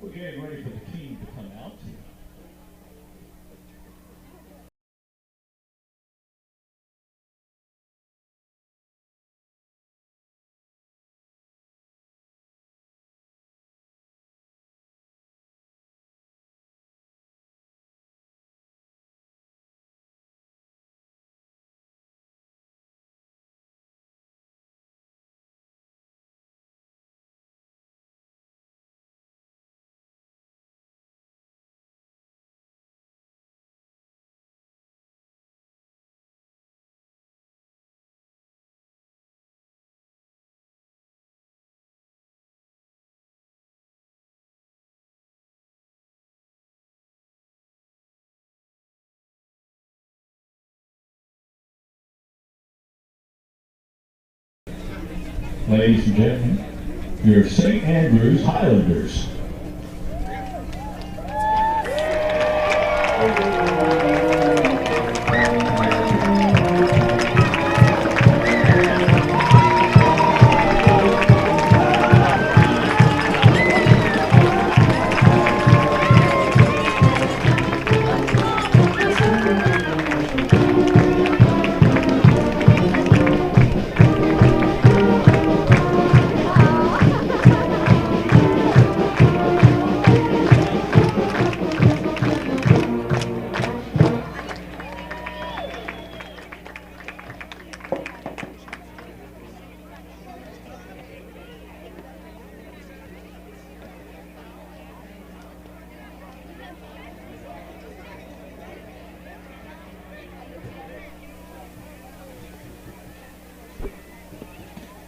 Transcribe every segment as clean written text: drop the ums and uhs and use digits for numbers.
We're getting ready for the team to come out. Ladies and gentlemen, your St. Andrews Highlanders.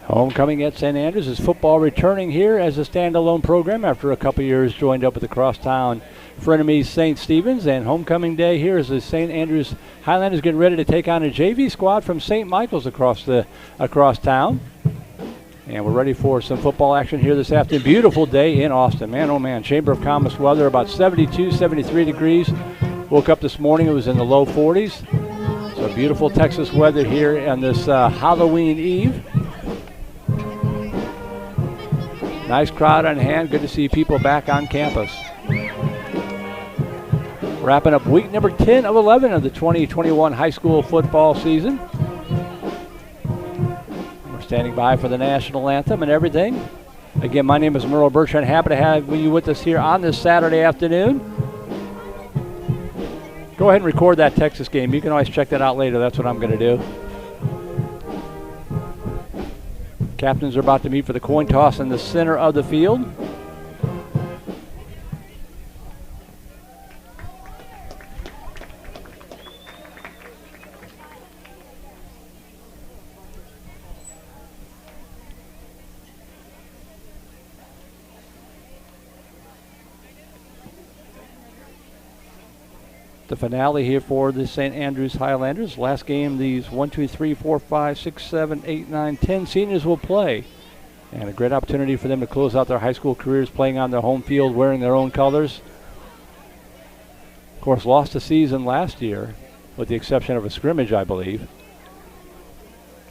Homecoming at St. Andrews is football returning here as a standalone program after a couple years joined up with the crosstown frenemies St. Stephen's. And homecoming day here is the St. Andrews Highlanders getting ready to take on a JV squad from St. Michael's across town. And we're ready for some football action here this afternoon. Beautiful day in Austin. Man, oh man, Chamber of Commerce weather, about 72, 73 degrees. Woke up this morning, it was in the low 40s. So beautiful Texas weather here on this Halloween Eve. Nice crowd on hand. Good to see people back on campus. Wrapping up week number 10 of 11 of the 2021 high school football season. We're standing by for the national anthem and everything. Again, my name is Merle Bertrand. Happy to have you with us here on this Saturday afternoon. Go ahead and record that Texas game. You can always check that out later. That's what I'm going to do. Captains are about to meet for the coin toss in the center of the field. The finale here for the St. Andrews Highlanders. Last game, these 1, 2, 3, 4, 5, 6, 7, 8, 9, 10 seniors will play. And a great opportunity for them to close out their high school careers playing on their home field, wearing their own colors. Of course, lost the season last year, with the exception of a scrimmage, I believe.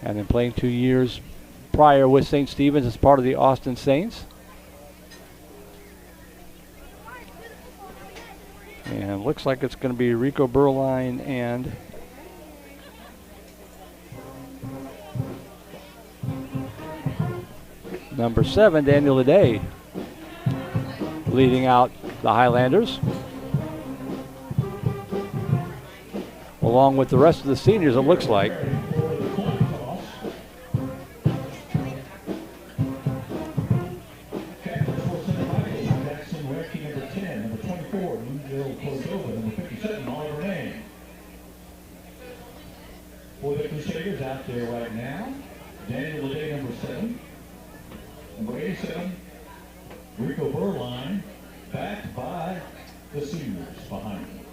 And then playing 2 years prior with St. Stephen's as part of the Austin Saints. And looks like it's going to be Rico Berline and number 7, Daniel Leday, leading out the Highlanders, along with the rest of the seniors, it looks like. For the Crusaders out there right now, Daniel Leday, number 7. Number 87, Rico Berline, backed by the seniors behind him.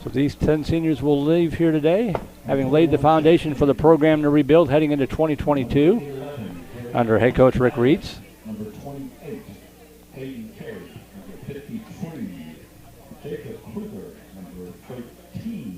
So these 10 seniors will leave here today, having laid the foundation for the program to rebuild heading into 2022 under head coach Rick Reitz. Number 28, Hayden Carey. Number 53, Jacob Kruger. Number 13,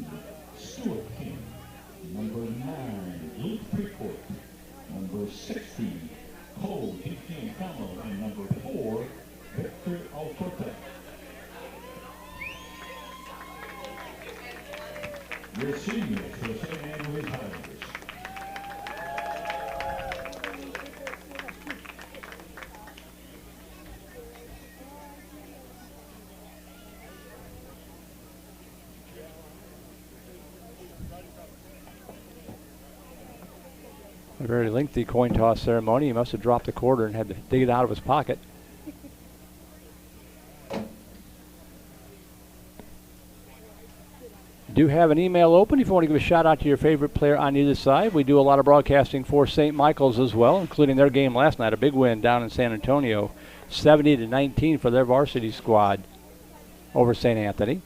Your seniors for the St. Andrews Highlanders. A very lengthy coin toss ceremony. He must have dropped the quarter and had to dig it out of his pocket. Do have an email open if you want to give a shout out to your favorite player on either side. We do a lot of broadcasting for St. Michael's as well, including their game last night, a big win down in San Antonio, 70-19 for their varsity squad over St. Anthony.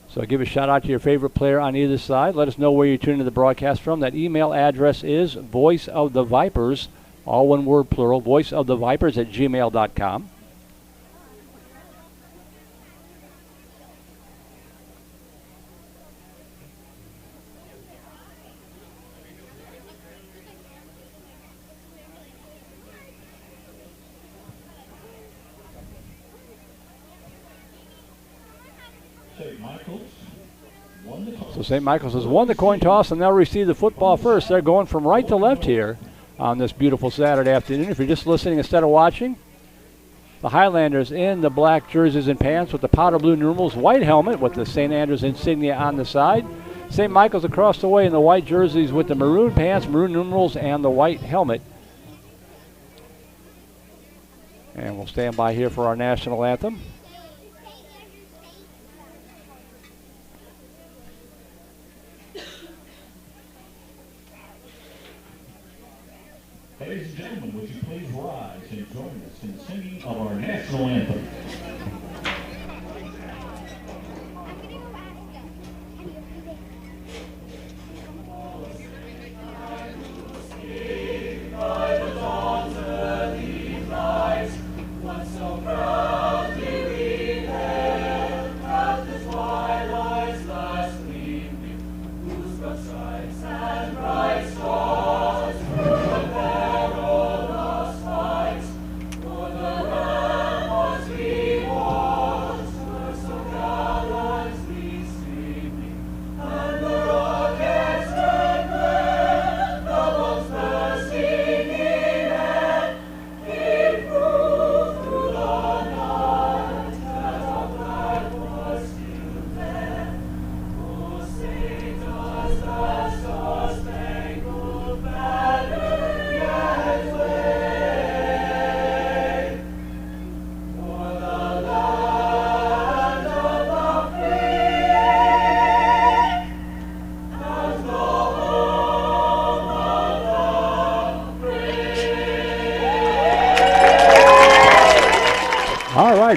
So give a shout out to your favorite player on either side. Let us know where you're tuning to the broadcast from. That email address is voiceofthevipers, all one word plural, voiceofthevipers@gmail.com. So St. Michael's has won the coin toss, and they'll receive the football first. They're going from right to left here on this beautiful Saturday afternoon. If you're just listening instead of watching, the Highlanders in the black jerseys and pants with the powder blue numerals, white helmet with the St. Andrews insignia on the side. St. Michael's across the way in the white jerseys with the maroon pants, maroon numerals, and the white helmet. And we'll stand by here for our national anthem. Ladies and gentlemen, would you please rise and join us in singing of our national anthem?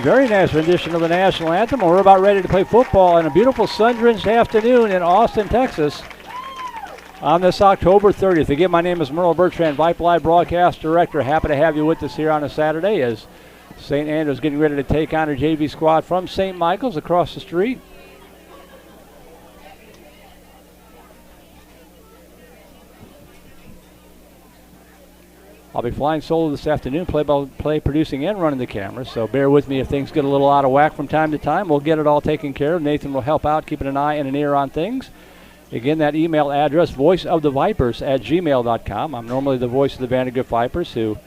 Very nice rendition of the national anthem. We're about ready to play football on a beautiful sun-drenched afternoon in Austin, Texas on this October 30th. Again, my name is Merle Bertrand, Vype Live Broadcast Director. Happy to have you with us here on a Saturday as St. Andrews getting ready to take on a JV squad from St. Michael's across the street. I'll be flying solo this afternoon, play-by-play, producing, and running the camera, so bear with me if things get a little out of whack from time to time. We'll get it all taken care of. Nathan will help out, keeping an eye and an ear on things. Again, that email address, voiceofthevipers@gmail.com. I'm normally the voice of the Vandergrift Vipers, who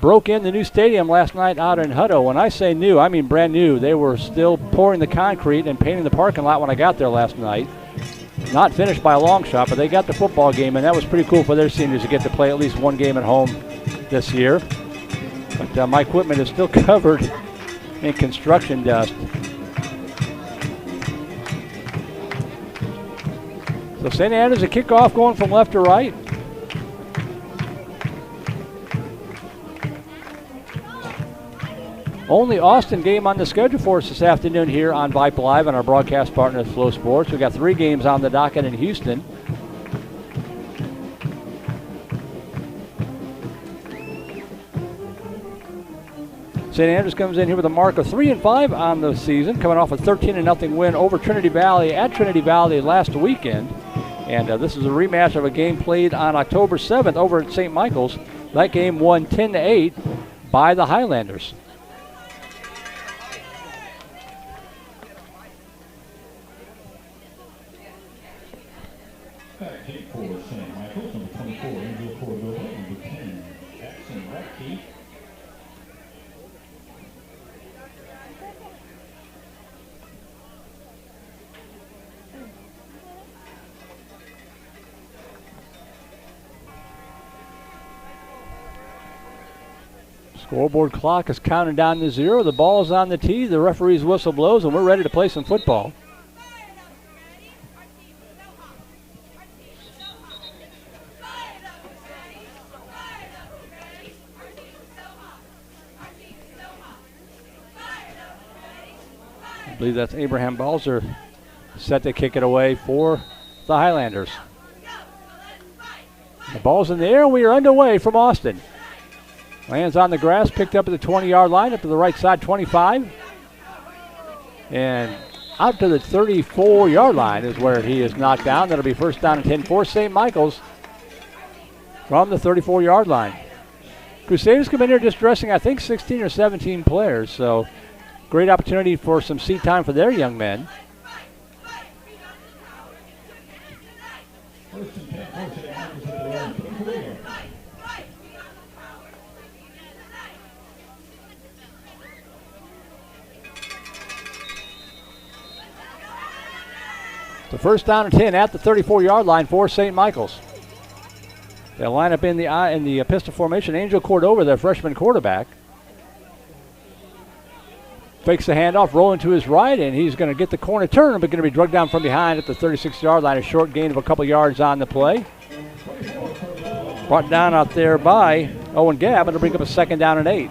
broke in the new stadium last night out in Hutto. When I say new, I mean brand new. They were still pouring the concrete and painting the parking lot when I got there last night. Not finished by a long shot, but they got the football game, and that was pretty cool for their seniors to get to play at least one game at home this year. But my equipment is still covered in construction dust. So St. Andrews, a kickoff going from left to right. Only Austin game on the schedule for us this afternoon here on Vype Live and our broadcast partner Flow Sports. We've got 3 games on the docket in Houston. St. Andrews comes in here with a mark of 3-5 on the season, coming off a 13-0 win over Trinity Valley at Trinity Valley last weekend. And this is a rematch of a game played on October 7th over at St. Michael's. That game won 10-8 by the Highlanders. Back kick for St. Michael's, number 24, Angel Cordova, number 10, Jackson Ratke. Scoreboard clock is counting down to 0. The ball's on the tee. The referee's whistle blows, and we're ready to play some football. I believe that's Abraham Balzer set to kick it away for the Highlanders. The ball's in the air, and we are underway from Austin. Lands on the grass, picked up at the 20-yard line, up to the right side, 25. And out to the 34-yard line is where he is knocked down. That'll be first down and 10 for St. Michael's from the 34-yard line. Crusaders come in here just dressing, I think, 16 or 17 players. So great opportunity for some seat time for their young men. First and 10 for St. Michael's at the line, 34 yards. The first down and 10 at the 34-yard line for St. Michael's. They'll line up in the pistol formation. Angel Cordova, their freshman quarterback. Fakes the handoff, rolling to his right, and he's going to get the corner turn, but going to be drugged down from behind at the 36-yard line. A short gain of a couple yards on the play. Brought down out there by Owen Gabb, and it'll bring up a second down and 8.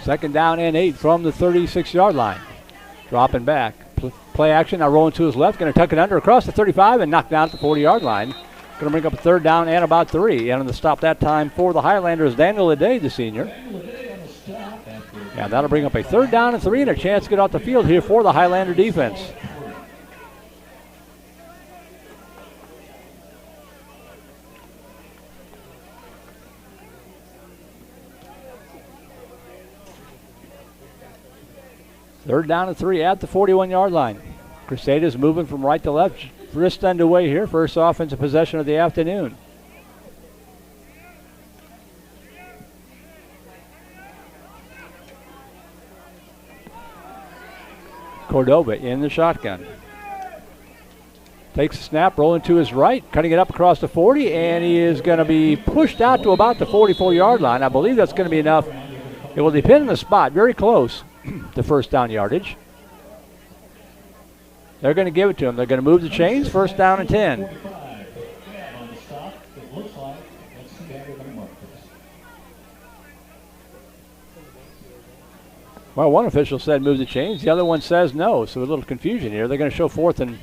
Second down and 8 from the 36-yard line. Dropping back. Play action, now rolling to his left. Going to tuck it under across the 35 and knock down at the 40-yard line. Going to bring up a third down and about 3. And on the stop that time for the Highlanders, Daniel Leday, the senior. Yeah, that'll bring up a third down and 3 and a chance to get off the field here for the Highlander defense. Third down and 3 at the 41-yard line. Crusaders moving from right to left. Just underway here. First offensive possession of the afternoon. Cordova in the shotgun. Takes a snap, rolling to his right, cutting it up across the 40, and he is going to be pushed out to about the 44-yard line. I believe that's going to be enough. It will depend on the spot. Very close. The first down yardage. They're going to give it to him. They're going to move the chains. First down and 10. Well, one official said move the chains. The other one says no. So a little confusion here. They're going to show fourth and...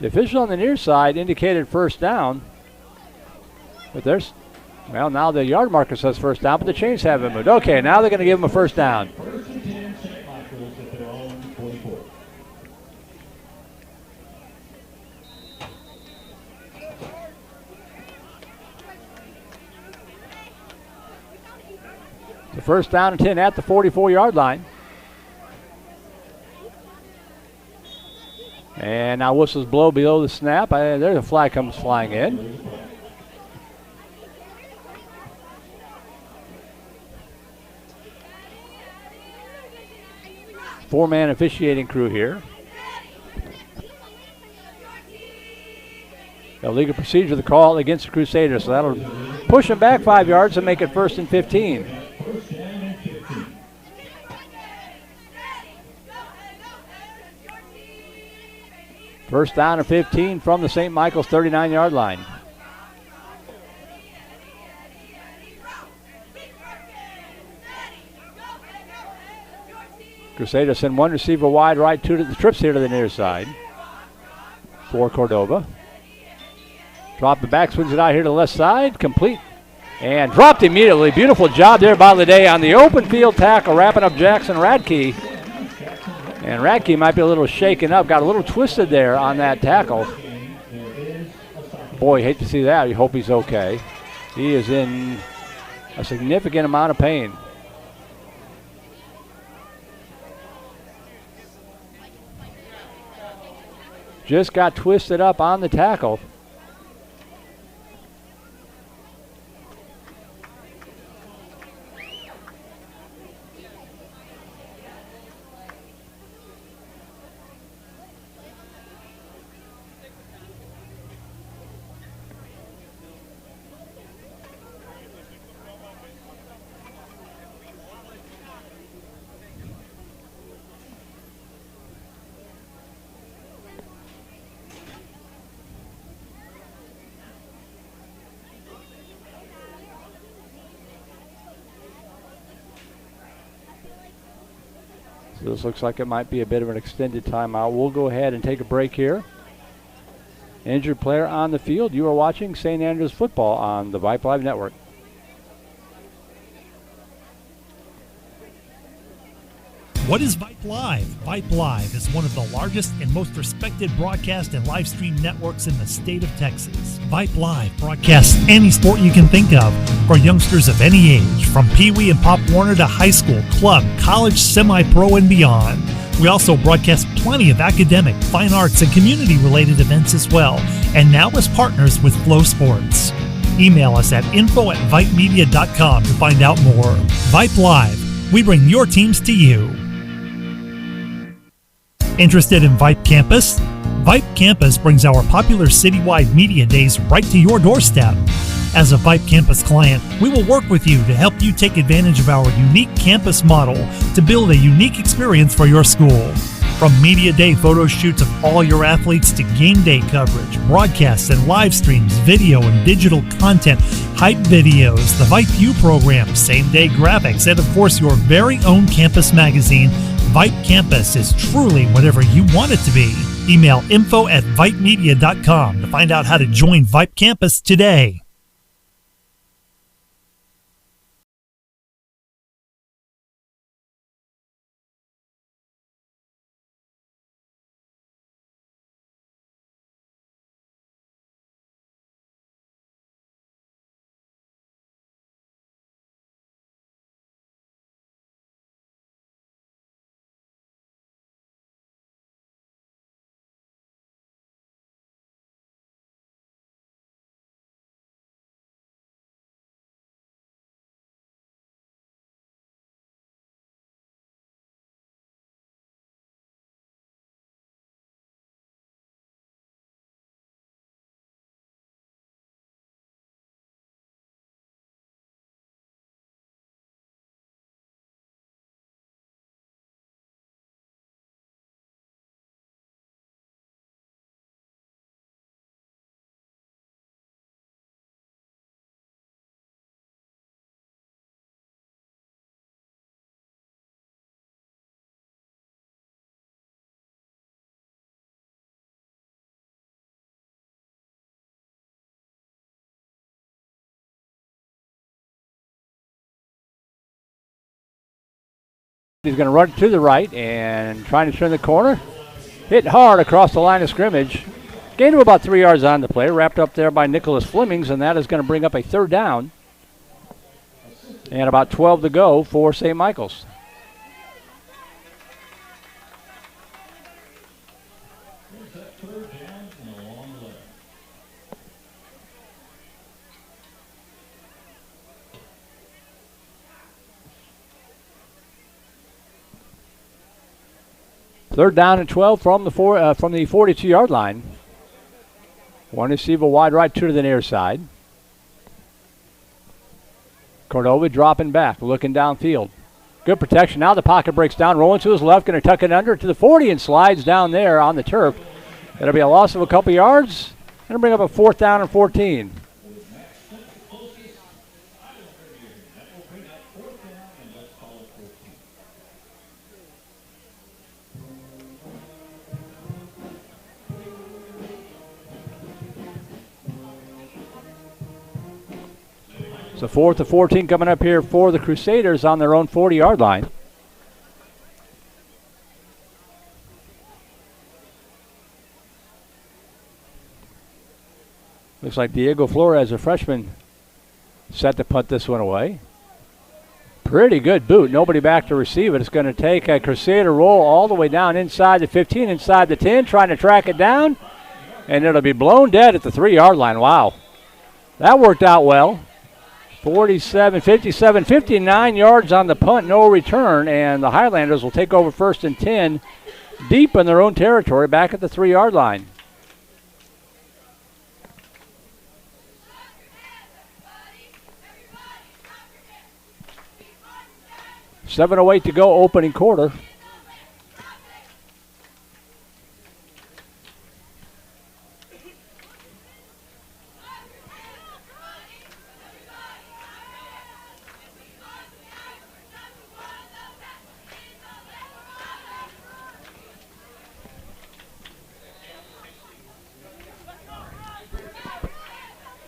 The official on the near side indicated first down. But there's... Well, now the yard marker says first down, but the chains haven't moved. Okay, now they're going to give him a first down. First and 10, St. Michael's at their own 44. The first down and 10 at the 44-yard line. And now whistles blow below the snap. There's a flag comes flying in. Four-man officiating crew here. Illegal procedure, the call against the Crusaders. So that'll push them back 5 yards and make it first and 15. First down and 15 from the St. Michael's 39-yard line. Crusaders send one receiver wide right, two to the trips here to the near side for Cordova. Drop the back, swings it out here to the left side, complete and dropped immediately. Beautiful job there by Lede on the open field tackle, wrapping up Jackson Radke. And Radke might be a little shaken up, got a little twisted there on that tackle. Boy, hate to see that. You hope he's okay. He is in a significant amount of pain. Just got twisted up on the tackle. So this looks like it might be a bit of an extended timeout. We'll go ahead and take a break here. Injured player on the field. You are watching St. Andrews football on the Vype Live Network. What is Vype Live? Vype Live is one of the largest and most respected broadcast and live stream networks in the state of Texas. Vype Live broadcasts any sport you can think of for youngsters of any age, from Pee Wee and Pop Warner to high school, club, college, semi-pro, and beyond. We also broadcast plenty of academic, fine arts, and community-related events as well, and now as partners with Flow Sports. Email us at info@vypemedia.com to find out more. Vype Live, we bring your teams to you. Interested in Vype Campus? Vype Campus brings our popular citywide media days right to your doorstep. As a Vype Campus client, we will work with you to help you take advantage of our unique campus model to build a unique experience for your school. From media day photo shoots of all your athletes to game day coverage, broadcasts and live streams, video and digital content, hype videos, the Vype U program, same-day graphics, and of course your very own campus magazine, Vype Campus is truly whatever you want it to be. Email info@vypemedia.com to find out how to join Vype Campus today. He's going to run to the right and trying to turn the corner. Hit hard across the line of scrimmage. Gain of about 3 yards on the play. Wrapped up there by Nicholas Flemings, and that is going to bring up a third down. And about 12 to go for St. Michael's. Third down and 12 from the 42-yard line. One receiver wide right, two to the near side. Cordova dropping back, looking downfield. Good protection. Now the pocket breaks down, rolling to his left, going to tuck it under to the 40 and slides down there on the turf. It'll be a loss of a couple yards. Going to bring up a fourth down and 14. So 4th to 14 coming up here for the Crusaders on their own 40-yard line. Looks like Diego Flores, a freshman, set to punt this one away. Pretty good boot. Nobody back to receive it. It's going to take a Crusader roll all the way down inside the 15, inside the 10, trying to track it down. And it'll be blown dead at the 3-yard line. Wow. That worked out well. 47, 57, 59 yards on the punt, no return. And the Highlanders will take over 1st and 10 deep in their own territory back at the 3-yard line. .708 to go, opening quarter.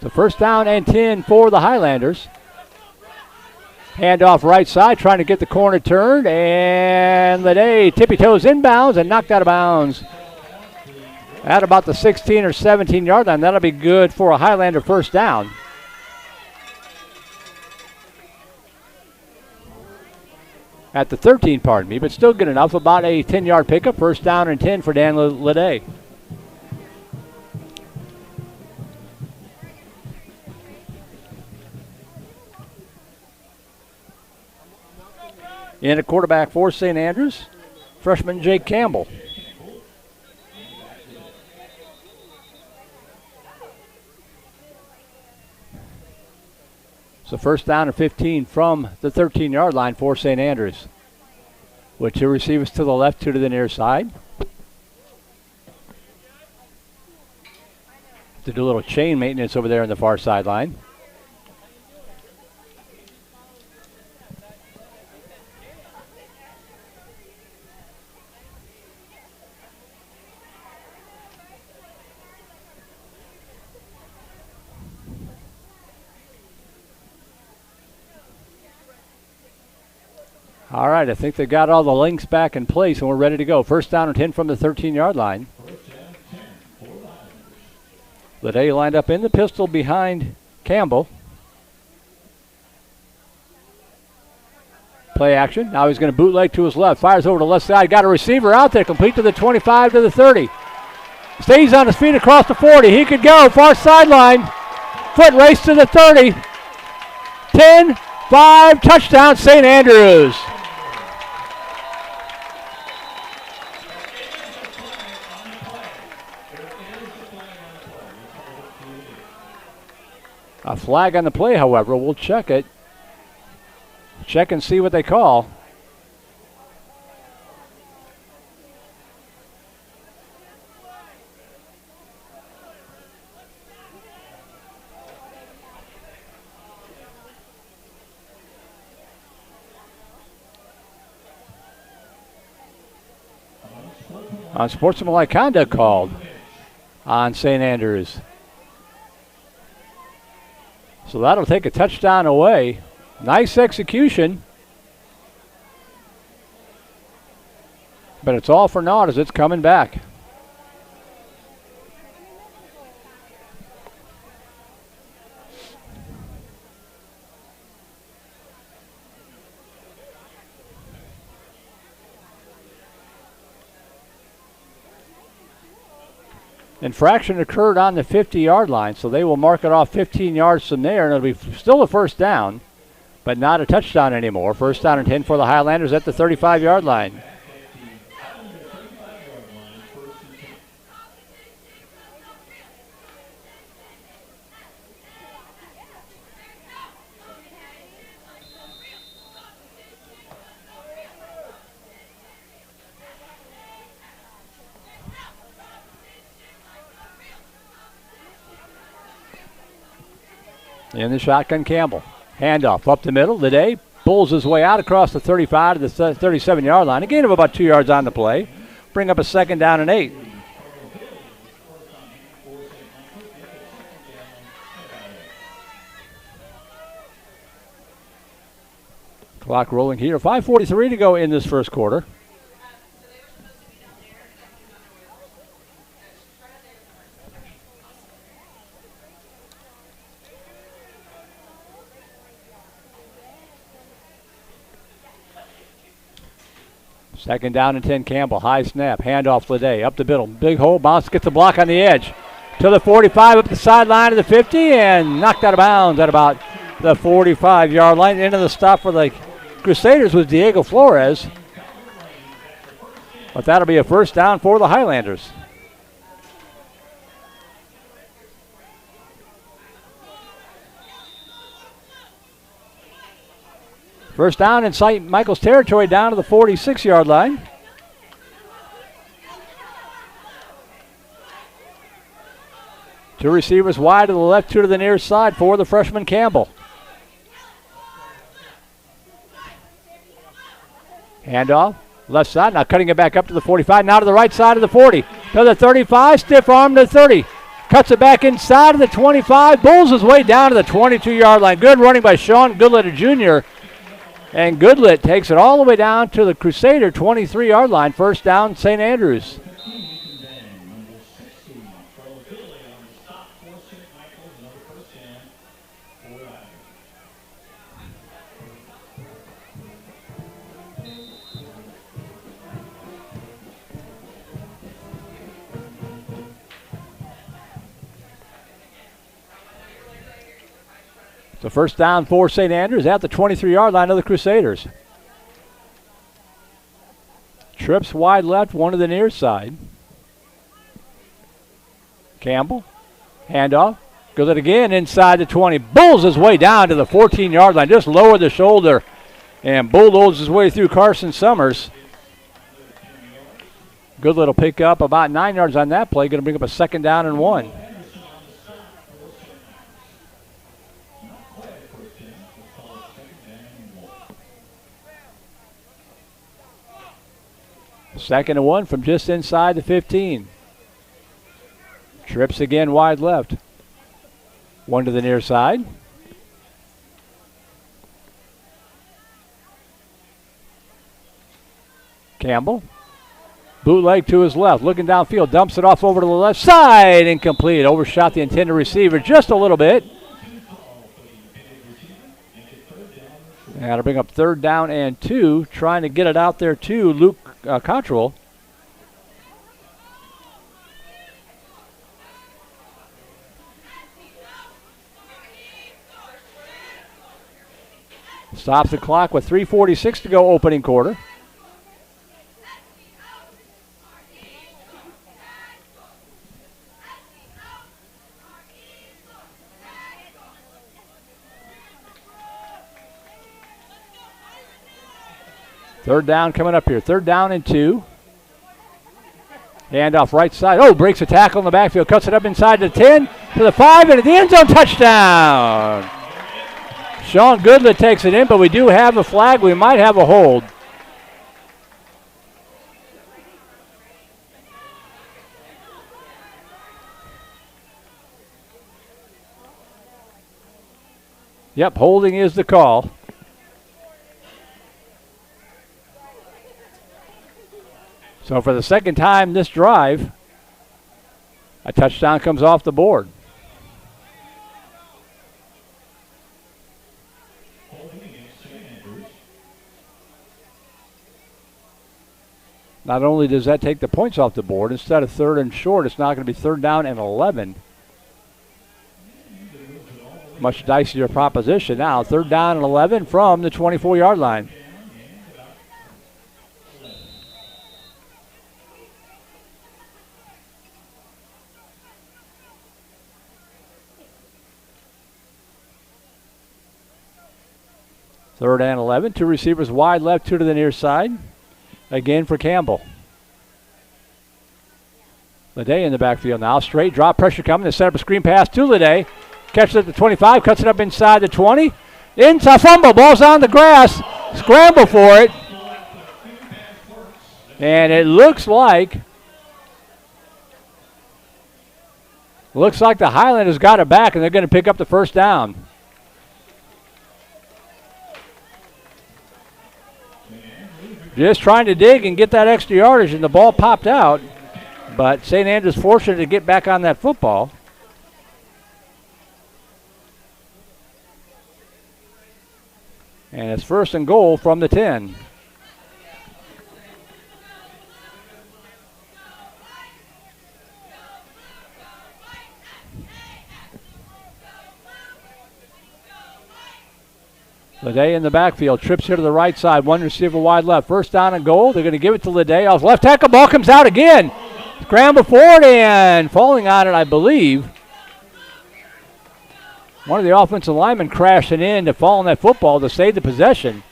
So 1st down and 10 for the Highlanders. Handoff right side, trying to get the corner turned, and Lede tippy-toes inbounds and knocked out of bounds at about the 16 or 17-yard line. That'll be good for a Highlander 1st down. At the 13, pardon me, but still good enough. About a 10-yard pickup, 1st down and 10 for Dan Lede. In a quarterback for St. Andrews, freshman Jake Campbell. So 1st down and 15 from the 13-yard line for St. Andrews. With 2 receivers to the left, 2 to the near side. To do a little chain maintenance over there on the far sideline. All right, I think they got all the links back in place and we're ready to go. 1st down and 10 from the 13-yard line. Lede lined up in the pistol behind Campbell. Play action. Now he's going to bootleg to his left. Fires over to the left side. Got a receiver out there. Complete to the 25 to the 30. Stays on his feet across the 40. He could go. Far sideline. Foot race to the 30. 10, 5, touchdown St. Andrews. A flag on the play, however. We'll check it. Check and see what they call. Unsportsmanlike conduct called on St. Andrews. So that'll take a touchdown away. Nice execution. But it's all for naught as it's coming back. Infraction occurred on the 50-yard line, so they will mark it off 15 yards from there, and it'll be still a 1st down, but not a touchdown anymore. 1st down and 10 for the Highlanders at the 35-yard line. In the shotgun, Campbell. Handoff up the middle. Lede pulls his way out across the 35 to the 37-yard line. A gain of about 2 yards on the play. Bring up a 2nd down and 8. Clock rolling here. 5:43 to go in this first quarter. Second down and 10, Campbell. High snap. Handoff Leday. Up the middle. Big hole. Bounce. Gets the block on the edge. To the 45. Up the sideline to the 50. And knocked out of bounds at about the 45-yard line. Into the stop for the Crusaders was Diego Flores. But that'll be a first down for the Highlanders. First down in St. Michael's territory down to the 46-yard line. Two receivers wide to the left, two to the near side for the freshman Campbell. Handoff, left side, now cutting it back up to the 45, now to the right side of the 40. To the 35, stiff arm to the 30. Cuts it back inside of the 25, bulls his way down to the 22-yard line. Good running by Sean Goodlett, Jr., and Goodlett takes it all the way down to the Crusader 23-yard line. First down, St. Andrews. So first down for St. Andrews at the 23-yard line of the Crusaders. Trips wide left, one to the near side. Campbell, handoff, goes it again inside the 20. Bulls his way down to the 14-yard line, just lower the shoulder, and bulldozes his way through Carson Summers. Goodlett will pick up about 9 yards on that play, going to bring up a second down and 1. Second and 1 from just inside the 15. Trips again wide left. One to the near side. Campbell. Bootleg to his left. Looking downfield. Dumps it off over to the left side. Incomplete. Overshot the intended receiver just a little bit. That'll bring up third down and 2. Trying to get it out there to Luke Cottrell. Stops the clock with 3:46 to go opening quarter. Third down coming up here. Third down and 2. Handoff right side. Oh, breaks a tackle in the backfield. Cuts it up inside the 10 to the 5 and at the end zone. Touchdown. Sean Goodlett takes it in, but we do have a flag. We might have a hold. Yep, holding is the call. So for the second time this drive, a touchdown comes off the board. Not only does that take the points off the board, instead of third and short, it's now going to be third down and 11. Much dicier proposition now. Third down and 11 from the 24-yard line. Third and 11. Two receivers wide left, two to the near side. Again for Campbell. Leday in the backfield now. Straight drop pressure coming. They set up a screen pass to Leday. Catches it at the 25. Cuts it up inside the 20. Inside fumble. Ball's on the grass. Scramble for it. And it looks like the Highlanders got it back and they're going to pick up the first down. Just trying to dig and get that extra yardage, and the ball popped out. But St. Andrews fortunate to get back on that football. And it's 1st and goal from the 10. Lede in the backfield, trips here to the right side, one receiver wide left. 1st down and goal. They're going to give it to Lede. Off left tackle, ball comes out again. Scramble forward and falling on it, I believe. One of the offensive linemen crashing in to fall on that football to save the possession.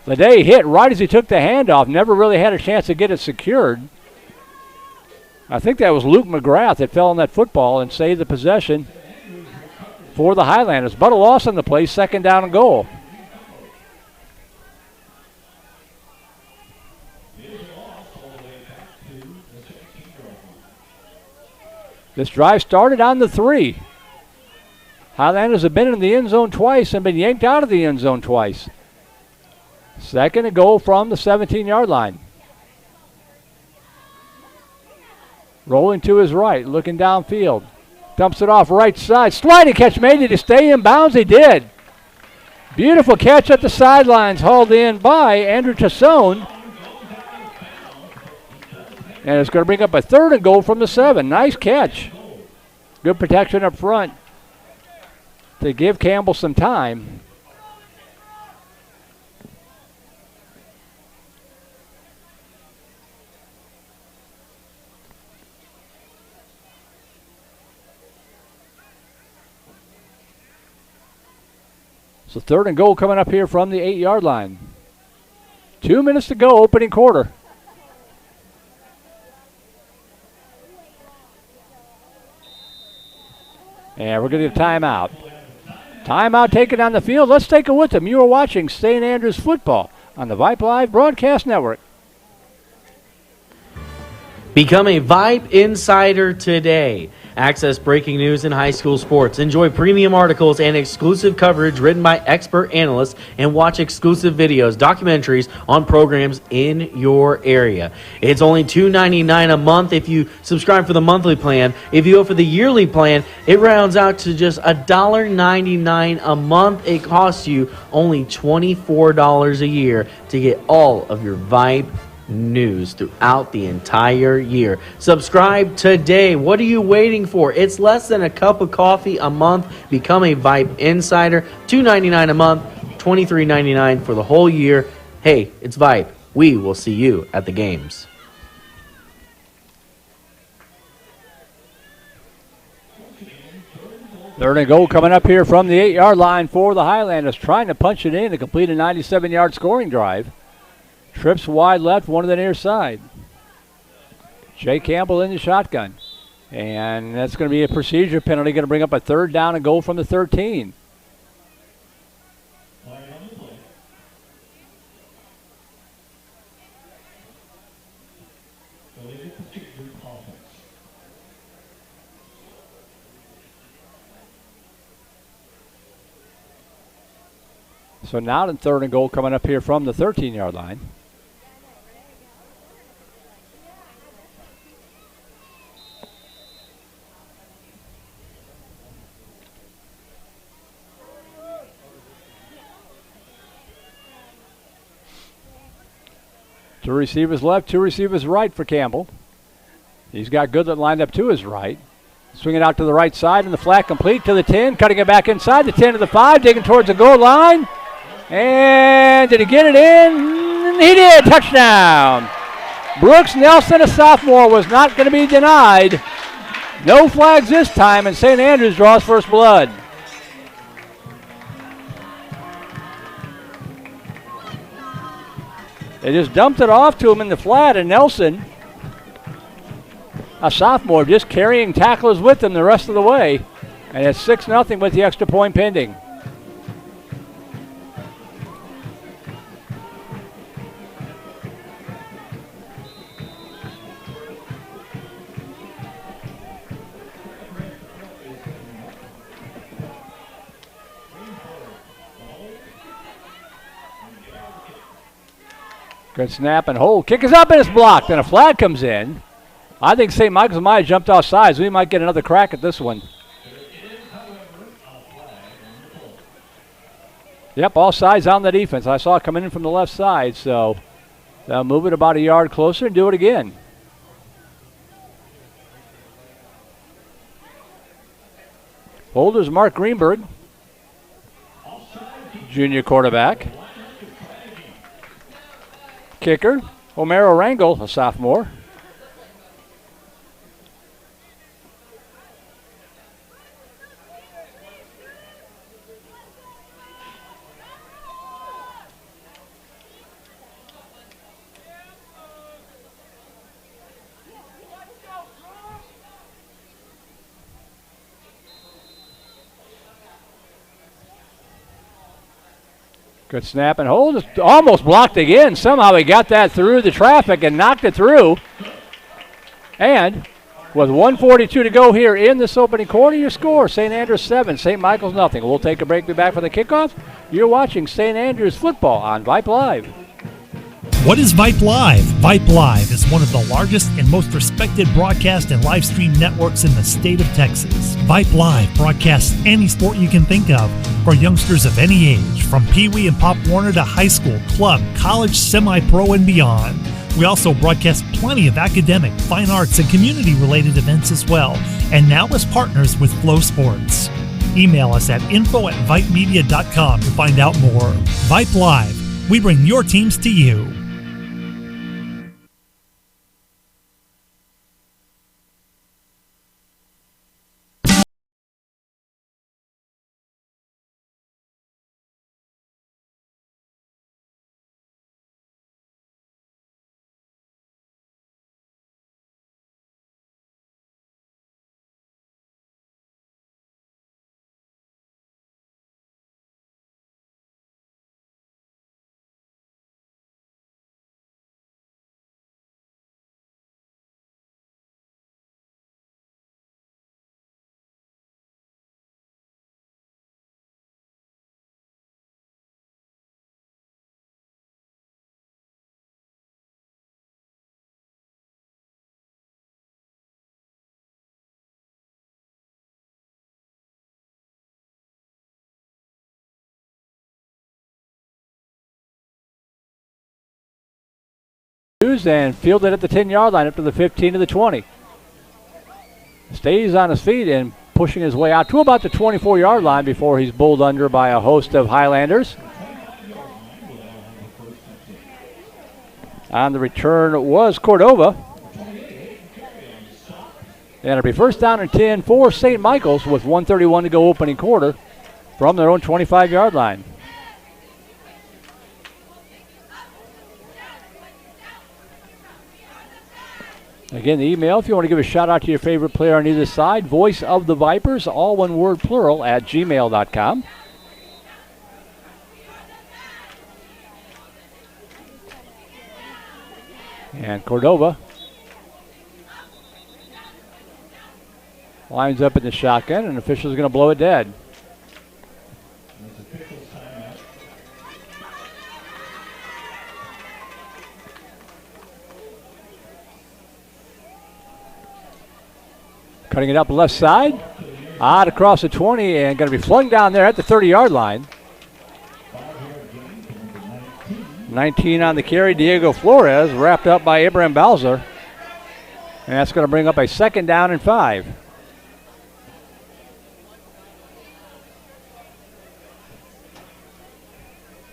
Lede hit right as he took the handoff. Never really had a chance to get it secured. I think that was Luke McGrath that fell on that football and saved the possession for the Highlanders. But a loss on the play, 2nd down and goal. This drive started on the 3. Highlanders have been in the end zone twice and been yanked out of the end zone twice. 2nd and goal from the 17-yard line. Rolling to his right, looking downfield. Dumps it off right side. Sliding catch made. Did he stay in bounds? He did. Beautiful catch at the sidelines, hauled in by Andrew Tassone. And it's going to bring up a 3rd and goal from the 7. Nice catch. Good protection up front to give Campbell some time. So 3rd and goal coming up here from the 8-yard line. 2 minutes to go, opening quarter. And we're going to get a timeout. Timeout taken on the field. Let's take it with them. You are watching St. Andrews football on the Vype Live Broadcast Network. Become a Vype Insider today. Access breaking news in high school sports. Enjoy premium articles and exclusive coverage written by expert analysts, and watch exclusive videos, documentaries on programs in your area. It's only $2.99 a month if you subscribe for the monthly plan. If you go for the yearly plan, it rounds out to just $1.99 a month. It costs you only $24 a year to get all of your Vype news throughout the entire year. Subscribe today. What are you waiting for? It's less than a cup of coffee a month. Become a Vype Insider. $2.99 a month, $23.99 for the whole year. Hey, it's Vype. We will see you at the games. Third and goal coming up here from the 8-yard line for the Highlanders, trying to punch it in to complete a 97-yard scoring drive. Trips wide left, one to the near side. Jay Campbell in the shotgun. And that's going to be a procedure penalty, going to bring up a 3rd down and goal from the 13. So now in 3rd and goal coming up here from the 13-yard line. Two receivers left, two receivers right for Campbell. He's got Goodlet lined up to his right. Swing it out to the right side, and the flat complete to the 10. Cutting it back inside, the 10 to the 5, digging towards the goal line. And did he get it in? He did. Touchdown. Brooks Nelson, a sophomore, was not going to be denied. No flags this time, and St. Andrews draws first blood. They just dumped it off to him in the flat, and Nelson, a sophomore, just carrying tacklers with him the rest of the way. And it's 6-0 with the extra point pending. Good snap and hold. Kick is up and it's blocked, and a flag comes in. I think St. Michael's might have jumped off sides. We might get another crack at this one. Yep, all sides on the defense. I saw it coming in from the left side, so they'll move it about a yard closer and do it again. Holders Mark Greenberg, junior quarterback. Kicker, Homero Rangel, a sophomore. Good snap and hold. It's almost blocked again. Somehow he got that through the traffic and knocked it through. And with 1:42 to go here in this opening quarter, your score, St. Andrews 7, St. Michael's nothing. We'll take a break, be back for the kickoff. You're watching St. Andrews football on Vype Live. What is Vype Live? Vype Live is one of the largest and most respected broadcast and live stream networks in the state of Texas. Vype Live broadcasts any sport you can think of for youngsters of any age, from Pee Wee and Pop Warner to high school, club, college, semi-pro, and beyond. We also broadcast plenty of academic, fine arts, and community-related events as well, and now as partners with Flow Sports. Email us at info@vypemedia.com to find out more. Vype Live. We bring your teams to you. And fielded at the 10-yard line up to the 15 to the 20. Stays on his feet and pushing his way out to about the 24-yard line before he's bowled under by a host of Highlanders. On the return was Cordova. And it'll be first down and 10 for St. Michael's with 1:31 to go opening quarter from their own 25-yard line. Again, the email, if you want to give a shout out to your favorite player on either side, voice of the Vipers, all one word plural, at gmail.com. And Cordova lines up in the shotgun, and the official is going to blow it dead. Cutting it up left side, out across the 20, and going to be flung down there at the 30-yard line. 19 on the carry, Diego Flores, wrapped up by Abraham Balzer. And that's going to bring up a second down and 5.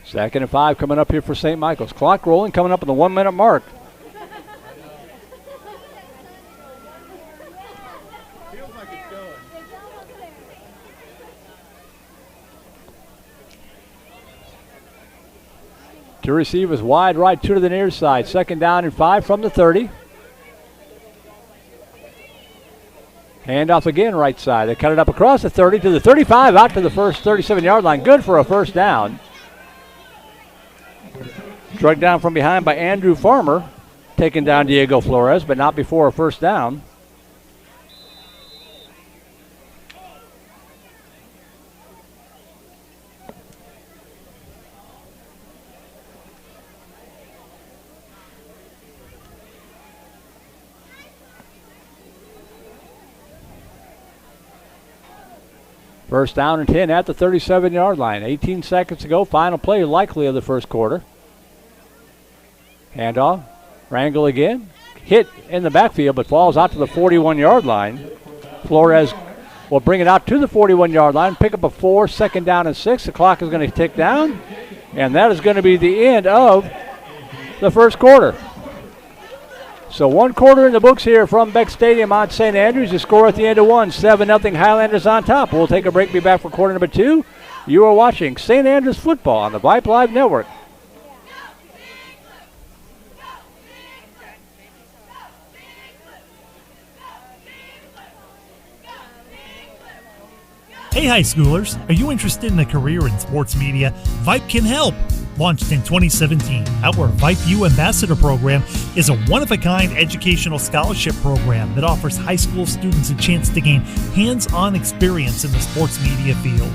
Second and 5 coming up here for St. Michael's. Clock rolling, coming up on the 1-minute mark. To receive is wide right, 2 to the near side. Second down and 5 from the 30. Handoff again right side. They cut it up across the 30 to the 35, out to the first 37-yard line. Good for a first down. Struck down from behind by Andrew Farmer, taking down Diego Flores, but not before a first down. First down and 10 at the 37-yard line. 18 seconds to go. Final play likely of the first quarter. Handoff. Wrangle again. Hit in the backfield, but falls out to the 41-yard line. Flores will bring it out to the 41-yard line. Pick up a 4, second down and 6. The clock is going to tick down. And that is going to be the end of the first quarter. So 1 quarter in the books here from Beck Stadium on St. Andrews. The score at the end of 1, 7-0 Highlanders on top. We'll take a break, be back for quarter number 2. You are watching St. Andrews football on the Vype Live Network. Hey high schoolers, are you interested in a career in sports media? Vype can help. Launched in 2017, our Vype U Ambassador Program is a one-of-a-kind educational scholarship program that offers high school students a chance to gain hands-on experience in the sports media field.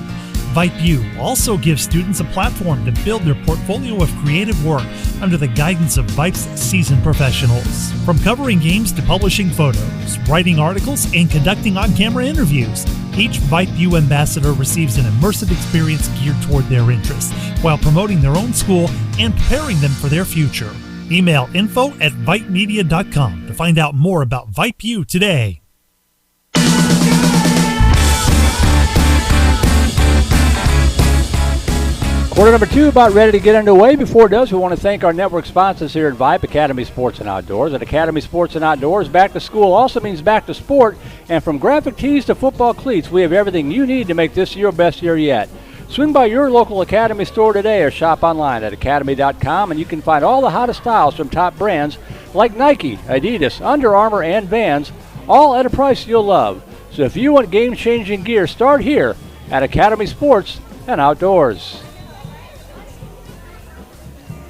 Vype U also gives students a platform to build their portfolio of creative work under the guidance of Vype's seasoned professionals. From covering games to publishing photos, writing articles, and conducting on-camera interviews, each Vype U ambassador receives an immersive experience geared toward their interests while promoting their own school and preparing them for their future. Email info@vypemedia.com to find out more about Vype U today. Quarter number 2 about ready to get underway. Before it does, we want to thank our network sponsors here at Vype, Academy Sports and Outdoors. At Academy Sports and Outdoors, back to school also means back to sport. And from graphic tees to football cleats, we have everything you need to make this your best year yet. Swing by your local Academy store today or shop online at academy.com, and you can find all the hottest styles from top brands like Nike, Adidas, Under Armour, and Vans, all at a price you'll love. So if you want game-changing gear, start here at Academy Sports and Outdoors.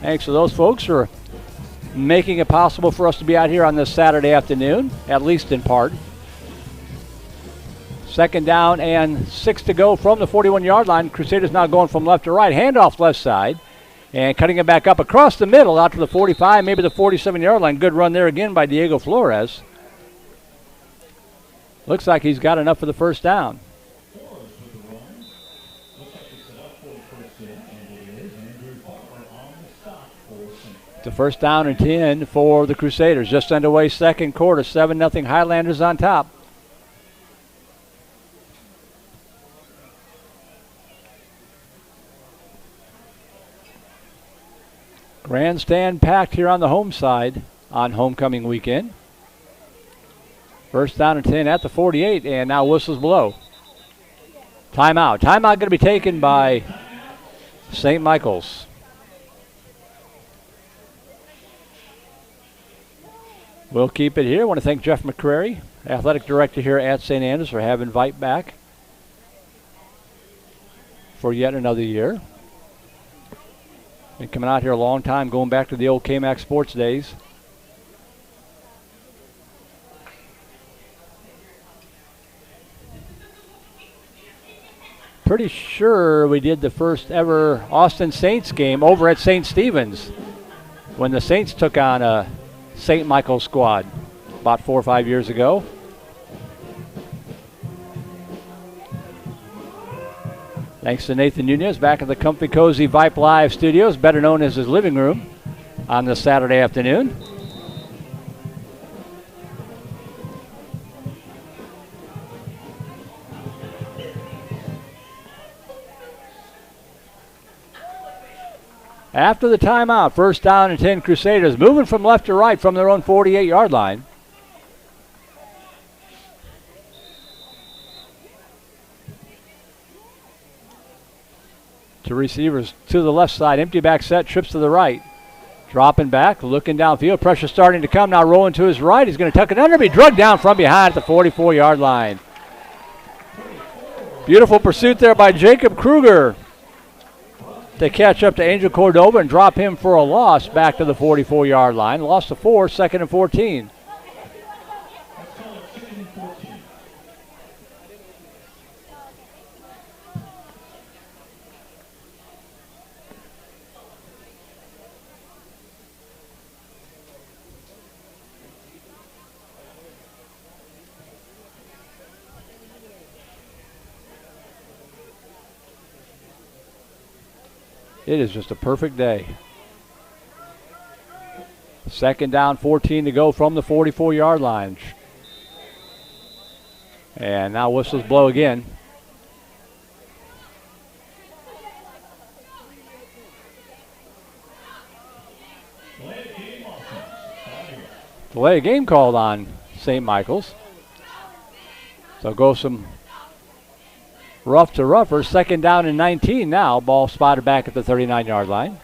Thanks to those folks for making it possible for us to be out here on this Saturday afternoon, at least in part. Second down and 6 to go from the 41-yard line. Crusaders now going from left to right. Handoff left side. And cutting it back up across the middle out to the 45, maybe the 47-yard line. Good run there again by Diego Flores. Looks like he's got enough for the first down. The first down and 10 for the Crusaders. Just underway second quarter. 7-0 Highlanders on top. Grandstand packed here on the home side on homecoming weekend. First down and 10 at the 48, and now whistles blow. Timeout. Timeout going to be taken by St. Michael's. We'll keep it here. I want to thank Jeff McCrary, athletic director here at St. Andrews, for having Vype back for yet another year. Been coming out here a long time, going back to the old KMAX sports days. Pretty sure we did the first ever Austin Saints game over at St. Stephen's when the Saints took on a St. Michael's squad about 4 or 5 years ago. Thanks to Nathan Nunez back at the comfy, cozy Vype Live studios, better known as his living room, on this Saturday afternoon. After the timeout, first down and 10 Crusaders, moving from left to right from their own 48-yard line. To receivers to the left side, empty back set, trips to the right. Dropping back, looking downfield, pressure starting to come, now rolling to his right. He's going to tuck it under, be drugged down from behind at the 44-yard line. Beautiful pursuit there by Jacob Kruger to catch up to Angel Cordova and drop him for a loss back to the 44-yard line. Loss to 4, second and 14. It is just a perfect day. Second down, 14 to go from the 44-yard line. And now whistles blow again. Delay of game called on St. Michael's. So go some rough to rougher. Second down and 19 now. Ball spotted back at the 39-yard line.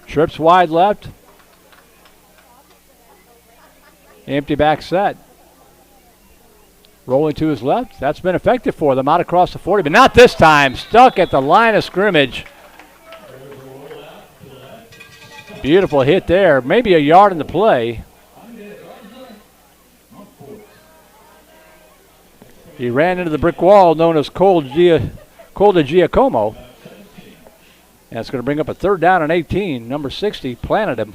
Trips wide left. Empty back set. Rolling to his left. That's been effective for them out across the 40, but not this time. Stuck at the line of scrimmage. Beautiful hit there. Maybe a yard in the play. He ran into the brick wall known as Col de Giacomo. And it's going to bring up a third down and 18. Number 60 planted him.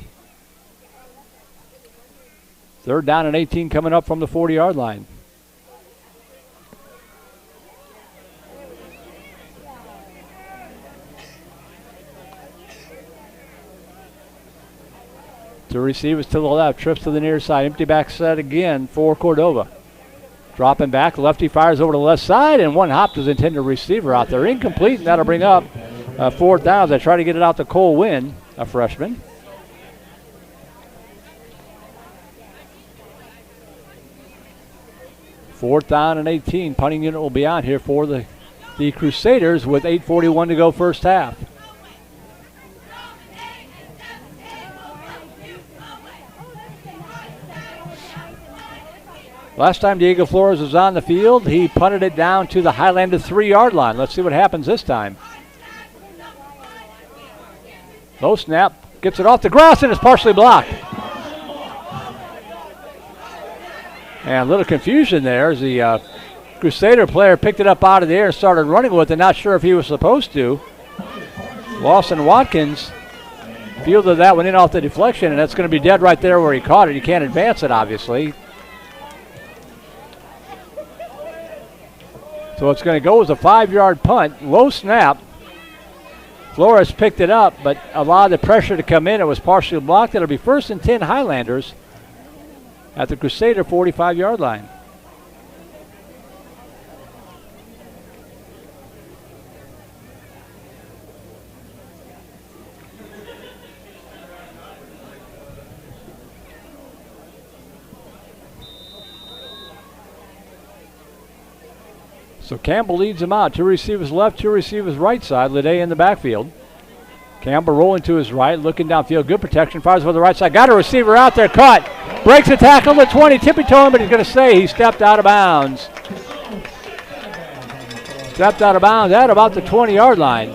Third down and 18 coming up from the 40-yard line. Two receivers to the left, trips to the near side. Empty back set again for Cordova. Dropping back, lefty fires over to the left side, and one hop to his intended receiver out there. Incomplete, and that'll bring up fourth down. They try to get it out to Cole Wynn, a freshman. Fourth down and 18. Punting unit will be out here for the Crusaders with 8:41 to go first half. Last time Diego Flores was on the field, he punted it down to the Highlander 3-yard line. Let's see what happens this time. Low snap, gets it off the grass, and it's partially blocked. And a little confusion there as the Crusader player picked it up out of the air and started running with it, not sure if he was supposed to. Lawson Watkins fielded that one in off the deflection, and that's going to be dead right there where he caught it. You can't advance it, obviously. So it's going to go as a 5-yard punt. Low snap. Flores picked it up, but allowed the pressure to come in. It was partially blocked. It'll be 1st and 10 Highlanders at the Crusader 45-yard line. So Campbell leads him out. Two receivers left, two receivers right side. Lede in the backfield. Campbell rolling to his right, looking downfield. Good protection. Fires for the right side. Got a receiver out there. Caught. Breaks the tackle at 20. Tippy-toeing, but he's going to say he stepped out of bounds. Stepped out of bounds at about the 20-yard line.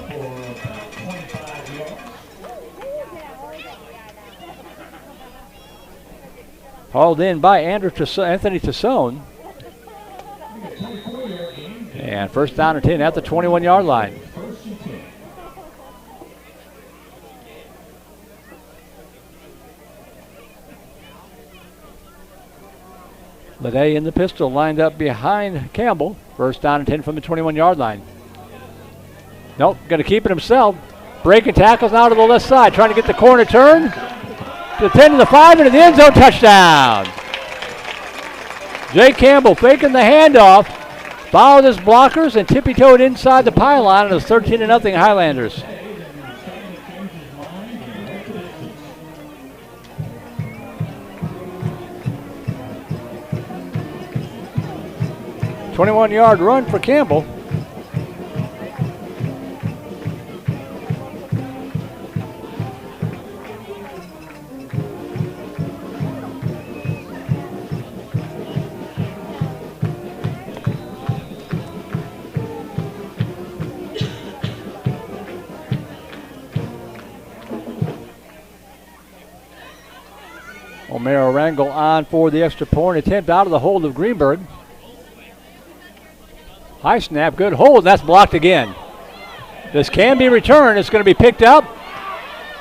Hauled in by Anthony Tassone. And first down and 10 at the 21-yard line. Lede in the pistol lined up behind Campbell. First down and 10 from the 21-yard line. Nope, going to keep it himself. Breaking tackles now to the left side. Trying to get the corner turn. To the 10 to the 5 into the end zone. Touchdown. Jake Campbell faking the handoff. Followed his blockers and tippy-toed inside the pylon, and it's 13-0 Highlanders. "21-yard run for Campbell. Romero Rangel on for the extra point attempt out of the hold of Greenberg. High snap, good hold, that's blocked again. This can be returned, it's going to be picked up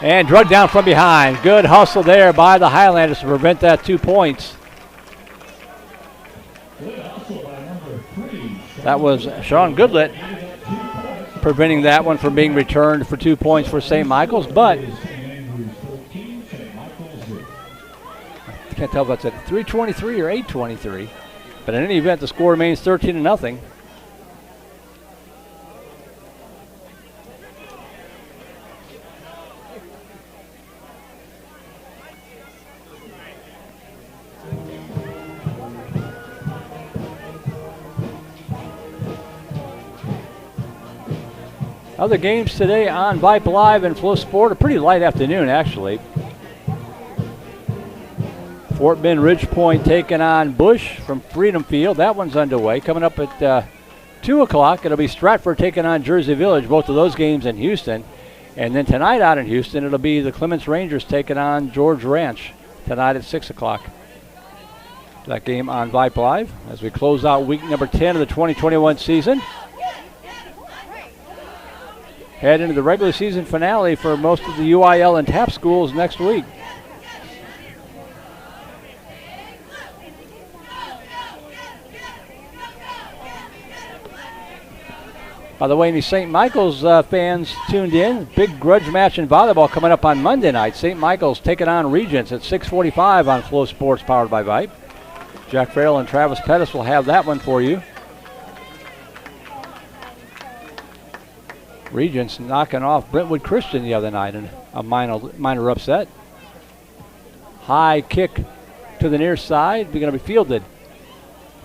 and drugged down from behind. Good hustle there by the Highlanders to prevent that 2 points. That was Sean Goodlett preventing that one from being returned for 2 points for St. Michael's, but I can't tell if that's at 3:23 or 8:23. But in any event, the score remains 13-0. Other games today on Vype Live and Flow Sport, a pretty light afternoon actually. Fort Bend Ridge Point taking on Bush from Freedom Field. That one's underway. Coming up at 2 o'clock, it'll be Stratford taking on Jersey Village, both of those games in Houston. And then tonight out in Houston, it'll be the Clements Rangers taking on George Ranch tonight at 6 o'clock. That game on Vype Live as we close out week number 10 of the 2021 season. Head into the regular season finale for most of the UIL and TAP schools next week. By the way, any St. Michael's fans tuned in, big grudge match in volleyball coming up on Monday night. St. Michael's taking on Regents at 6:45 on Flow Sports powered by Vype. Jack Farrell and Travis Pettis will have that one for you. Regents knocking off Brentwood Christian the other night in a minor upset. High kick to the near side. Going to be fielded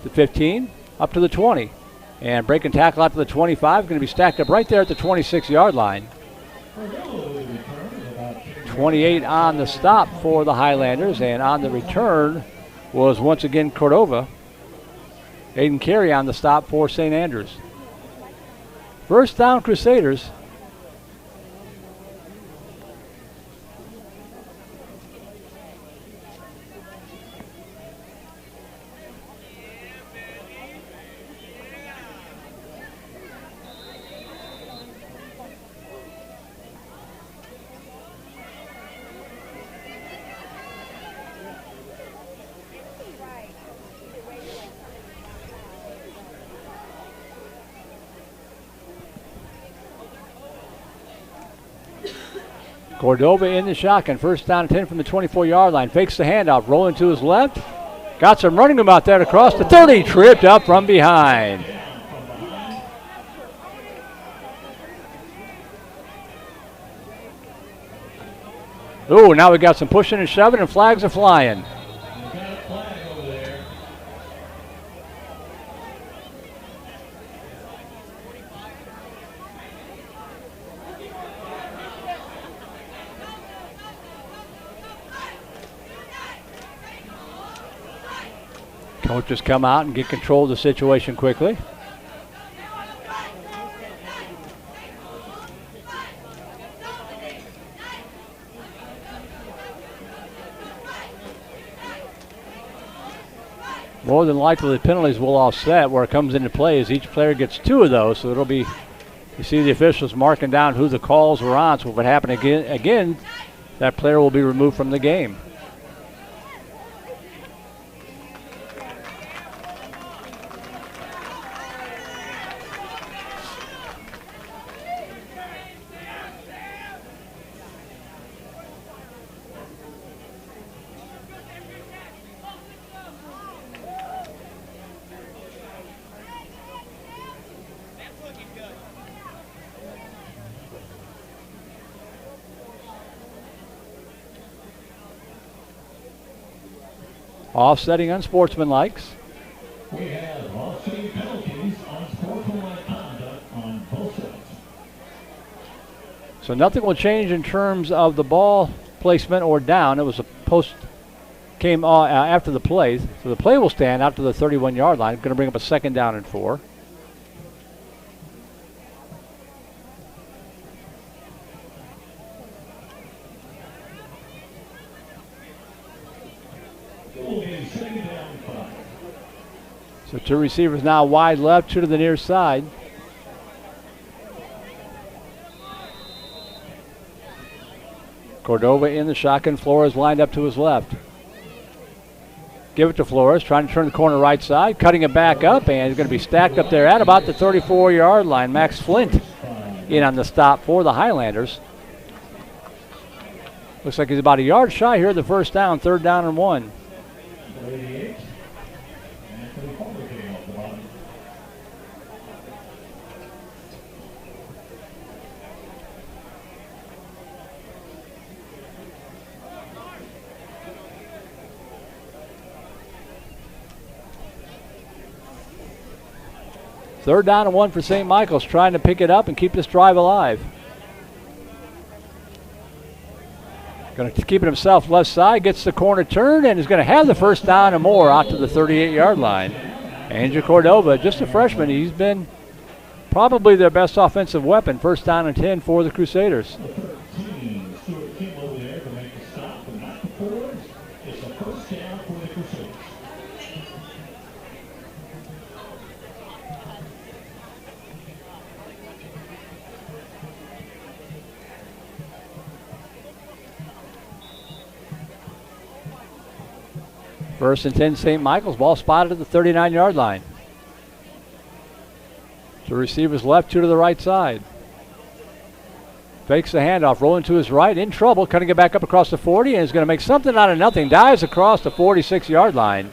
to 15, up to the 20. And break and tackle out to the 25. Going to be stacked up right there at the 26-yard line. 28 on the stop for the Highlanders. And on the return was once again Cordova. Aiden Carey on the stop for St. Andrews. First down, Crusaders. Cordova in the shotgun. First down and 10 from the 24-yard line. Fakes the handoff. Rolling to his left. Got some running room out there across the 30. Tripped up from behind. Oh, now we got some pushing and shoving and flags are flying. Coaches come out and get control of the situation quickly. More than likely the penalties will offset. Where it comes into play is each player gets 2 of those, so it'll be, you see the officials marking down who the calls were on, so if it happens again, that player will be removed from the game. Offsetting unsportsmanlikes. We have offsetting penalties on sportsmanlike conduct on both sides. So nothing will change in terms of the ball placement or down. It was a post came after the play. So the play will stand out to the 31-yard line. Going to bring up a second down and 4. So 2 receivers now wide left, 2 to the near side. Cordova in the shotgun. Flores lined up to his left. Give it to Flores, trying to turn the corner right side, cutting it back up, and he's going to be stacked up there at about the 34-yard line. Max Flint in on the stop for the Highlanders. Looks like he's about a yard shy here of the first down, 3rd down and 1. Third down and 1 for St. Michael's, trying to pick it up and keep this drive alive. Going to keep it himself left side, gets the corner turn, and is going to have the first down and more out to the 38-yard line. Andrew Cordova, just a freshman, he's been probably their best offensive weapon. First down and 10 for the Crusaders. First and 10, St. Michael's. Ball spotted at the 39-yard line. The receiver's left, 2 to the right side. Fakes the handoff, rolling to his right, in trouble, cutting it back up across the 40, and is going to make something out of nothing. Dives across the 46-yard line.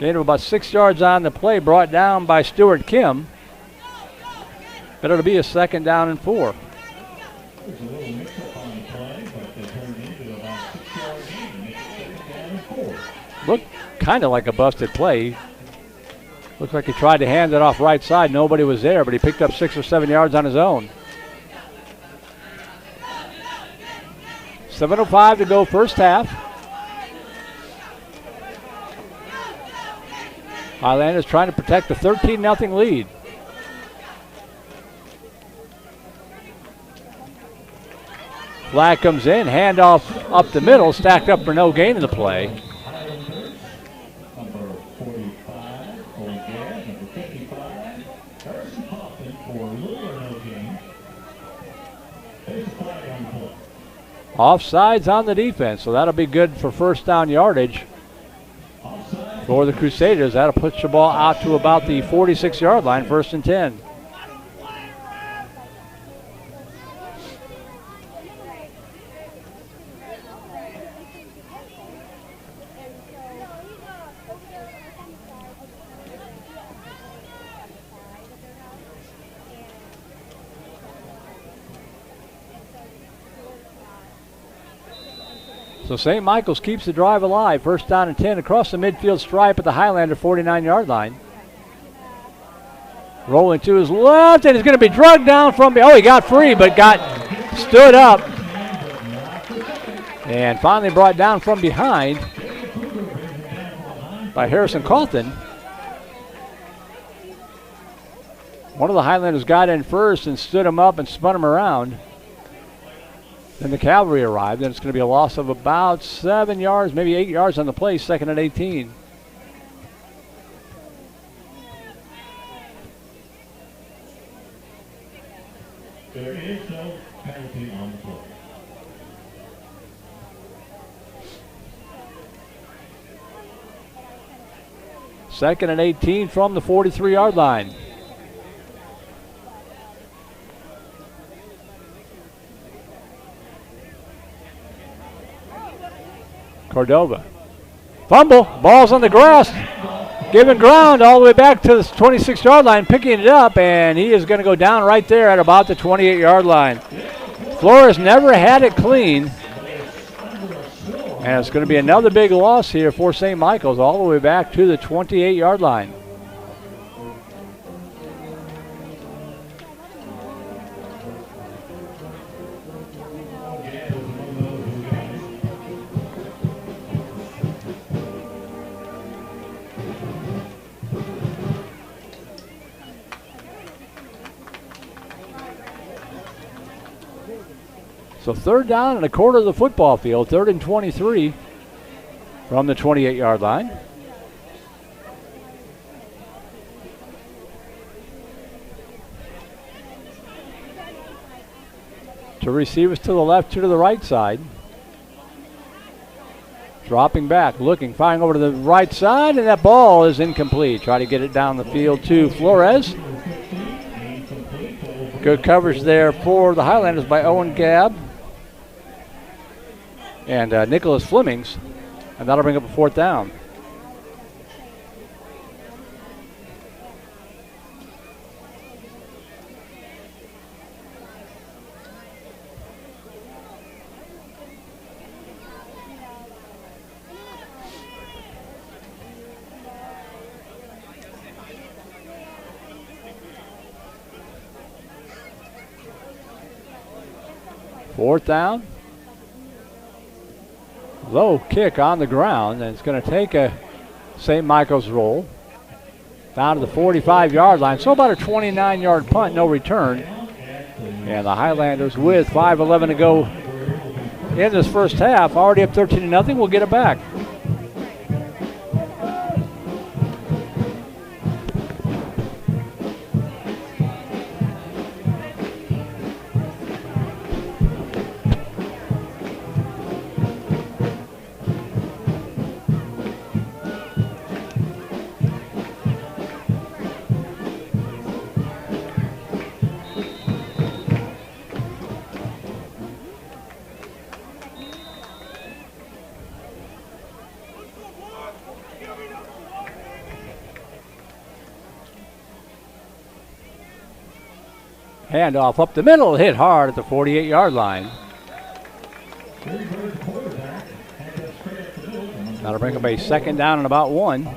Gain of about 6 yards on the play, brought down by Stuart Kim. But it'll be a 2nd down and 4. There's a little mix-up on the play, but they turned it into about 6-yard gain. Makes it 2nd down and 4. Looked kind of like a busted play. Looks like he tried to hand it off right side. Nobody was there, but he picked up 6 or 7 yards on his own. 7:05 to go first half. Highlanders trying to protect the 13-0 lead. Flag comes in, handoff up the middle, stacked up for no gain in the play. Highlanders, number 45, O'Gad, number 55, Harrison Hoffman for little or no gain. There's a flag on the play. Offsides on the defense, so that'll be good for first down yardage for the Crusaders. That'll push the ball out to about the 46-yard line, 1st and 10. So St. Michael's keeps the drive alive. 1st down and 10 across the midfield stripe at the Highlander 49-yard line. Rolling to his left, and he's going to be drugged down from, he got free, but got stood up. And finally brought down from behind by Harrison Cawthon. One of the Highlanders got in first and stood him up and spun him around. Then the cavalry arrived, and it's going to be a loss of about 7 yards, maybe 8 yards on the play, 2nd and 18. There is no penalty on the play. Second and 18 from the 43-yard line. Cordova. Fumble. Ball's on the grass. Giving ground all the way back to the 26-yard line, picking it up, and he is going to go down right there at about the 28-yard line. Flores never had it clean. And it's going to be another big loss here for St. Michael's all the way back to the 28-yard line. So 3rd down and a quarter of the football field, 3rd and 23 from the 28-yard line. Two receivers to the left, 2 to the right side. Dropping back, looking, firing over to the right side, and that ball is incomplete. Try to get it down the field to Flores. Good coverage there for the Highlanders by Owen Gabb and Nicholas Flemings, and that'll bring up a 4th down. Fourth down. Low kick on the ground, and it's going to take a St. Michael's roll down to the 45-yard line. So about a 29-yard punt, no return. And the Highlanders, with 5:11 to go in this first half, already up 13-0, will get it back. Handoff up the middle, hit hard at the 48-yard line. That'll bring up a 2nd down and about 1.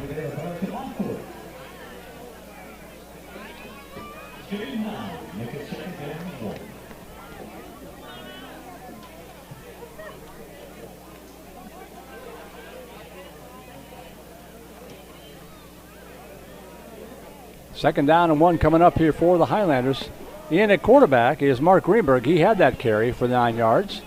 Second down and 1 coming up here for the Highlanders. In at quarterback is Mark Greenberg. He had that carry for 9 yards.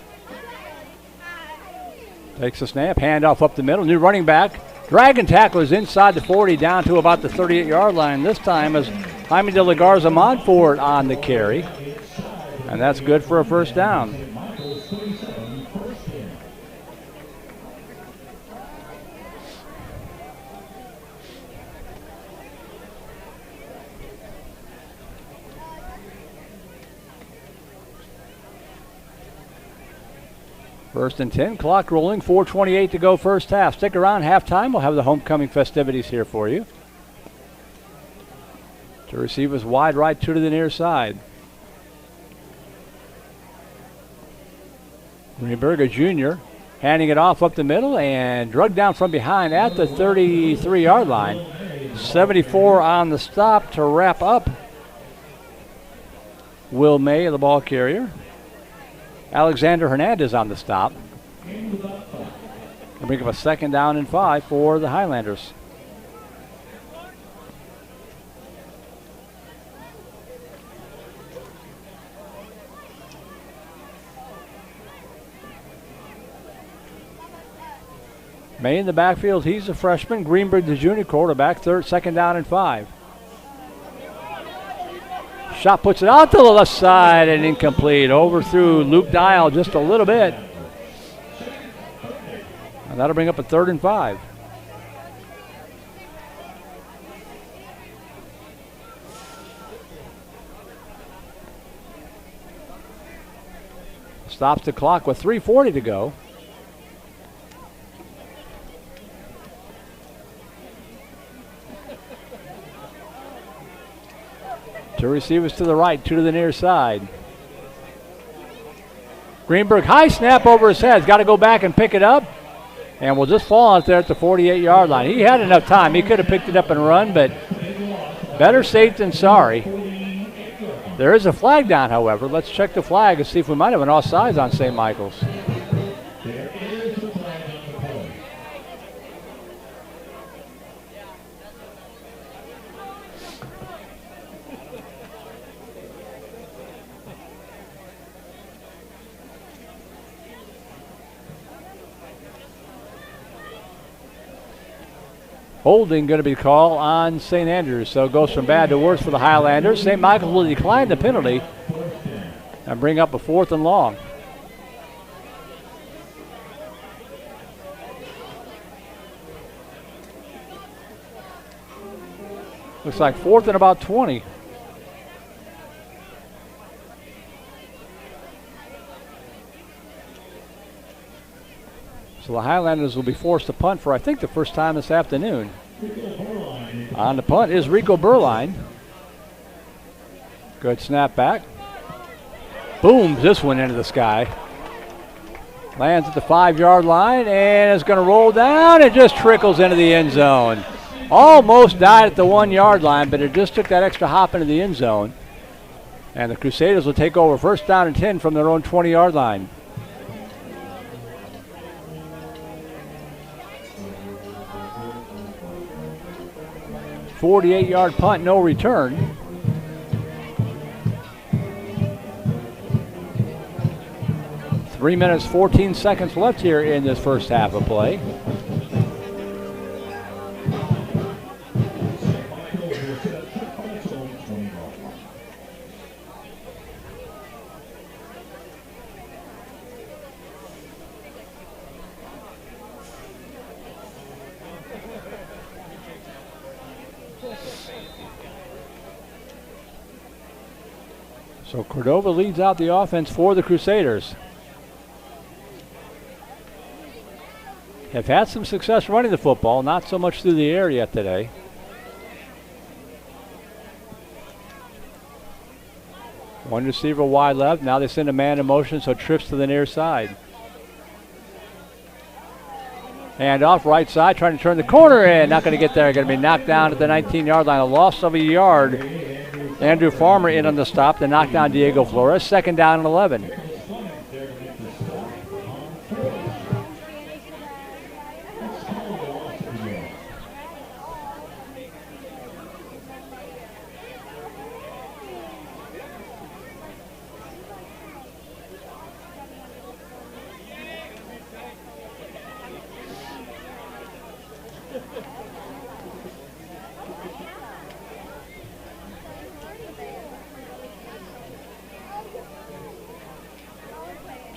Takes a snap, handoff up the middle. New running back. Dragon tackle is inside the 40 down to about the 38-yard line. This time is Jaime de la Garza Montfort on the carry. And that's good for a 1st down. First and 10, clock rolling, 4:28 to go first half. Stick around, halftime. We'll have the homecoming festivities here for you. To receive is wide right, 2 to the near side. Greenberg, a junior, handing it off up the middle and drugged down from behind at the 33-yard line. 74 on the stop to wrap up. Will May, the ball carrier. Alexander Hernandez on the stop. And bring up a 2nd down and 5 for the Highlanders. May in the backfield, he's a freshman. Greenberg, the junior quarterback, 2nd down and 5. Shot puts it out to the left side and incomplete. Overthrew Luke Dial just a little bit. And that'll bring up a 3rd and 5. Stops the clock with 3:40 to go. Two receivers to the right, 2 to the near side. Greenberg, high snap over his head. He's got to go back and pick it up. And will just fall out there at the 48-yard line. He had enough time. He could have picked it up and run, but better safe than sorry. There is a flag down, however. Let's check the flag and see if we might have an offsides on St. Michael's. Holding going to be called on St. Andrews, so it goes from bad to worse for the Highlanders. St. Michael's will decline the penalty and bring up a 4th and long. Looks like 4th and about 20. So the Highlanders will be forced to punt for, I think, the first time this afternoon. On the punt is Rico Berline. Good snap back. Booms this one into the sky. Lands at the 5-yard line and is going to roll down. It just trickles into the end zone. Almost died at the 1-yard line, but it just took that extra hop into the end zone. And the Crusaders will take over 1st down and 10 from their own 20-yard line. "48-yard punt, no return." 3 minutes, 14 seconds left here in this first half of play. So Cordova leads out the offense for the Crusaders. Have had some success running the football, not so much through the air yet today. One receiver wide left. Now they send a man in motion, so trips to the near side. Hand off right side, trying to turn the corner in. Not going to get there. Going to be knocked down at the 19-yard line. A loss of a yard. Andrew Farmer in on the stop to knock down Diego Flores. 2nd down and 11.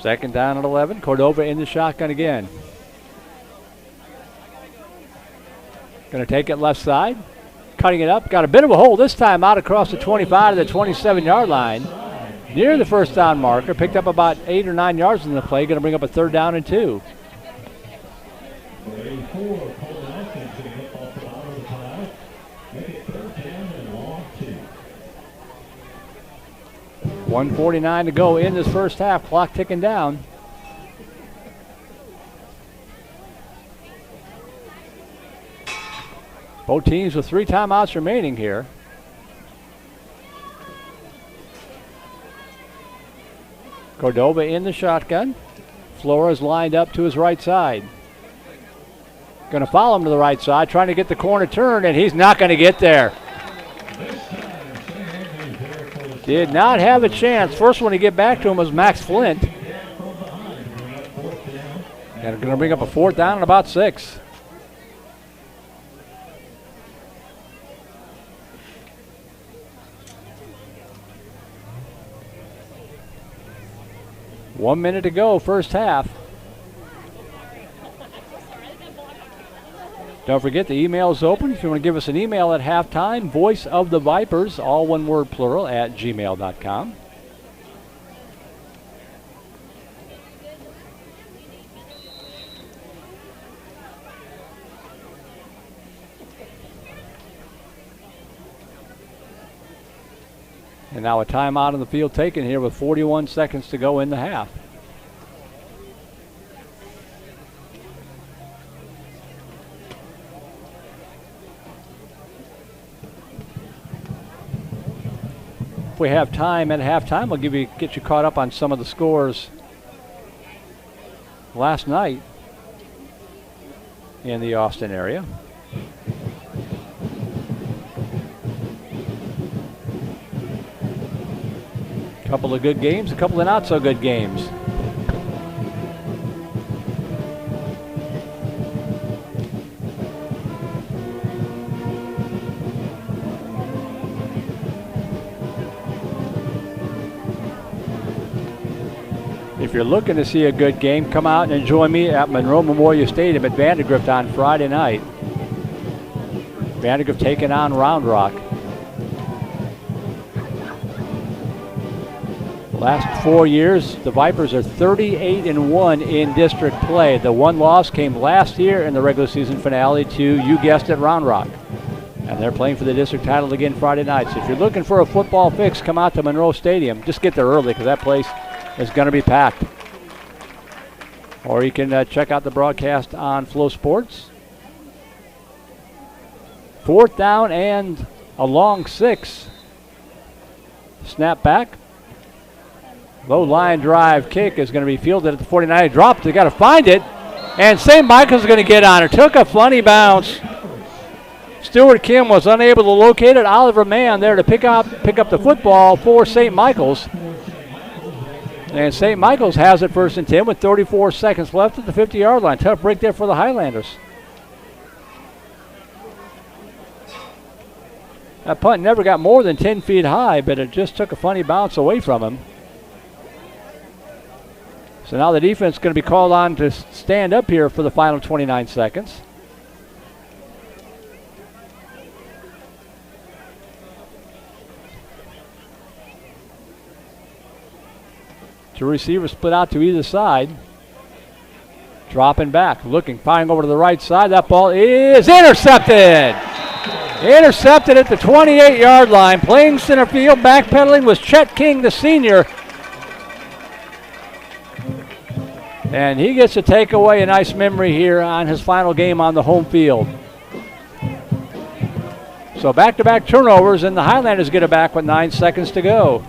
Second down and 11. Cordova in the shotgun again. Going to take it left side. Cutting it up. Got a bit of a hole this time out across the 25 to the 27-yard line. Near the 1st down marker. Picked up about 8 or 9 yards in the play. Going to bring up a 3rd down and 2. 1:49 to go in this first half. Clock ticking down. Both teams with 3 timeouts remaining here. Cordova in the shotgun. Flores lined up to his right side. Going to follow him to the right side, trying to get the corner turned, and he's not going to get there. Did not have a chance. First one to get back to him was Max Flint. And going to bring up a 4th down and about 6. One minute to go, first half. Don't forget the email is open. If you want to give us an email at halftime, voice of the Vipers, all one word plural, at gmail.com. And now a timeout on the field taken here with 41 seconds to go in the half. If we have time at halftime, we'll get you caught up on some of the scores last night in the Austin area. A couple of good games, a couple of not so good games. If you're looking to see a good game, come out and join me at Monroe Memorial Stadium at Vandergrift on Friday night. Vandergrift taking on Round Rock. Last 4 years, the Vipers are 38-1 in district play. The one loss came last year in the regular season finale to, you guessed it, Round Rock. And they're playing for the district title again Friday night. So if you're looking for a football fix, come out to Monroe Stadium. Just get there early because that place is going to be packed. Or you can check out the broadcast on Flow Sports. 4th down and a long 6. Snap back. Low line drive kick is going to be fielded at the 49. Dropped. They got to find it. And St. Michael's is going to get on it. Took a funny bounce. Stuart Kim was unable to locate it. Oliver Mann there to pick up the football for St. Michael's. And St. Michael's has it 1st and 10 with 34 seconds left at the 50-yard line. Tough break there for the Highlanders. That punt never got more than 10 feet high, but it just took a funny bounce away from him. So now the defense is going to be called on to stand up here for the final 29 seconds. Two receivers split out to either side. Dropping back, looking, firing over to the right side. That ball is intercepted. Intercepted at the 28-yard line. Playing center field, backpedaling was Chet King, the senior. And he gets to take away a nice memory here on his final game on the home field. So back-to-back turnovers, and the Highlanders get it back with 9 seconds to go.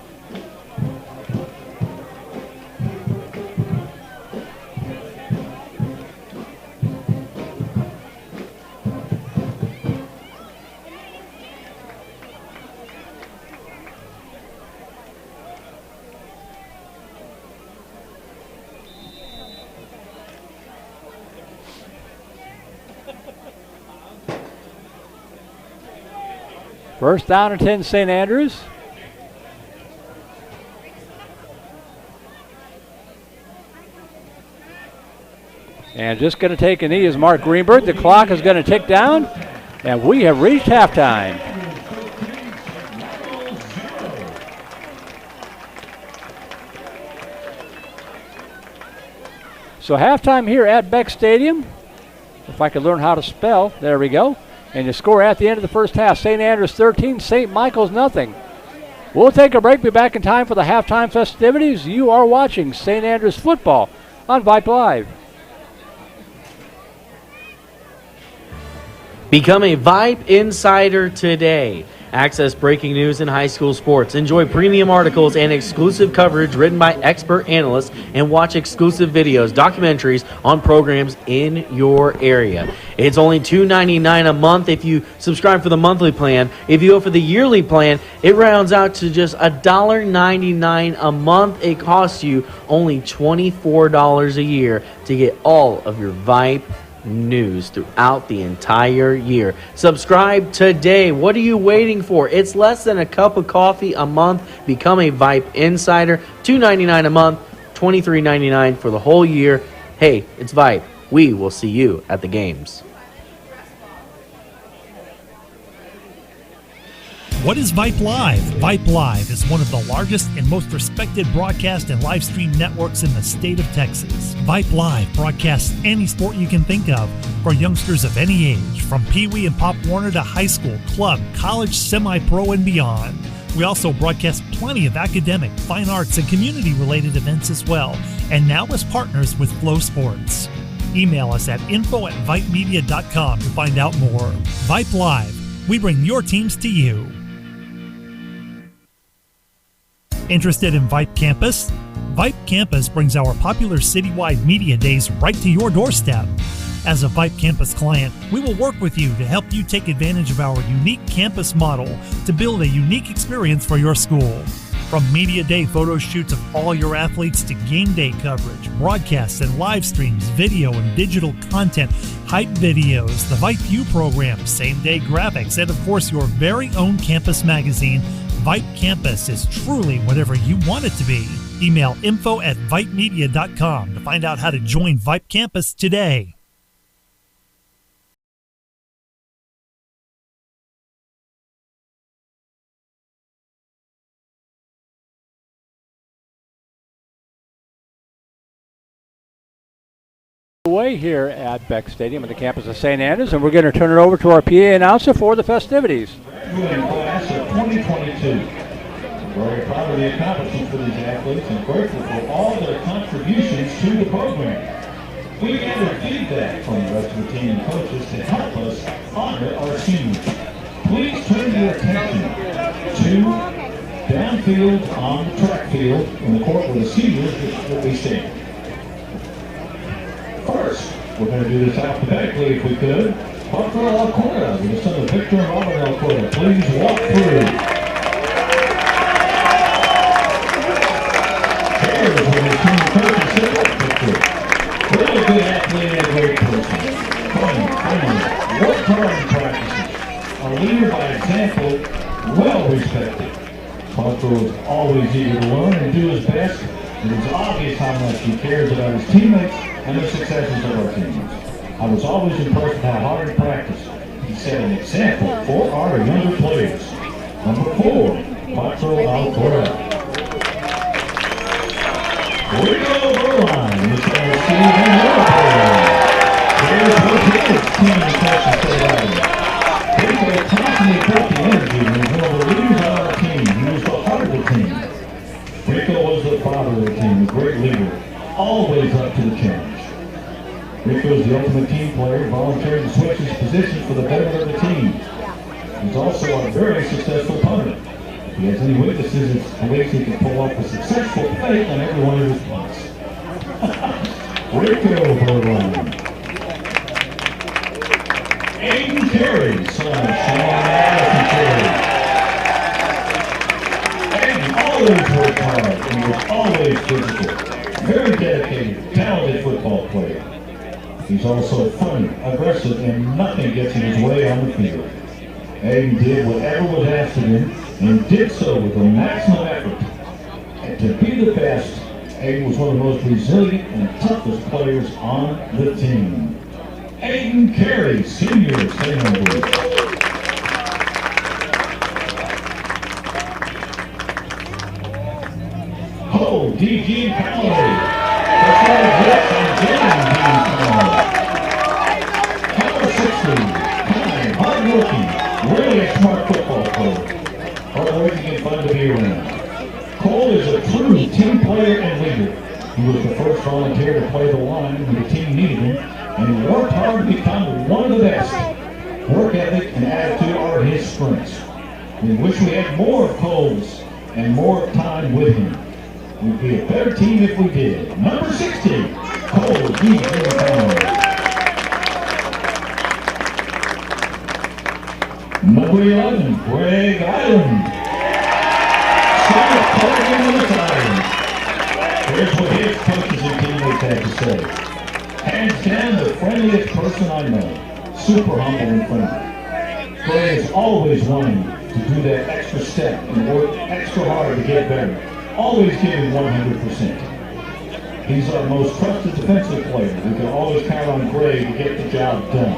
First down and 10, St. Andrews. And just going to take a knee is Mark Greenberg. The clock is going to tick down, and we have reached halftime. So halftime here at Beck Stadium. If I could learn how to spell, there we go. And the score at the end of the first half, St. Andrews 13, St. Michael's nothing. We'll take a break, be back in time for the halftime festivities. You are watching St. Andrews football on Vype Live. Become a Vype Insider today. Access breaking news in high school sports. Enjoy premium articles and exclusive coverage written by expert analysts, and watch exclusive videos, documentaries on programs in your area. It's only $2.99 a month if you subscribe for the monthly plan. If you go for the yearly plan, it rounds out to just $1.99 a month. It costs you only $24 a year to get all of your Vype news throughout the entire year. Subscribe today. What are you waiting for? It's less than a cup of coffee a month. Become a Vype Insider. $2.99 a month, $23.99 for the whole year. Hey, it's Vype. We will see you at the games. What is Vype Live? Vype Live is one of the largest and most respected broadcast and live stream networks in the state of Texas. Vype Live broadcasts any sport you can think of for youngsters of any age, from Pee Wee and Pop Warner to high school, club, college, semi-pro, and beyond. We also broadcast plenty of academic, fine arts, and community-related events as well, and now as partners with Flow Sports. Email us at info@vypemedia.com to find out more. Vype Live. We bring your teams to you. Interested in Vype Campus? Vype Campus brings our popular citywide media days right to your doorstep. As a Vype Campus client, we will work with you to help you take advantage of our unique campus model to build a unique experience for your school. From media day photo shoots of all your athletes to game day coverage, broadcasts and live streams, video and digital content, hype videos, the Vype U program, same-day graphics, and of course your very own campus magazine, Vype Campus is truly whatever you want it to be. Email info@vypemedia.com to find out how to join Vype Campus today. underway here at Beck Stadium at the campus of St. Andrews, and we're going to turn it over to our PA announcer for the festivities. Graduating class of 2022. Very proud of the accomplishments for these athletes and grateful for all their contributions to the program. We gathered feedback from the rest of the team and coaches to help us honor our seniors. Please turn your attention to downfield on the track field in the court where the seniors will be standing. First, we're going to do this alphabetically if we could. Parker Alcorta, with the son of Victor and Robert Alcorta, please walk through. Here's where the team coaches sit up Victor. Really good athlete and a great person. Funny, worked hard in practices. A leader by example, well respected. Parker was always eager to learn and do his best. It was obvious how much he cares about his teammates and the successes of our teams. I was always impressed with how hard in practice he set an example for our younger players. Number 4, Parker Alcorta. Rico Berline, the center Steve and Liverpool. Here's what his team coaches say about him. Rico constantly brought the energy and was one of the leaders on our team. He was the heart of the team. Rico was the father of the team, a great leader, always up to the challenge. Rico is the ultimate team player, volunteered to switch his position for the betterment of the team. He's also a very successful punter. If he has any weaknesses, it's believes he can pull off a successful fake on every one of his punts. Rico Berline. Aiden Carey, son of Sean Allison Carey. Aiden always worked hard and was always physical. Very dedicated, talented football player. He's also funny, aggressive, and nothing gets in his way on the field. Aiden did whatever was asked of him and did so with a maximum effort. And to be the best, Aiden was one of the most resilient and toughest players on the team. Aiden Carey, senior, St. Andrews. Oh, D.G. Calloway. That's right, yes, and Number 60, kind, hard-working, really a smart football player. Hard-working and fun to be around. Cole is a true team player and leader. He was the first volunteer to play the line when the team needed him, and he worked hard to become one of the best. Work ethic and attitude are his strengths. We wish we had more of Cole's and more time with him. We'd be a better team if we did. Number 60, Cole D. Number 11, Greg Island. Here's what his coaches and teammates had to say. Hands down, the friendliest person I know. Super humble and friendly. Greg is always wanting to do that extra step and work extra hard to get better. Always giving 100%. He's our most trusted defensive player. We can always count on Gray to get the job done.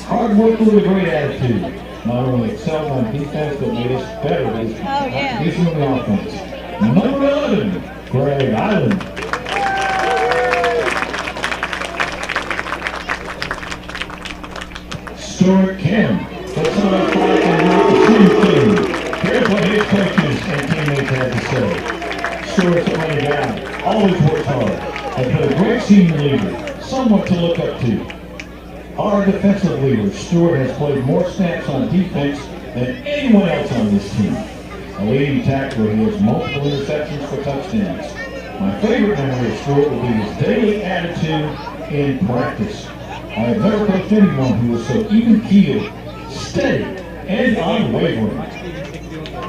Hard work with a great attitude. Not only excelled on defense, but made us better with his contribution on the offense. Number 11, Greg Island. Stuart Kim. That's not a fight and not the team. Here's what his coaches and teammates had to say. Stuart's a running guy, always works hard, has been a great senior leader, someone to look up to. Our defensive leader, Stuart, has played more snaps on defense than anyone else on this team. A leading tackler, he has multiple interceptions for touchdowns. My favorite memory of Stuart will be his daily attitude in practice. I have never coached anyone who was so even-keeled, steady, and unwavering.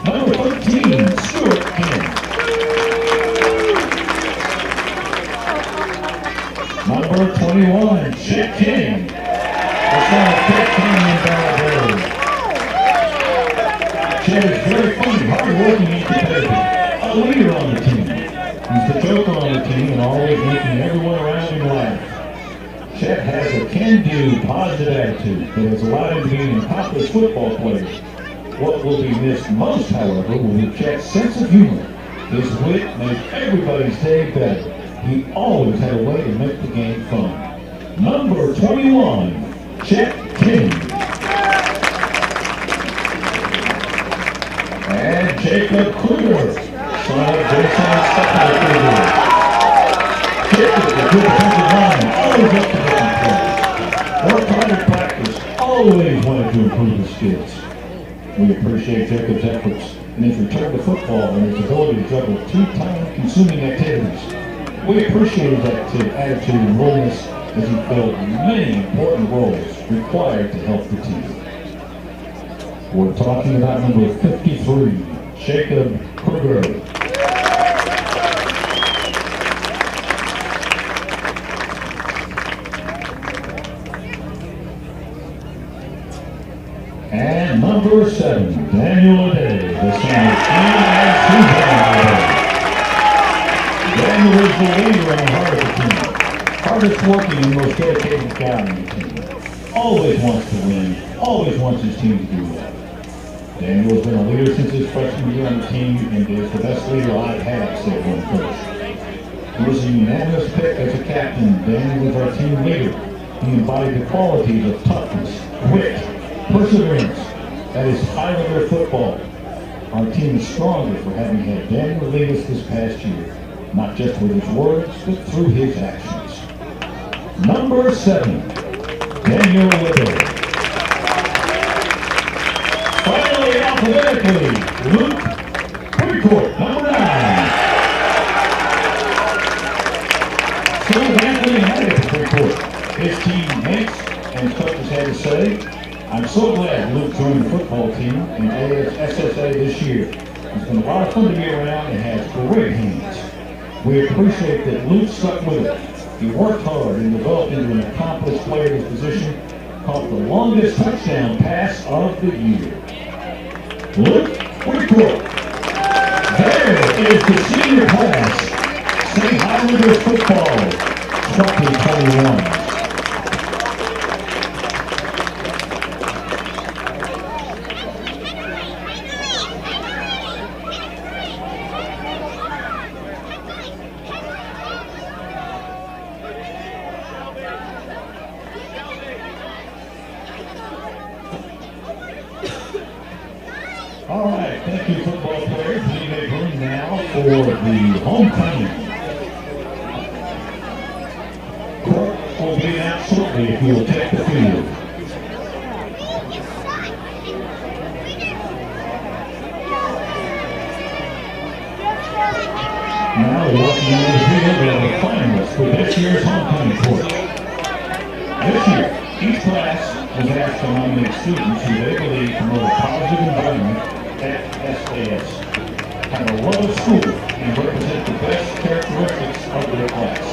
Number 13, Stuart King. Number 21, Chip King. That's not Chip King in Balboa. Chip is very funny, hard-working, and competitive. A leader on the team. He's the joker on the team and always making everyone around him laugh. Chet has a can-do, positive attitude that has allowed him to be an accomplished football player. What will be missed most, however, will be Chet's sense of humor. His wit made everybody's day better. He always had a way to make the game fun. number 21, Chet King. And Jacob Kruger, son of Jason Stephanie Kruger. Jacob, a good defensive line, always up to different plays. Worked hard at practice, always wanted to improve his skills. We appreciate Jacob's efforts in his return to football and his ability to juggle two time-consuming activities. We appreciate his attitude and willingness as he filled many important roles required to help the team. We're talking about number 53, Jacob Kruger. And number 7, Daniel Day, the son of Ian and Susan Day. Daniel is the leader in the heart of the team. Hardest working and most dedicated guy on the team. Always wants to win, always wants his team to do well. Daniel has been a leader since his freshman year on the team and is the best leader I've had, said one coach. He was a unanimous pick as a captain. Daniel was our team leader. He embodied the qualities of toughness, wit, perseverance. That is Highlander football. Our team is stronger for having had Daniel lead us this past year, not just with his words, but through his actions. Number 7, Daniel Widow. Finally, alphabetically, Luke Precourt, number 9. So Anthony had it for Precourt. His teammates and coaches had to say, I'm so glad Luke joined the football team in SSA this year. It's been a lot of fun to be around and has great hands. We appreciate that Luke stuck with it. He worked hard and developed into an accomplished player in his position, caught the longest touchdown pass of the year. Luke Precourt. There is the senior class, St. Highlander football 2021. All right, thank you, football players. We make room now for the homecoming. Court will be out shortly if you will take the field. Now walking on the field are the finalists for this year's homecoming court. This year, each class was asked to nominate students who they believe promote a positive environment at SAS, have a love of school, and represent the best characteristics of their class.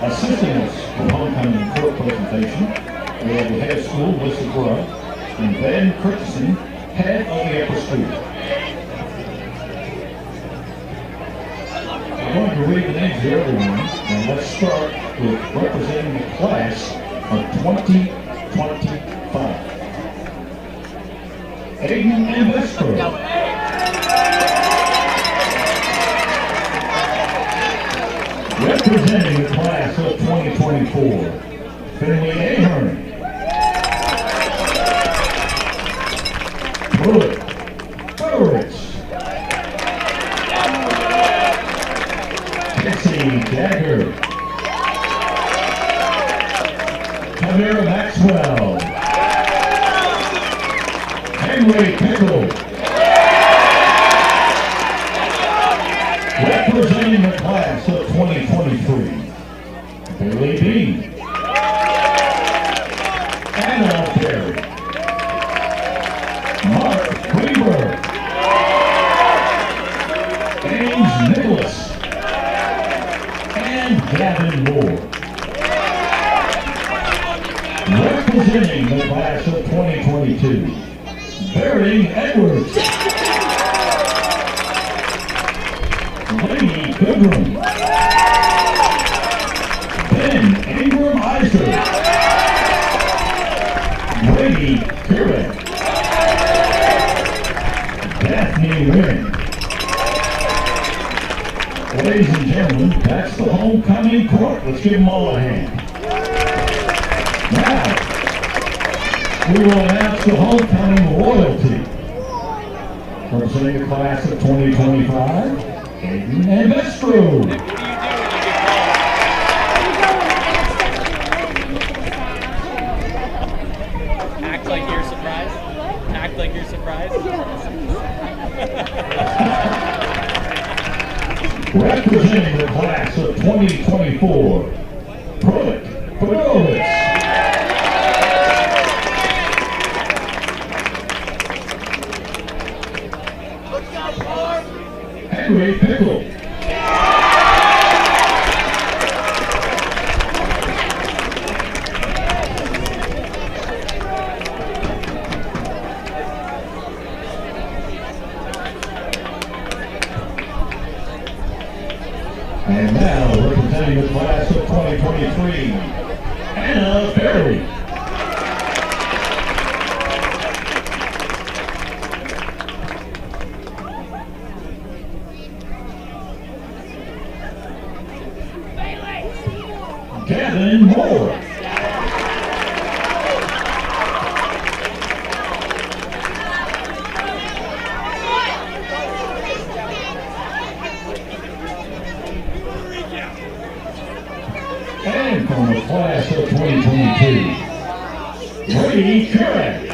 Assisting us with homecoming court presentation, we have the head of school, Melissa Grubb, and Ben Kirchison, head of the upper school. I'm going to read the names of everyone, and let's start with representing the class of 2025. Aiden and Westbrook. Representing the class of 2024, Finley Ahern. Brooke Burris. Jesse Jagger. Tamara Maxwell. Henry Pickle. Representing the class of 2023, Billy Bean. Anna Perry. Mark Greenberg. James Nicholas. And Gavin Moore. Representing the class of 2022, Barry Edwards. Lady Goodrum. Ben Ingram Iser. Brady Kirek. Daphne Wynn. Ladies and gentlemen, support. Let's give them all a hand. Now, we will announce the homecoming royalty. Representing the class of 2025, Aiden and Vestro. Act like you're surprised. Act like you're surprised. Representing the class of 2024, Pruitt Fedorowicz. Henry Pickle. And now, representing the class of 2023, Anna Berry. Gavin Moore. And from the class of 2022, Brady Curran.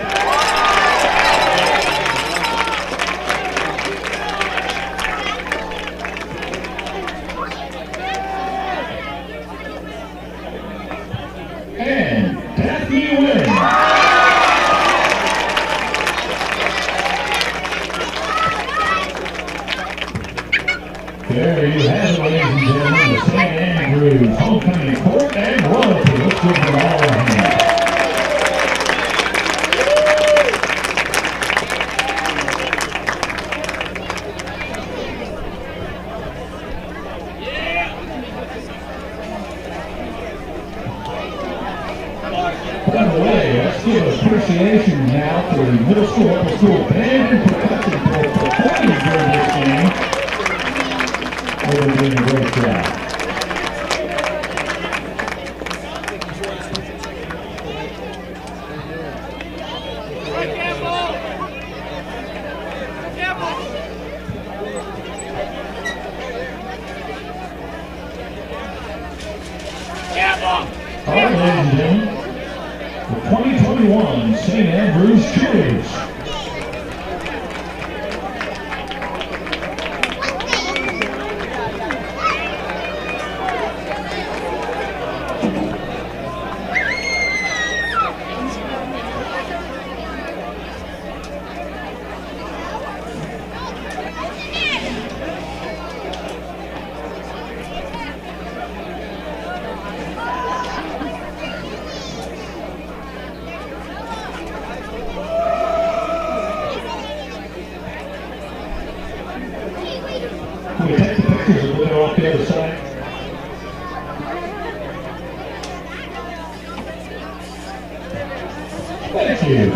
And Daphne Wynn. There you have it, ladies and gentlemen, the St. Andrews homecoming court and royalty. Let's give them all a hand. By the way, let's give appreciation now to the middle school, upper school band and percussion for performing during this game. They're doing a great job. All right, ladies and gentlemen, the 2021 St. Andrews Cheerleaders. Can we take the pictures a little off the other side? Thank you.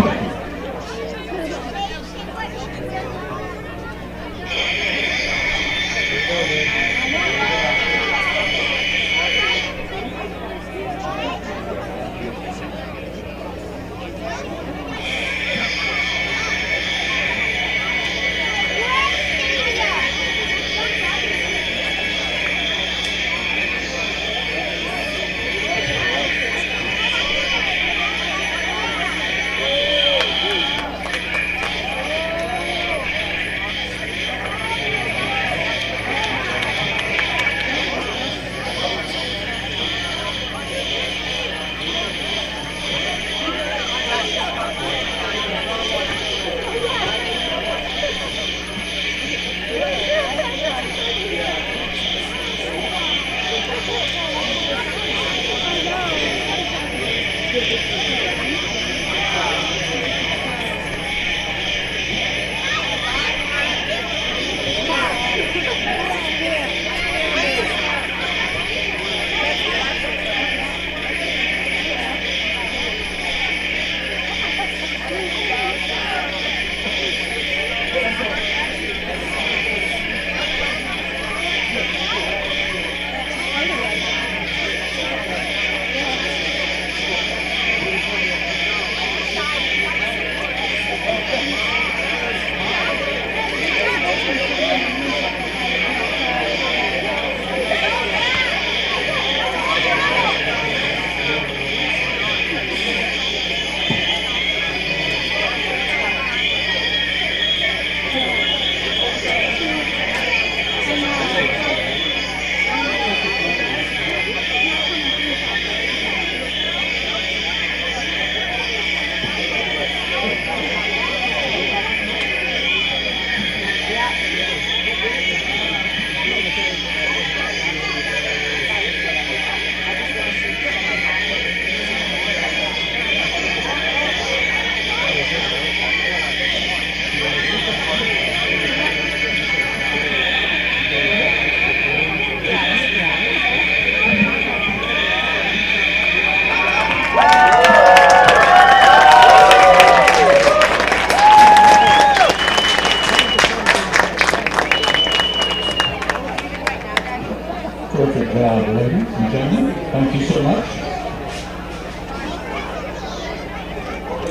Thank you so much.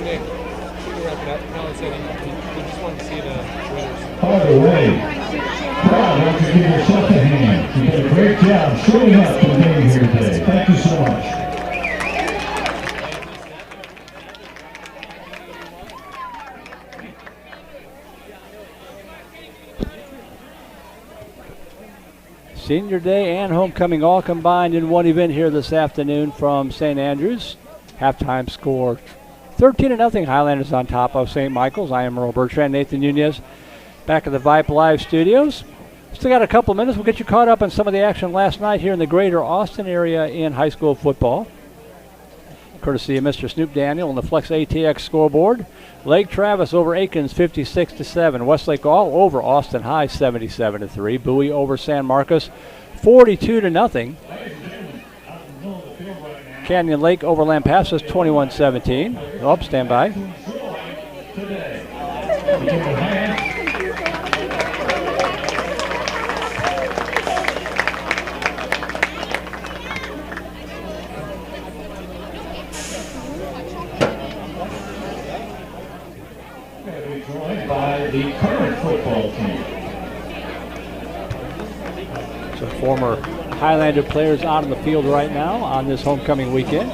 Nick, we can wrap it up. No, it's we just wanted to see the winners. By the way, Brad, why don't you give yourself a hand? You did a great job showing up and being here today. Thank you so much. Senior Day and homecoming all combined in one event here this afternoon from St. Andrews. Halftime score 13-0. Highlanders on top of St. Michael's. I am Earl Bertrand. Nathan Nunez back at the Vype Live studios. Still got a couple minutes. We'll get you caught up on some of the action last night here in the greater Austin area in high school football. Courtesy of Mr. Snoop Daniel on the Flex ATX scoreboard. Lake Travis over Aikens 56-7. Westlake all over Austin High 77-3. Bowie over San Marcos 42-0. Canyon Lake over Lampasas 21-17. Oh, stand by. By the current football team. So former Highlander players out on the field right now on this homecoming weekend.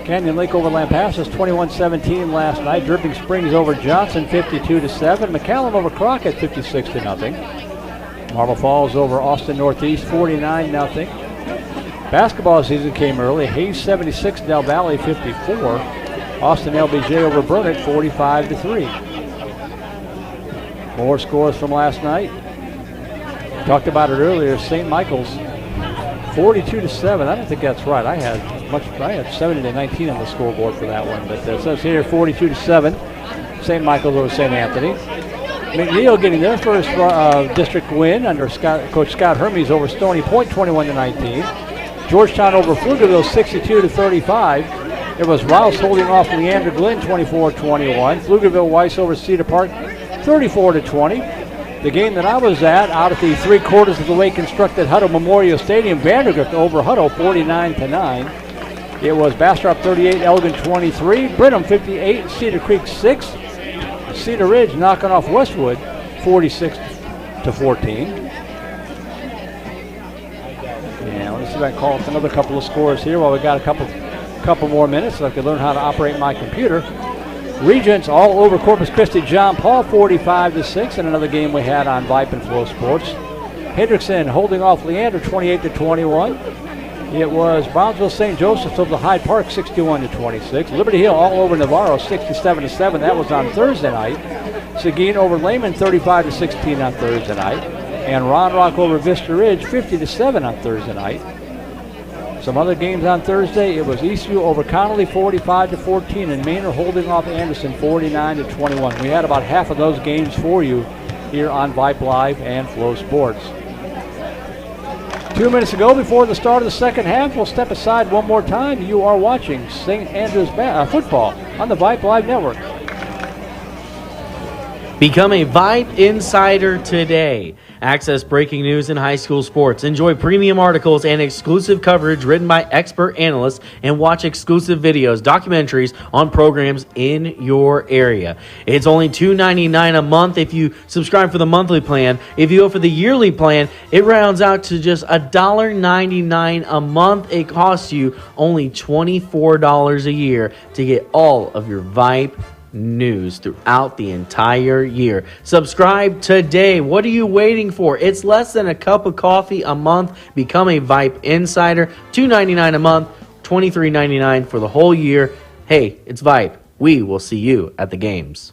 Canyon Lake over Lampasas 21-17 last night. Dripping Springs over Johnson 52-7. McCallum over Crockett 56-0. Marble Falls over Austin Northeast 49-0. Basketball season came early. Hayes 76, Del Valley 54. Austin LBJ over Burnett 45-3. More scores from last night. Talked about it earlier. St. Michael's 42-7. I don't think that's right. I had 70-19 on the scoreboard for that one, but it says here 42-7. St. Michael's over St. Anthony. McNeil getting their first district win under Coach Scott Hermes over Stony Point 21-19. Georgetown over Pflugerville 62-35. It was Rouse holding off Leander Glenn 24-21. Pflugerville Weiss over Cedar Park 34-20. The game that I was at, out at the 3/4 of the way constructed Hutto Memorial Stadium, Vandergrift over Hutto 49-9. It was Bastrop 38, Elgin 23, Brenham 58, Cedar Creek 6. Cedar Ridge knocking off Westwood 46-14. Yeah, let's see if I can call up another couple of scores here while we got a couple more minutes so I can learn how to operate my computer. Regents all over Corpus Christi, John Paul 45-6 in another game we had on Vype and Flow Sports. Hendrickson holding off Leander 28-21. It was Brownsville St. Joseph's over Hyde Park 61-26. Liberty Hill all over Navarro 67-7. That was on Thursday night. Seguin over Lehman 35-16 on Thursday night. And Round Rock over Vista Ridge 50-7 on Thursday night. Some other games on Thursday, it was Eastview over Connolly 45-14 and Maynard holding off Anderson 49-21. We had about half of those games for you here on Vype Live and Flow Sports. 2 minutes ago before the start of the second half, we'll step aside one more time. You are watching St. Andrews football on the Vype Live Network. Become a Vype Insider today. Access breaking news in high school sports. Enjoy premium articles and exclusive coverage written by expert analysts and watch exclusive videos, documentaries on programs in your area. It's only $2.99 a month if you subscribe for the monthly plan. If you go for the yearly plan, it rounds out to just $1.99 a month. It costs you only $24 a year to get all of your Vype news throughout the entire year. Subscribe today. What are you waiting for? It's less than a cup of coffee a month. Become a Vype Insider. $2.99 a month, $23.99 for the whole year. Hey, it's Vype. We will see you at the games.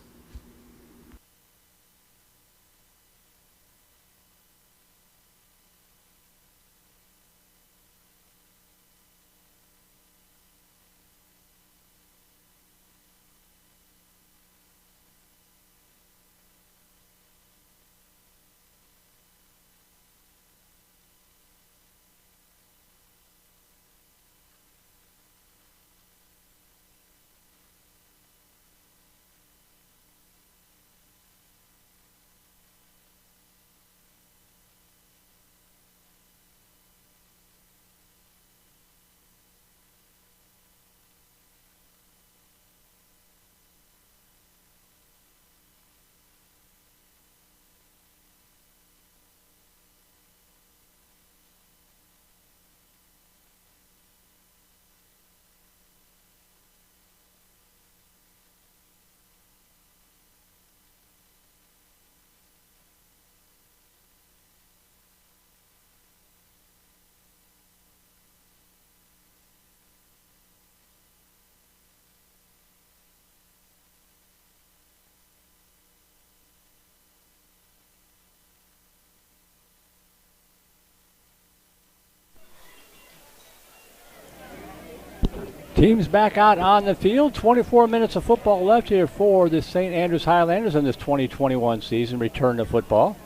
Teams back out on the field. 24 minutes of football left here for the St. Andrews Highlanders in this 2021 season. Return to football.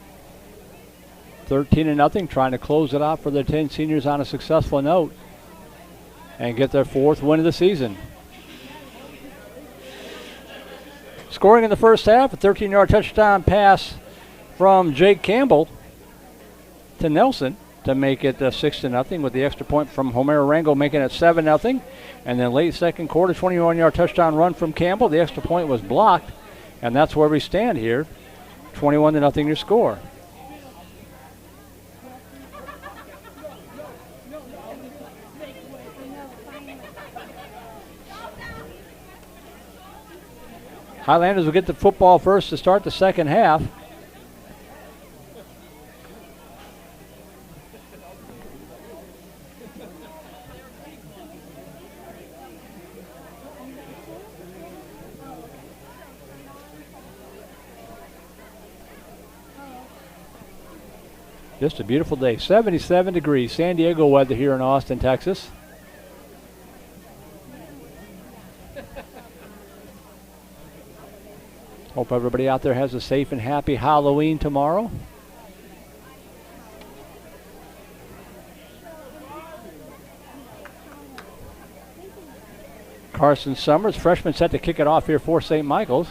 13-0, trying to close it out for the 10 seniors on a successful note and get their 4th win of the season. Scoring in the first half, a 13-yard touchdown pass from Jake Campbell to Nelson to make it 6-0, with the extra point from Homer Rango making it 7-0. And then late second quarter, 21-yard touchdown run from Campbell. The extra point was blocked, and that's where we stand here. 21-0 your score. Highlanders will get the football first to start the second half. Just a beautiful day. 77 degrees. San Diego weather here in Austin, Texas. Hope everybody out there has a safe and happy Halloween tomorrow. Carson Summers, freshman, set to kick it off here for St. Michael's.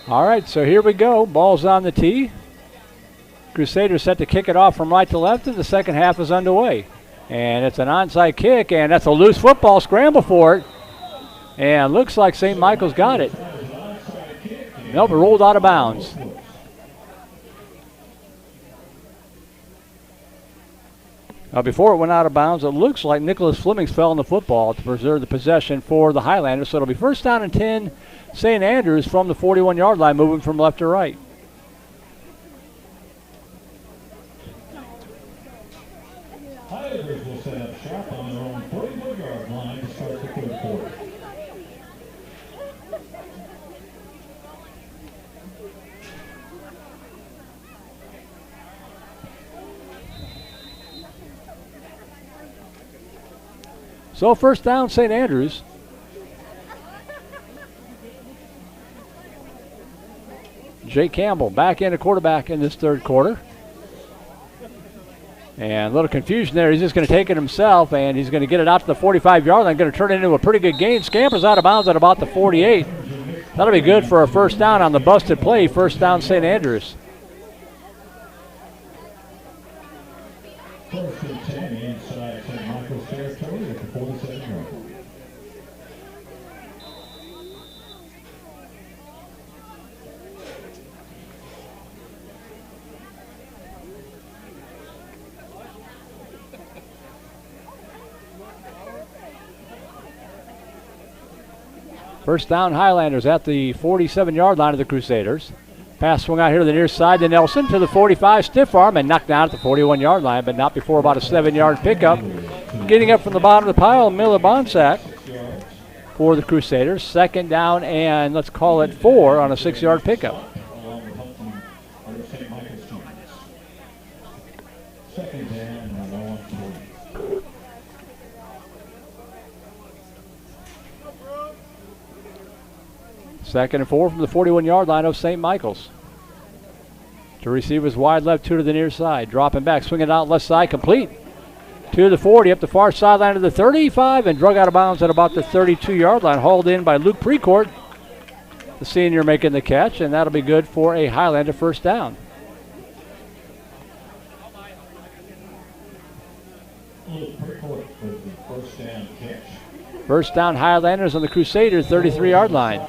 All right, so here we go. Ball's on the tee. Crusaders set to kick it off from right to left, and the second half is underway. And it's an onside kick, and that's a loose football. Scramble for it. And looks like St. Michael's got it. Nope, it rolled out of bounds. Now, before it went out of bounds, it looks like Nicholas Flemings fell on the football to preserve the possession for the Highlanders. So it'll be first down and 10, St. Andrews from the 41-yard line, moving from left to right. Highlanders will set up shop on their own 41-yard line to start the third quarter. So first down, St. Andrews. Jake Campbell back in a quarterback in this third quarter. And a little confusion there. He's just going to take it himself, and he's going to get it out to the 45-yard line. Going to turn it into a pretty good gain. Scampers out of bounds at about the 48. That'll be good for a first down on the busted play. First down, St. Andrews. First and 10 inside St. Michael's territory at the 47-yard line. First down, Highlanders at the 47-yard line of the Crusaders. Pass swung out here to the near side to Nelson to the 45, stiff arm, and knocked down at the 41-yard line, but not before about a 7-yard pickup. Getting up from the bottom of the pile, Miller Bonsack for the Crusaders. Second down and let's call it 4 on a 6-yard pickup. Second down and 1 3. Second and 4 from the 41-yard line of St. Michael's. To receivers wide left, 2 to the near side. Dropping back, swinging out left side, complete. To the 40, up the far sideline to the 35, and drug out of bounds at about the 32-yard line. Hauled in by Luke Precourt, the senior making the catch, and that'll be good for a Highlander first down. Luke Precourt with the first down catch. First down, Highlanders on the Crusaders' 33-yard line.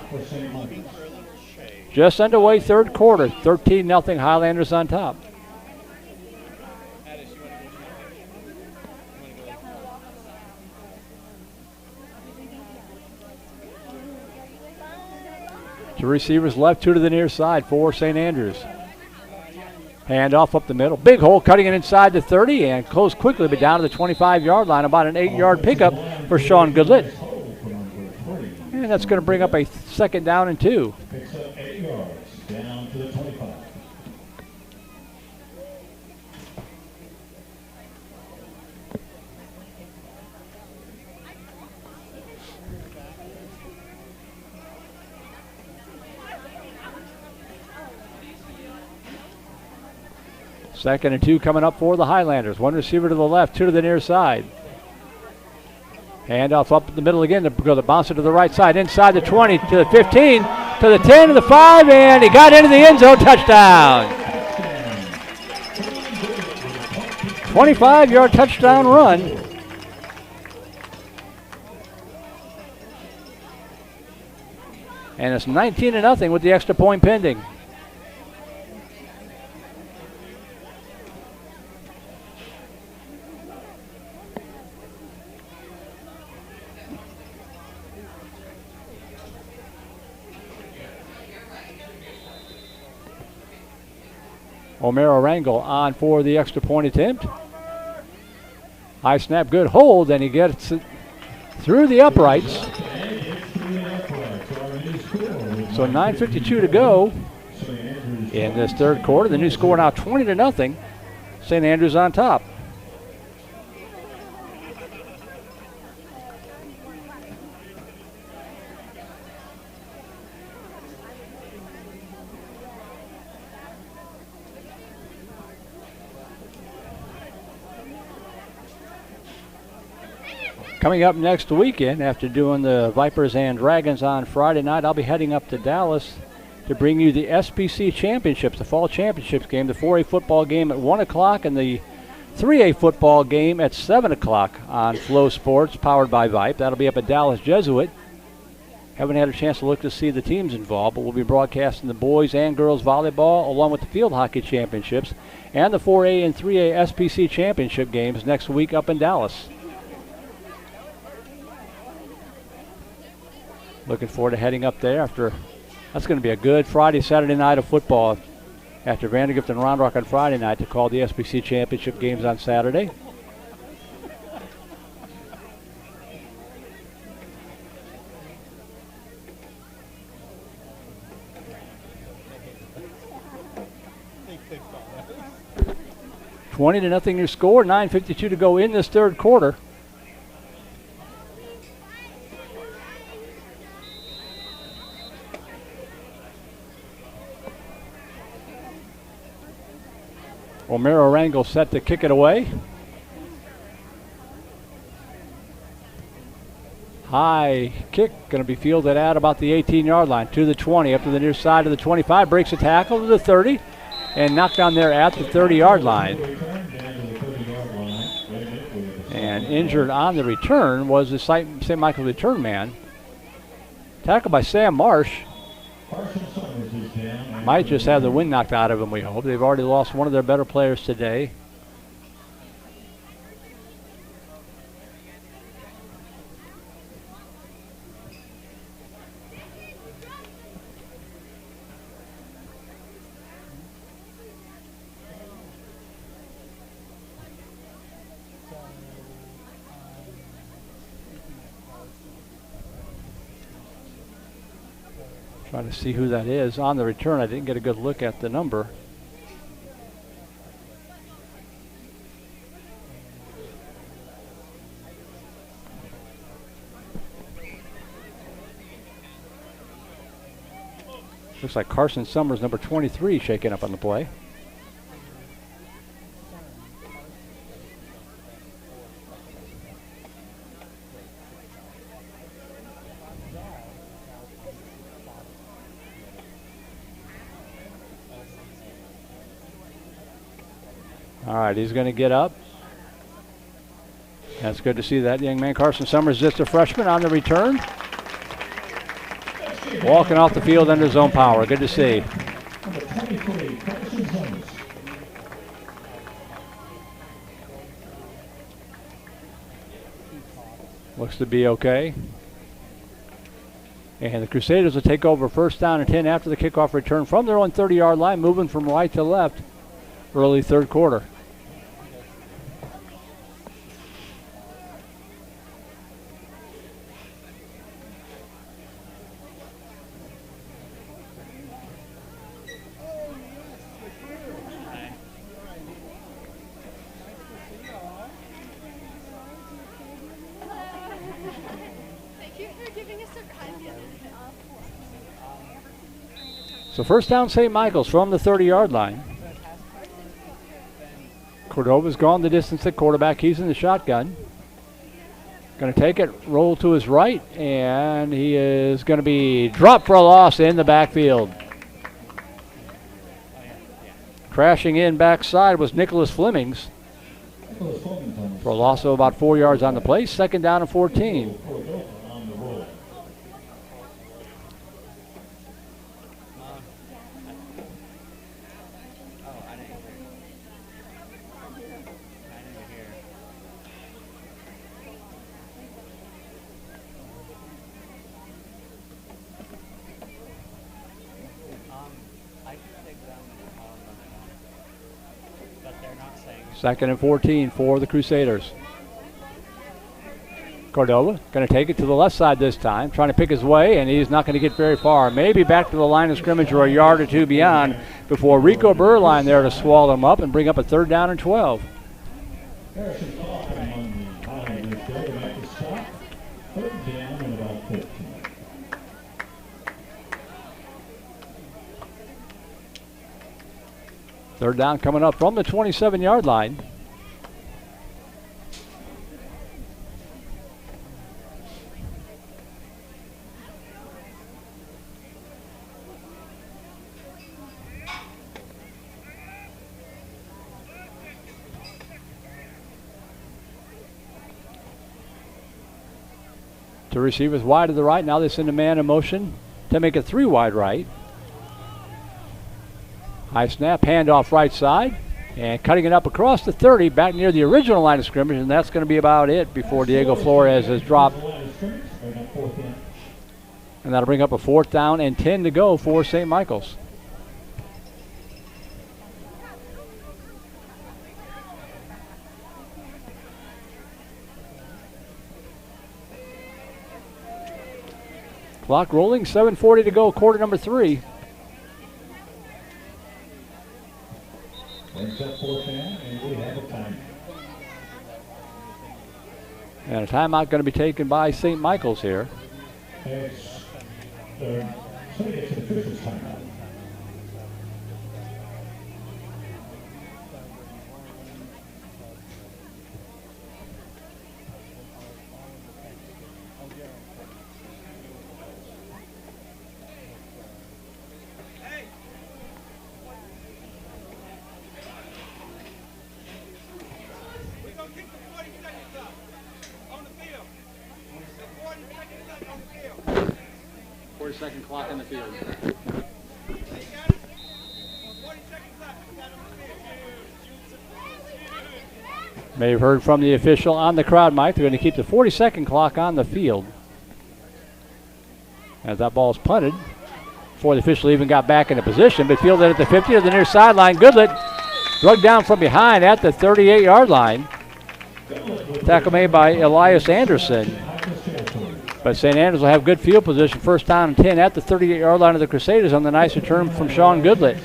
Just underway, third quarter. 13-0 Highlanders on top. To receivers left, 2 to the near side for St. Andrews. Hand off up the middle. Big hole, cutting it inside the 30 and close quickly, but down to the 25-yard line. About an 8-yard pickup for Sean Goodlett. And that's going to bring up a 2nd down and 2. Picks up 8 yards down to the 25. Second and 2 coming up for the Highlanders. One receiver to the left, 2 to the near side. Handoff up the middle again to go the bouncer to the right side. Inside the 20 to the 15 to the 10 to the 5, and he got into the end zone. Touchdown. 25-yard touchdown run. And it's 19-0 with the extra point pending. Omero Rangel on for the extra point attempt. High snap, good hold, and he gets it through the uprights. So 9:52 to go in this 3rd quarter. The new score now 20-0. St. Andrews on top. Coming up next weekend, after doing the Vipers and Dragons on Friday night, I'll be heading up to Dallas to bring you the SBC Championships, the Fall Championships game, the 4A football game at 1 o'clock and the 3A football game at 7 o'clock on Flow Sports, powered by Vype. That'll be up at Dallas Jesuit. Haven't had a chance to look to see the teams involved, but we'll be broadcasting the boys and girls volleyball along with the field hockey championships and the 4A and 3A SBC championship games next week up in Dallas. Looking forward to heading up there after. That's going to be a good Friday, Saturday night of football after Vandergrift and Round Rock on Friday night to call the SBC championship games on Saturday. $20-0 your score. 9:52 to go in this 3rd quarter. Omero Rangel set to kick it away. High kick, going to be fielded at about the 18-yard line to the 20, up to the near side of the 25, breaks a tackle to the 30, and knocked down there at the 30-yard line. And injured on the return was the St. Michael's return man. Tackled by Sam Marsh. Might just have the wind knocked out of him, we hope. They've already lost one of their better players today. Trying to see who that is. On the return, I didn't get a good look at the number. Looks like Carson Summers, number 23, shaking up on the play. All right, he's going to get up. That's good to see that young man. Carson Summers, just a freshman on the return. Walking off the field under his own power. Good to see. Looks to be okay. And the Crusaders will take over 1st down and 10 after the kickoff return from their own 30-yard line, moving from right to left. early third quarter. So first down, St. Michael's from the 30-yard line. Cordova's gone the distance at quarterback. He's in the shotgun. Going to take it, roll to his right, and he is going to be dropped for a loss in the backfield. Crashing in backside was Nicholas Flemings for a loss of about 4 yards on the play. Second down and 14. Second and 14 for the Crusaders. Cordova going to take it to the left side this time, trying to pick his way, and he's not going to get very far. Maybe back to the line of scrimmage or a yard or two beyond before Rico Burline there to swallow him up and bring up a third down and 12. Third down coming up from the 27-yard line. Two receivers wide to the right. Now they send a man in motion to make it 3 wide right. High snap, handoff right side, and cutting it up across the 30, back near the original line of scrimmage, and that's going to be about it before Diego Flores has dropped. And that'll bring up a 4th down and 10 to go for St. Michael's. Clock rolling, 7:40 to go, quarter number 3. And a timeout going to be taken by St. Michael's here. Second clock in the field. May have heard from the official on the crowd mic. They're going to keep the 40-second clock on the field. As that ball's punted before the official even got back into position, but fielded at the 50 to the near sideline. Goodlet drugged down from behind at the 38-yard line. Tackle made by Elias Anderson. But St. Andrews will have good field position. First down and 10 at the 38-yard line of the Crusaders on the nice return from Sean Goodlet.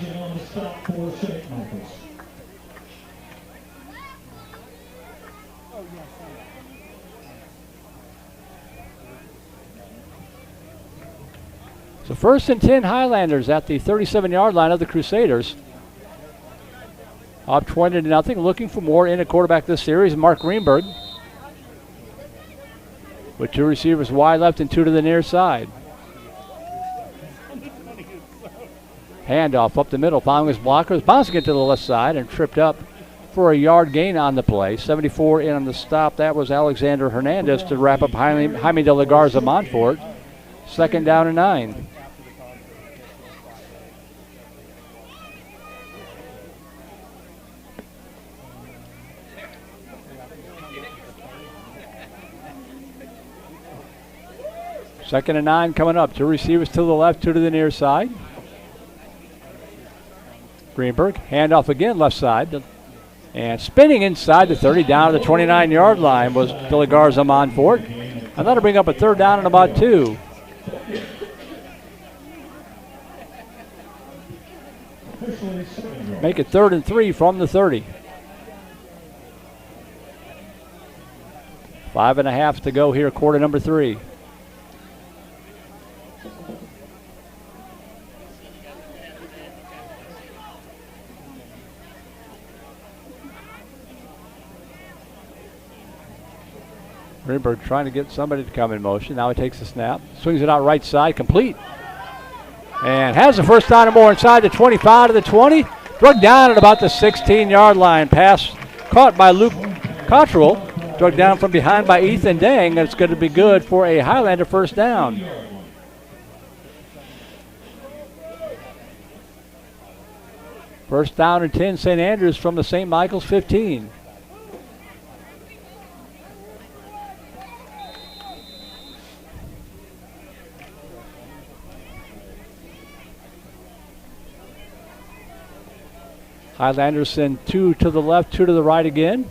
So first and 10 Highlanders at the 37-yard line of the Crusaders. Up 20-0, looking for more in a quarterback this series, Mark Greenberg. With 2 receivers wide left and 2 to the near side. Handoff up the middle, following his blockers, bouncing it to the left side and tripped up for a yard gain on the play. 74 in on the stop. That was Alexander Hernandez to wrap up Jaime de la Garza Montfort. Second down and 9. Second and 9 coming up. 2 receivers to the left, 2 to the near side. Greenberg, handoff again, left side. And spinning inside the 30, down to the 29-yard line was Billy Garza Monfort. And that'll bring up a third down and about 2. Make it 3rd and 3 from the 30. 5.5 to go here, quarter number 3. Greenberg trying to get somebody to come in motion. Now he takes the snap, swings it out right side, complete. And has the first down and more inside the 25 to the 20. Drug down at about the 16-yard line. Pass caught by Luke Cottrell. Drug down from behind by Ethan Dang. That's going to be good for a Highlander first down. First down and 10, St. Andrews from the St. Michael's 15. Highlanders send 2 to the left, 2 to the right again.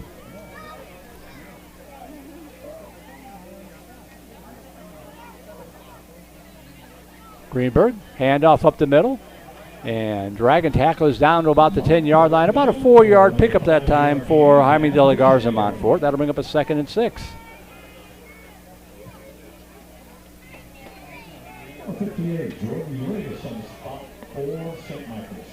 Greenberg, handoff up the middle. And drag and tackle is down to about the 10-yard line. About a 4-yard pickup that time for Jaime De La Garza Montfort. That'll bring up a 2nd and 6. 58, Jordan Lewis on the spot for St. Michael's.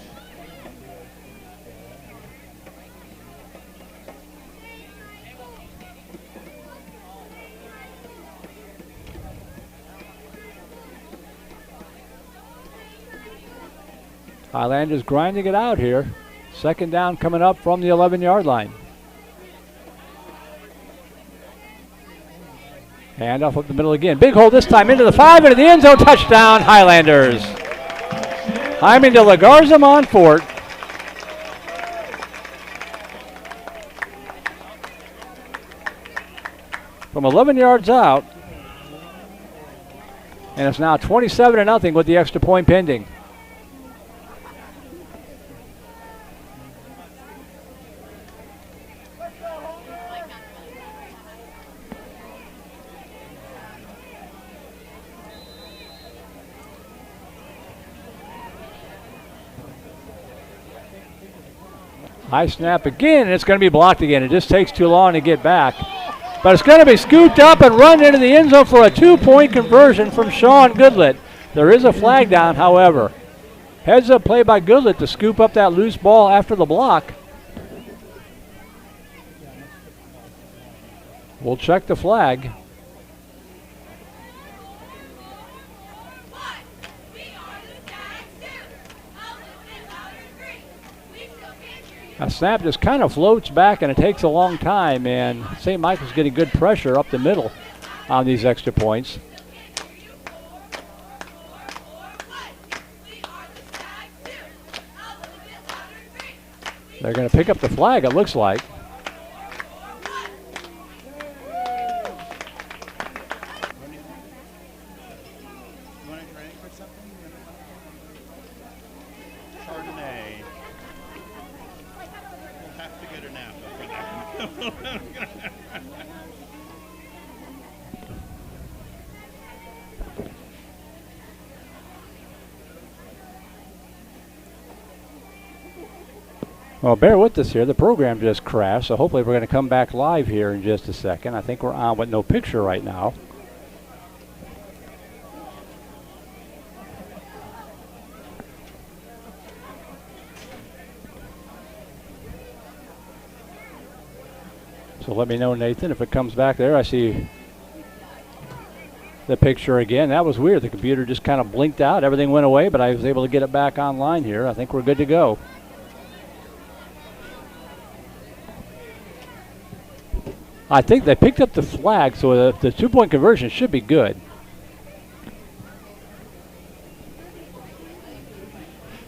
Highlanders grinding it out here. 2nd down coming up from the 11-yard line. Handoff up the middle again. Big hole this time into the 5, into the end zone. Touchdown, Highlanders. Jaime De La Garza Montfort. From 11 yards out. And it's now 27-0 with the extra point pending. High snap again, and it's going to be blocked again. It just takes too long to get back. But it's going to be scooped up and run into the end zone for a 2-point conversion from Sean Goodlett. There is a flag down, however. Heads up play by Goodlett to scoop up that loose ball after the block. We'll check the flag. A snap just kind of floats back, and it takes a long time, and St. Michael's getting good pressure up the middle on these extra points. They're going to pick up the flag, it looks like. Well, bear with us here. The program just crashed, so hopefully we're going to come back live here in just a second. I think we're on with no picture right now. So let me know, Nathan, if it comes back there. I see the picture again. That was weird. The computer just kind of blinked out. Everything went away, but I was able to get it back online here. I think we're good to go. I think they picked up the flag, so the 2-point conversion should be good.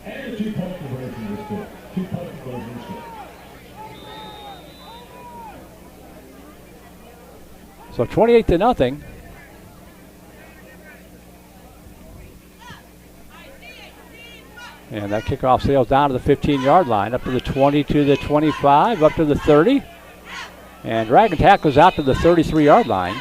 And the 2-point conversion is good. 2-point conversion is good. So 28-0. And that kickoff sails down to the 15-yard line, up to the 20, to the 25, up to the 30. And drag and tackle is out to the 33-yard line.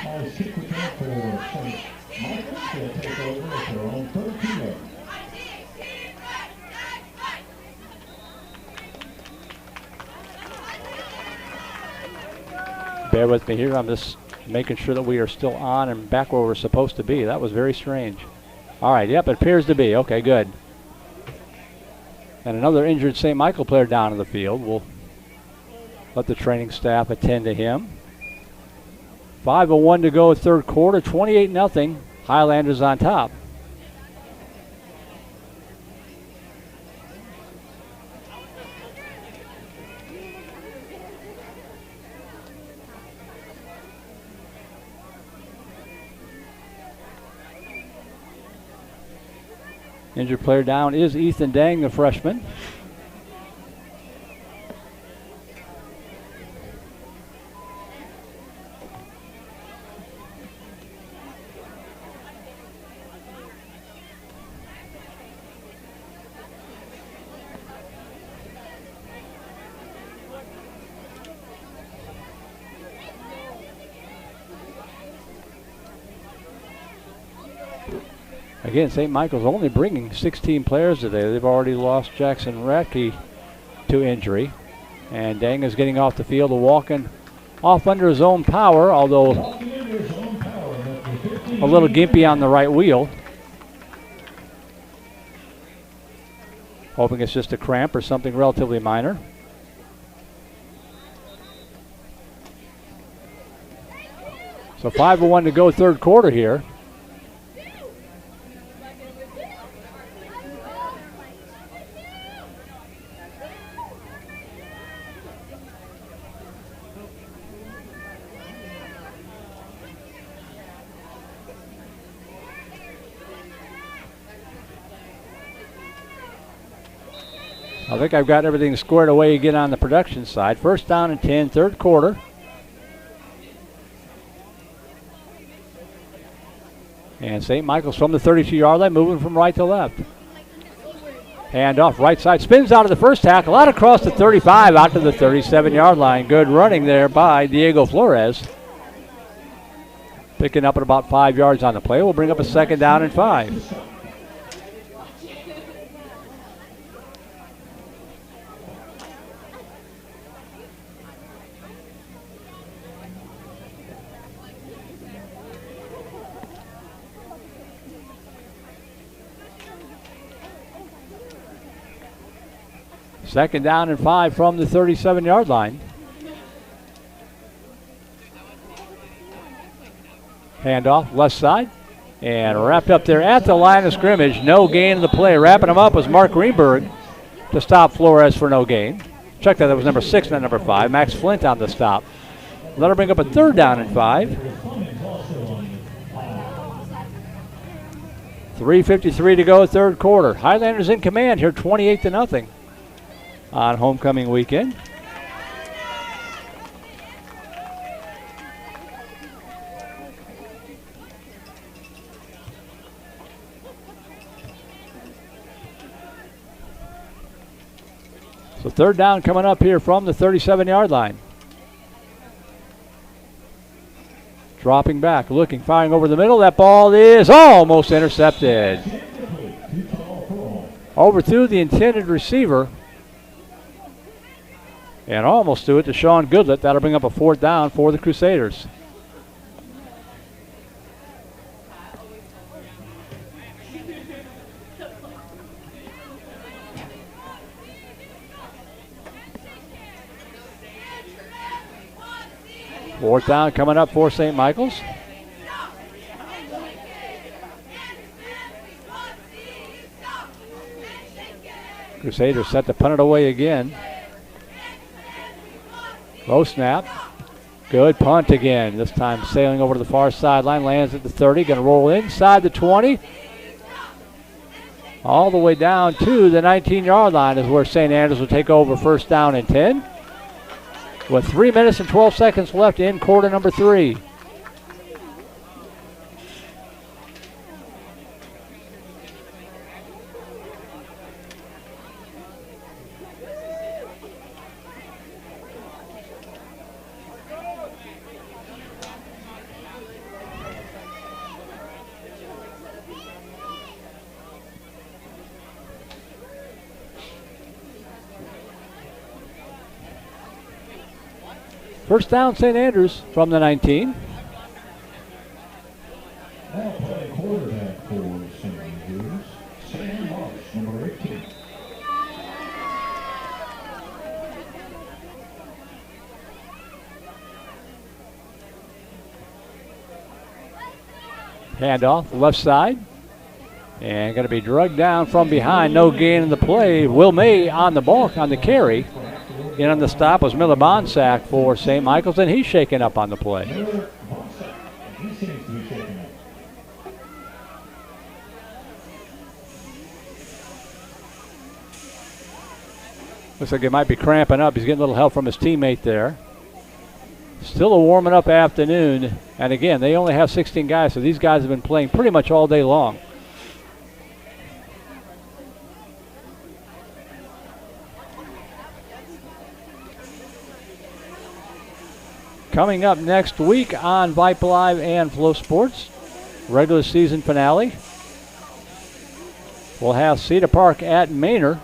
Bear with me here. I'm just making sure that we are still on and back where we're supposed to be. That was very strange. All right, yep, it appears to be. Okay, good. And another injured St. Michael player down in the field. We'll let the training staff attend to him. 5:01 to go, third quarter, 28-0. Highlanders on top. Injured player down is Ethan Dang, the freshman. Again, St. Michael's only bringing 16 players today. They've already lost Jackson Radke to injury. And Dang is getting off the field, walking off under his own power, although a little gimpy on the right wheel. Hoping it's just a cramp or something relatively minor. So 5:01 to go, third quarter here. I think I've got everything squared away again on the production side. First down and 10, third quarter. And St. Michael's from the 32-yard line, moving from right to left. Hand off, right side, spins out of the first tackle, out across the 35, out to the 37-yard line. Good running there by Diego Flores. Picking up at about 5 yards on the play. We'll bring up a second down and 5. Second down and 5 from the 37-yard line. Handoff, left side. And wrapped up there at the line of scrimmage. No gain of the play. Wrapping him up was Mark Greenberg to stop Flores for no gain. Check that was number 6, not number 5. Max Flint on the stop. That'll bring up a third down and 5. 3:53 to go, third quarter. Highlanders in command here, 28-0 on homecoming weekend. So third down coming up here from the 37-yard line. Dropping back, looking, firing over the middle. That ball is almost intercepted. Overthrew the intended receiver. And almost threw it to Sean Goodlett. That'll bring up a fourth down for the Crusaders. Fourth down coming up for St. Michael's. Crusaders set to punt it away again. Low snap. Good punt again. This time sailing over to the far sideline. Lands at the 30. Going to roll inside the 20. All the way down to the 19-yard line is where St. Andrews will take over first down and 10. With 3 minutes and 12 seconds left in quarter number 3. First down, St. Andrews from the 19. Now playing quarterback for St. Andrews, Sam Marsh, number 18. Handoff, left side. And going to be drugged down from behind. No gain in the play. Will May on the ball, on the carry. In on the stop was Miller Bonsack for St. Michael's, and he's shaken up on the play. Miller Bonsack, he seems to be shaking up. Looks like he might be cramping up. He's getting a little help from his teammate there. Still a warming up afternoon. And again, they only have 16 guys, so these guys have been playing pretty much all day long. Coming up next week on Vype Live and Flow Sports, regular season finale. We'll have Cedar Park at Manor.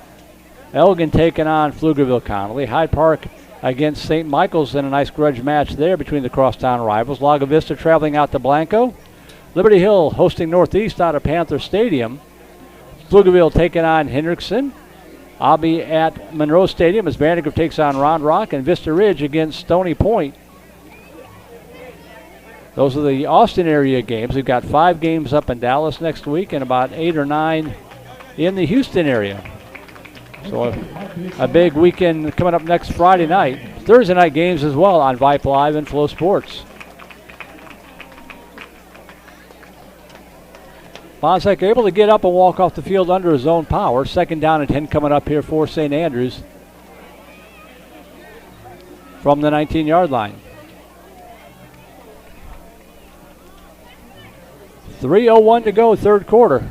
Elgin taking on Pflugerville Connolly. Hyde Park against St. Michael's in a nice grudge match there between the crosstown rivals. Lago Vista traveling out to Blanco. Liberty Hill hosting Northeast out of Panther Stadium. Pflugerville taking on Hendrickson. I'll be at Monroe Stadium as Vandergrift takes on Round Rock, and Vista Ridge against Stony Point. Those are the Austin area games. We've got 5 games up in Dallas next week and about 8 or 9 in the Houston area. So a big weekend coming up next Friday night. Thursday night games as well on Vype Live and Flow Sports. Bonsack able to get up and walk off the field under his own power. Second down and 10 coming up here for St. Andrews from the 19-yard line. 3:01 to go, third quarter.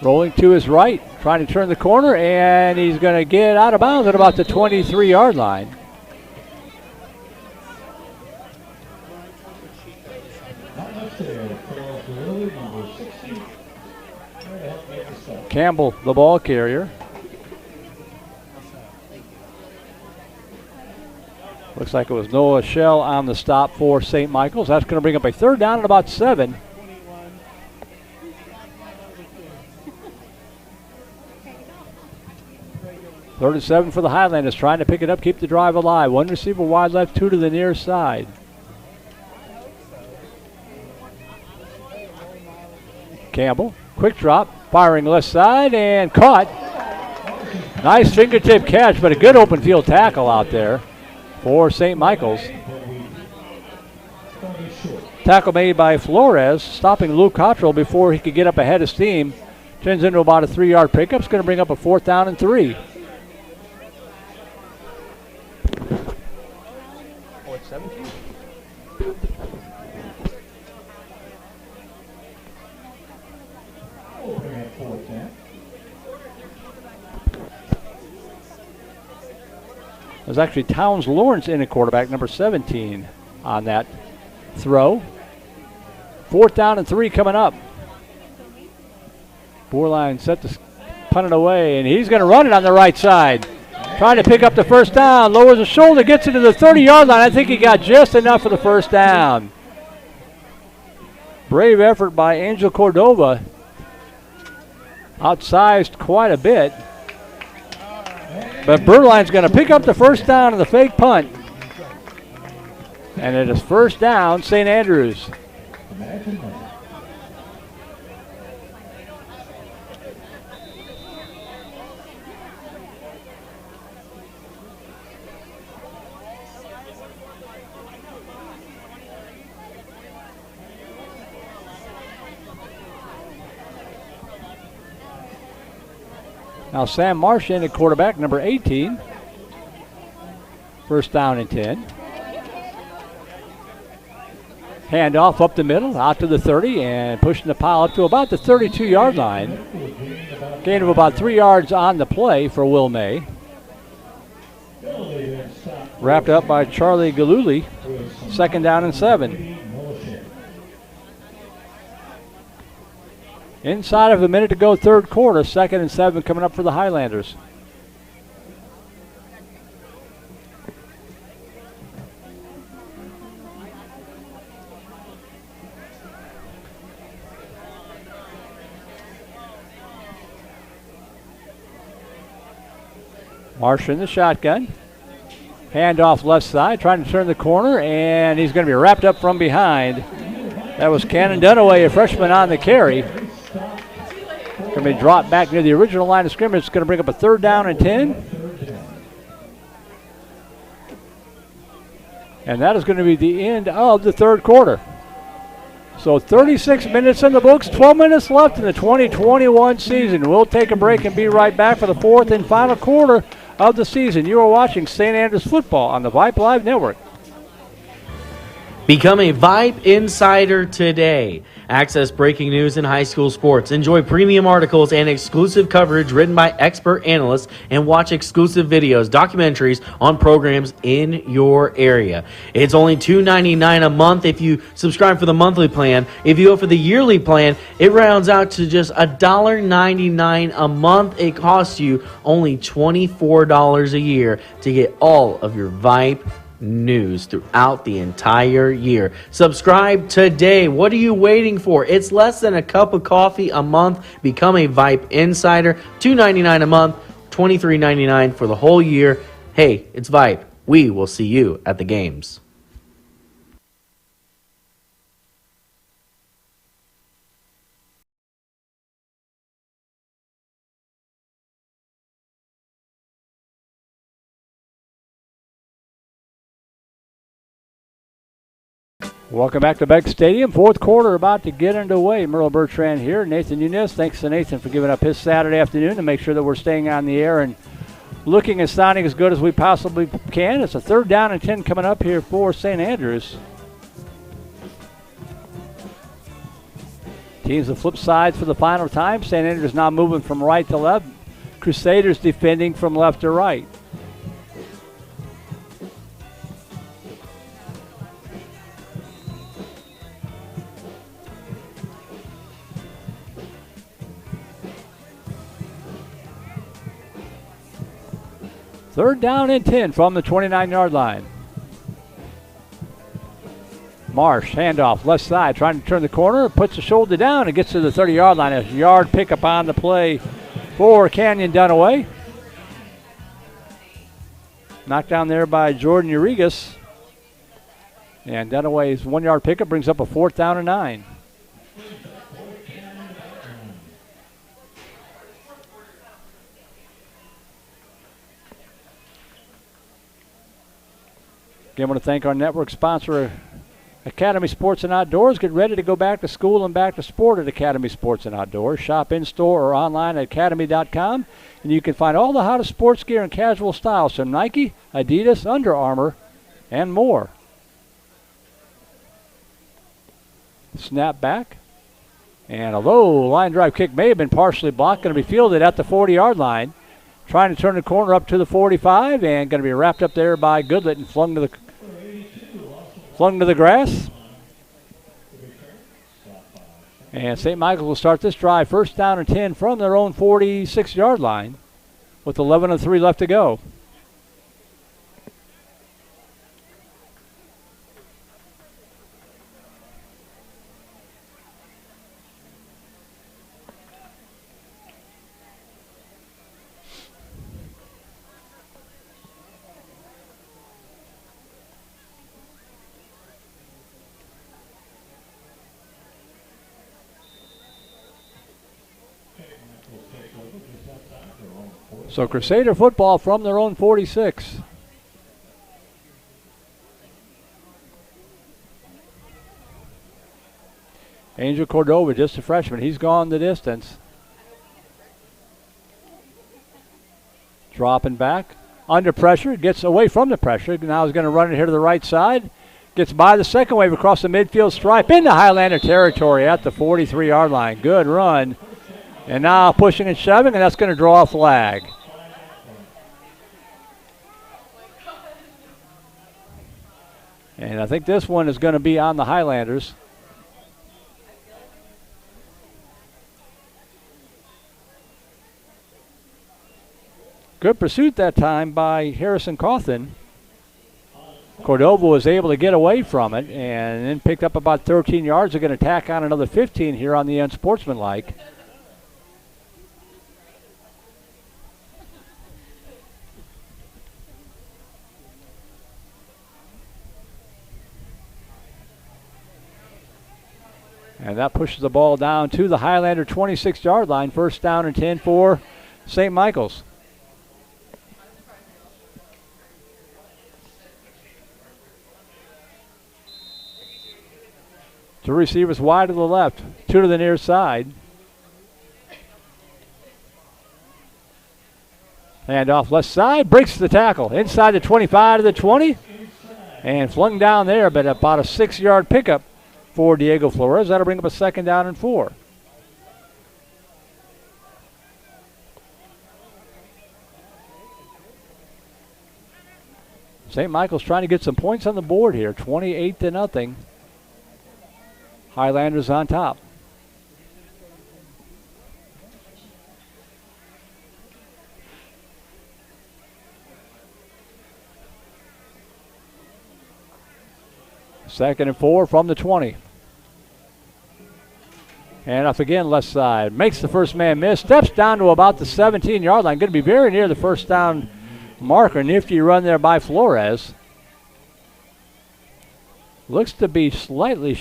Rolling to his right, trying to turn the corner, and he's going to get out of bounds at about the 23-yard line. Campbell, the ball carrier. Looks like it was Noah Shell on the stop for St. Michael's. That's going to bring up a third down at about 7. Third and 7 for the Highlanders, trying to pick it up, keep the drive alive. One receiver wide left, 2 to the near side. Campbell, quick drop, firing left side, and caught. Nice fingertip catch, but a good open field tackle out there for St. Michael's. Tackle made by Flores, stopping Luke Cottrell before he could get up ahead of steam. Turns into about a 3-yard pickup. It's going to bring up a 4th down and 3. Oh, it's 17? There's actually Towns Lawrence in at quarterback, number 17 on that throw. 4th down and 3 coming up. Boerline set to punt it away, and he's going to run it on the right side. Trying to pick up the first down, lowers his shoulder, gets it to the 30-yard line. I think he got just enough for the first down. Brave effort by Angel Cordova. Outsized quite a bit. But Boerline's going to pick up the first down on the fake punt. And it is first down, St. Andrews. Now Sam Marsh in at quarterback, number 18. First down and 10. Handoff up the middle, out to the 30, and pushing the pile up to about the 32-yard line. Gain of about 3 yards on the play for Will May. Wrapped up by Charlie Galuli. Second down and 7. Inside of a minute to go, third quarter. 2nd and 7 coming up for the Highlanders. Marsh in the shotgun. Handoff left side, trying to turn the corner, and he's going to be wrapped up from behind. That was Cannon Dunaway, a freshman on the carry. Going to be dropped back near the original line of scrimmage. It's going to bring up a 3rd down and 10. And that is going to be the end of the third quarter. So 36 minutes in the books, 12 minutes left in the 2021 season. We'll take a break and be right back for the 4th and final quarter of the season. You are watching St. Andrews football on the Vype Live Network. Become a Vype Insider today. Access breaking news in high school sports. Enjoy premium articles and exclusive coverage written by expert analysts, and watch exclusive videos, documentaries on programs in your area. It's only $2.99 a month if you subscribe for the monthly plan. If you go for the yearly plan, it rounds out to just $1.99 a month. It costs you only $24 a year to get all of your Vype news throughout the entire year. Subscribe today. What are you waiting for? It's less than a cup of coffee a month. Become a Vype Insider. $2.99 a month, $23.99 for the whole year. Hey, it's Vype. We will see you at the games. Welcome back to Beck Stadium. Fourth quarter about to get underway. Merle Bertrand here. Nathan Nunez. Thanks to Nathan for giving up his Saturday afternoon to make sure that we're staying on the air and looking and sounding as good as we possibly can. It's a 3rd down and 10 coming up here for St. Andrews. Teams have flipped sides for the final time. St. Andrews now moving from right to left. Crusaders defending from left to right. Third down and 10 from the 29-yard line. Marsh, handoff, left side, trying to turn the corner, puts the shoulder down and gets to the 30-yard line. A yard pickup on the play for Canyon Dunaway. Knocked down there by Jordan Urigas. And Dunaway's 1-yard pickup brings up a 4th down and 9. Again, I want to thank our network sponsor, Academy Sports and Outdoors. Get ready to go back to school and back to sport at Academy Sports and Outdoors. Shop in-store or online at academy.com. And you can find all the hottest sports gear and casual styles from Nike, Adidas, Under Armour, and more. Snap back. And a low line drive kick may have been partially blocked. Going to be fielded at the 40-yard line. Trying to turn the corner up to the 45 and going to be wrapped up there by Goodlett and flung to the grass. And St. Michael's will start this drive 1st down and 10 from their own 46-yard line with 11:03 left to go. So Crusader football from their own 46. Angel Cordova, just a freshman. He's gone the distance. Dropping back. Under pressure. Gets away from the pressure. Now he's going to run it here to the right side. Gets by the second wave across the midfield stripe into Highlander territory at the 43-yard line. Good run. And now pushing and shoving, and that's going to draw a flag. And I think this one is going to be on the Highlanders. Good pursuit that time by Harrison Cawthon. Cordova was able to get away from it and then picked up about 13 yards. They're going to tack on another 15 here on the unsportsmanlike. And that pushes the ball down to the Highlander 26-yard line. First down and 10 for St. Michael's. Two receivers wide to the left, two to the near side. Hand off left side, breaks the tackle. Inside the 25 to the 20. And flung down there, but about a 6-yard pickup for Diego Flores. That'll bring up a second down and 4. St. Michael's trying to get some points on the board here, 28-0. Highlanders on top. Second and 4 from the 20. And up again, left side. Makes the first man miss. Steps down to about the 17-yard line. Going to be very near the first down marker. Nifty run there by Flores. Looks to be slightly,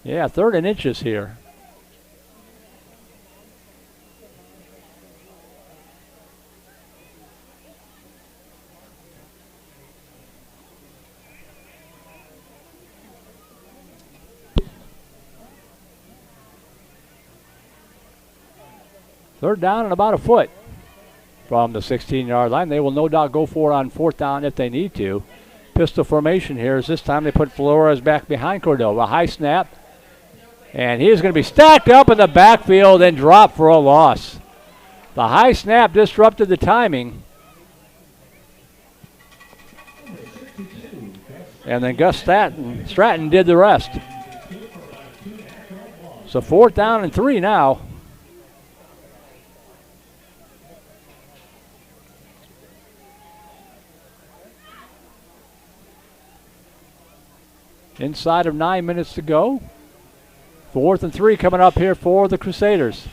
third and inches here. Third down and about a foot from the 16-yard line. They will no doubt go for it on fourth down if they need to. Pistol formation here is this time they put Flores back behind Cordova. High snap. And he is going to be stacked up in the backfield and dropped for a loss. The high snap disrupted the timing. And then Gus Stratton did the rest. So fourth down and 3 now. Inside of 9 minutes to go. Fourth and 3 coming up here for the Crusaders.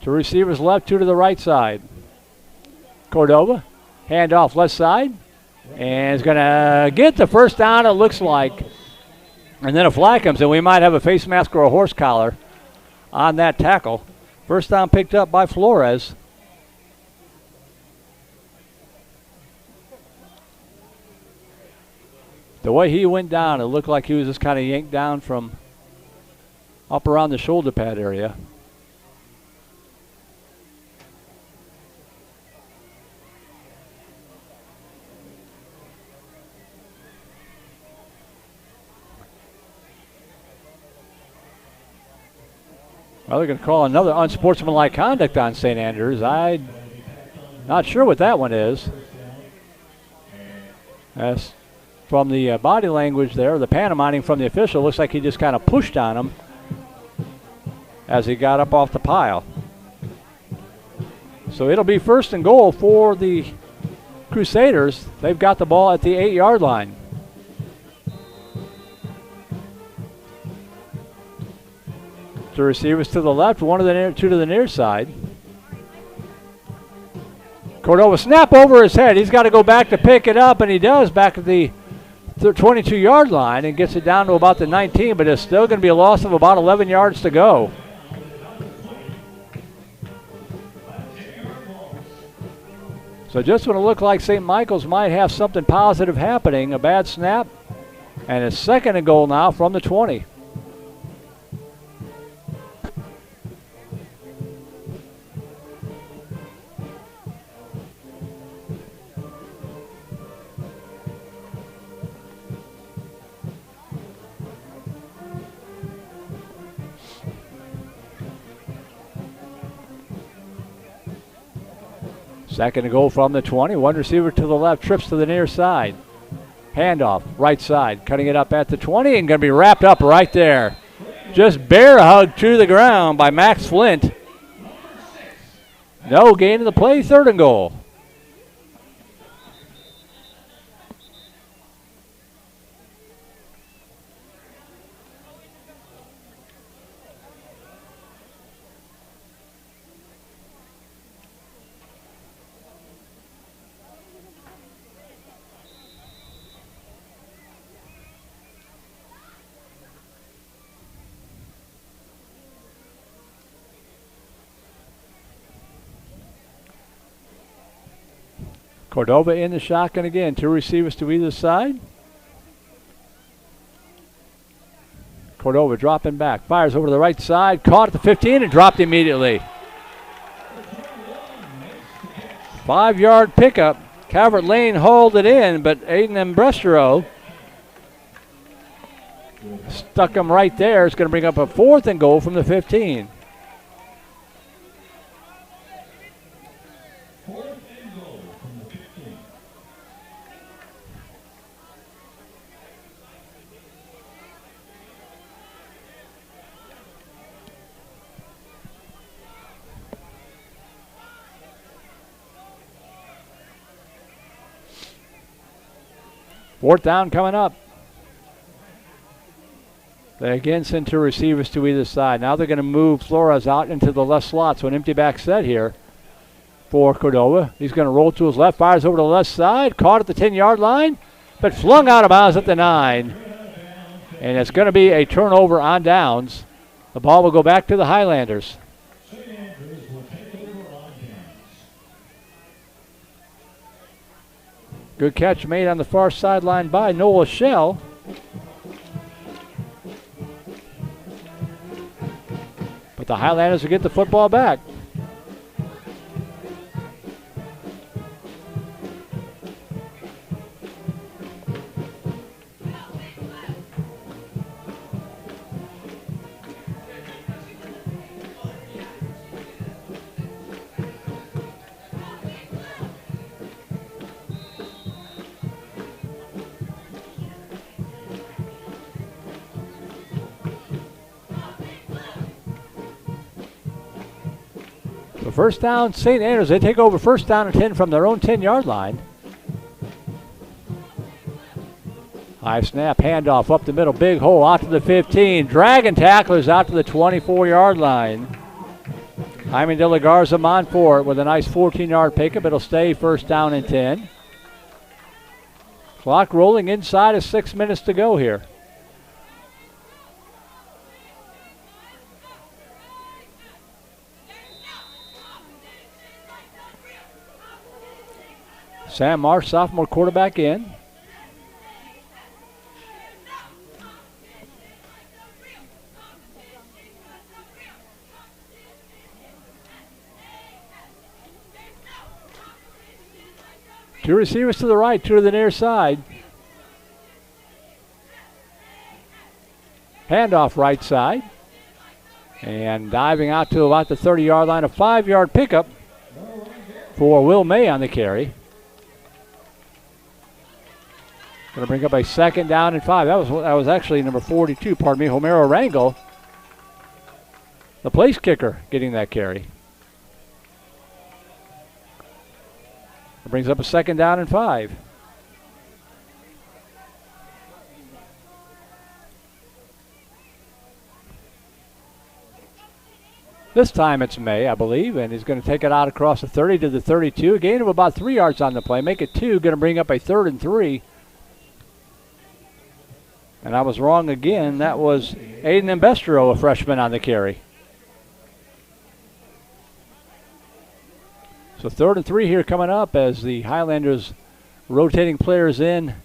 Two receivers left, two to the right side. Cordova, handoff left side. And is going to get the first down, it looks like. And then a flag comes in. We might have a face mask or a horse collar on that tackle. First down picked up by Flores. The way he went down, it looked like he was just kind of yanked down from up around the shoulder pad area. Well, they're going to call another unsportsmanlike conduct on St. Andrews. I'm not sure what that one is. That's from the body language there, the pantomiming from the official, looks like he just kind of pushed on him as he got up off the pile. So it'll be first and goal for the Crusaders. They've got the ball at the 8-yard line. Two receivers to the left, one to the near, two to the near side. Cordova snap over his head. He's got to go back to pick it up, and he does back at the 22-yard line and gets it down to about the 19, but it's still going to be a loss of about 11 yards to go. So just when it looked like St. Michael's might have something positive happening, a bad snap, and it's second and goal now from the 20. Second to go from the 20. One receiver to the left, trips to the near side. Handoff, right side, cutting it up at the 20 and going to be wrapped up right there. Just bear hug to the ground by Max Flint. No gain in the play, 3rd and goal. Cordova in the shotgun again. 2 receivers to either side. Cordova dropping back. Fires over to the right side. Caught at the 15 and dropped immediately. 5-yard pickup. Calvert Lane hauled it in, but Aiden Embrestero stuck him right there. It's going to bring up a 4th and goal from the 15. Fourth down coming up. They again send 2 receivers to either side. Now they're going to move Flores out into the left slot. So an empty back set here for Cordova. He's going to roll to his left, fires over to the left side, caught at the 10-yard line, but flung out of bounds at the 9. And it's going to be a turnover on downs. The ball will go back to the Highlanders. Good catch made on the far sideline by Noah Shell. But the Highlanders will get the football back. First down, St. Andrews. They take over first down and 10 from their own 10-yard line. High snap, handoff up the middle, big hole out to the 15. Dragon tacklers out to the 24-yard line. Jaime De La Garza on for it with a nice 14-yard pickup. It'll stay first down and 10. Clock rolling inside of 6 minutes to go here. Sam Marsh, sophomore quarterback in. Two receivers to the right, 2 to the near side. Handoff right side. And diving out to about the 30-yard line, a 5-yard pickup for Will May on the carry. Going to bring up a 2nd down and 5. That was actually number 42, pardon me, Homero Rangel, the place kicker, getting that carry. It brings up a 2nd down and 5. This time it's May, I believe, and he's going to take it out across the 30 to the 32. A gain of about 3 yards on the play. Make it 2. Going to bring up a 3rd and 3. And I was wrong again. That was Aiden Embestero, a freshman, on the carry. So 3rd and 3 here coming up as the Highlanders rotating players in.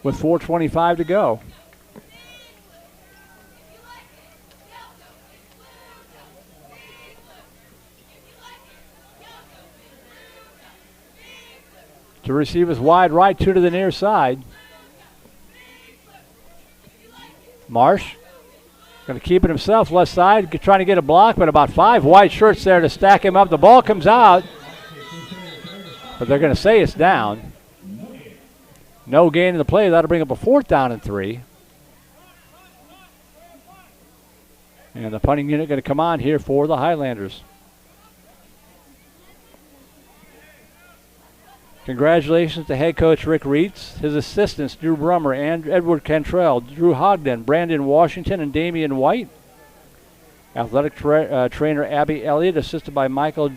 With 4:25 to go. Two receivers wide right, 2 to the near side. Marsh going to keep it himself, left side, trying to get a block, but about 5 white shirts there to stack him up. The ball comes out, but they're going to say it's down. No gain in the play. That'll bring up a 4th down and 3. And the punting unit going to come on here for the Highlanders. Congratulations to head coach Rick Reitz, his assistants Drew Brummer and Edward Cantrell, Drew Hogden, Brandon Washington, and Damian White. Athletic trainer Abby Elliott, assisted by Michael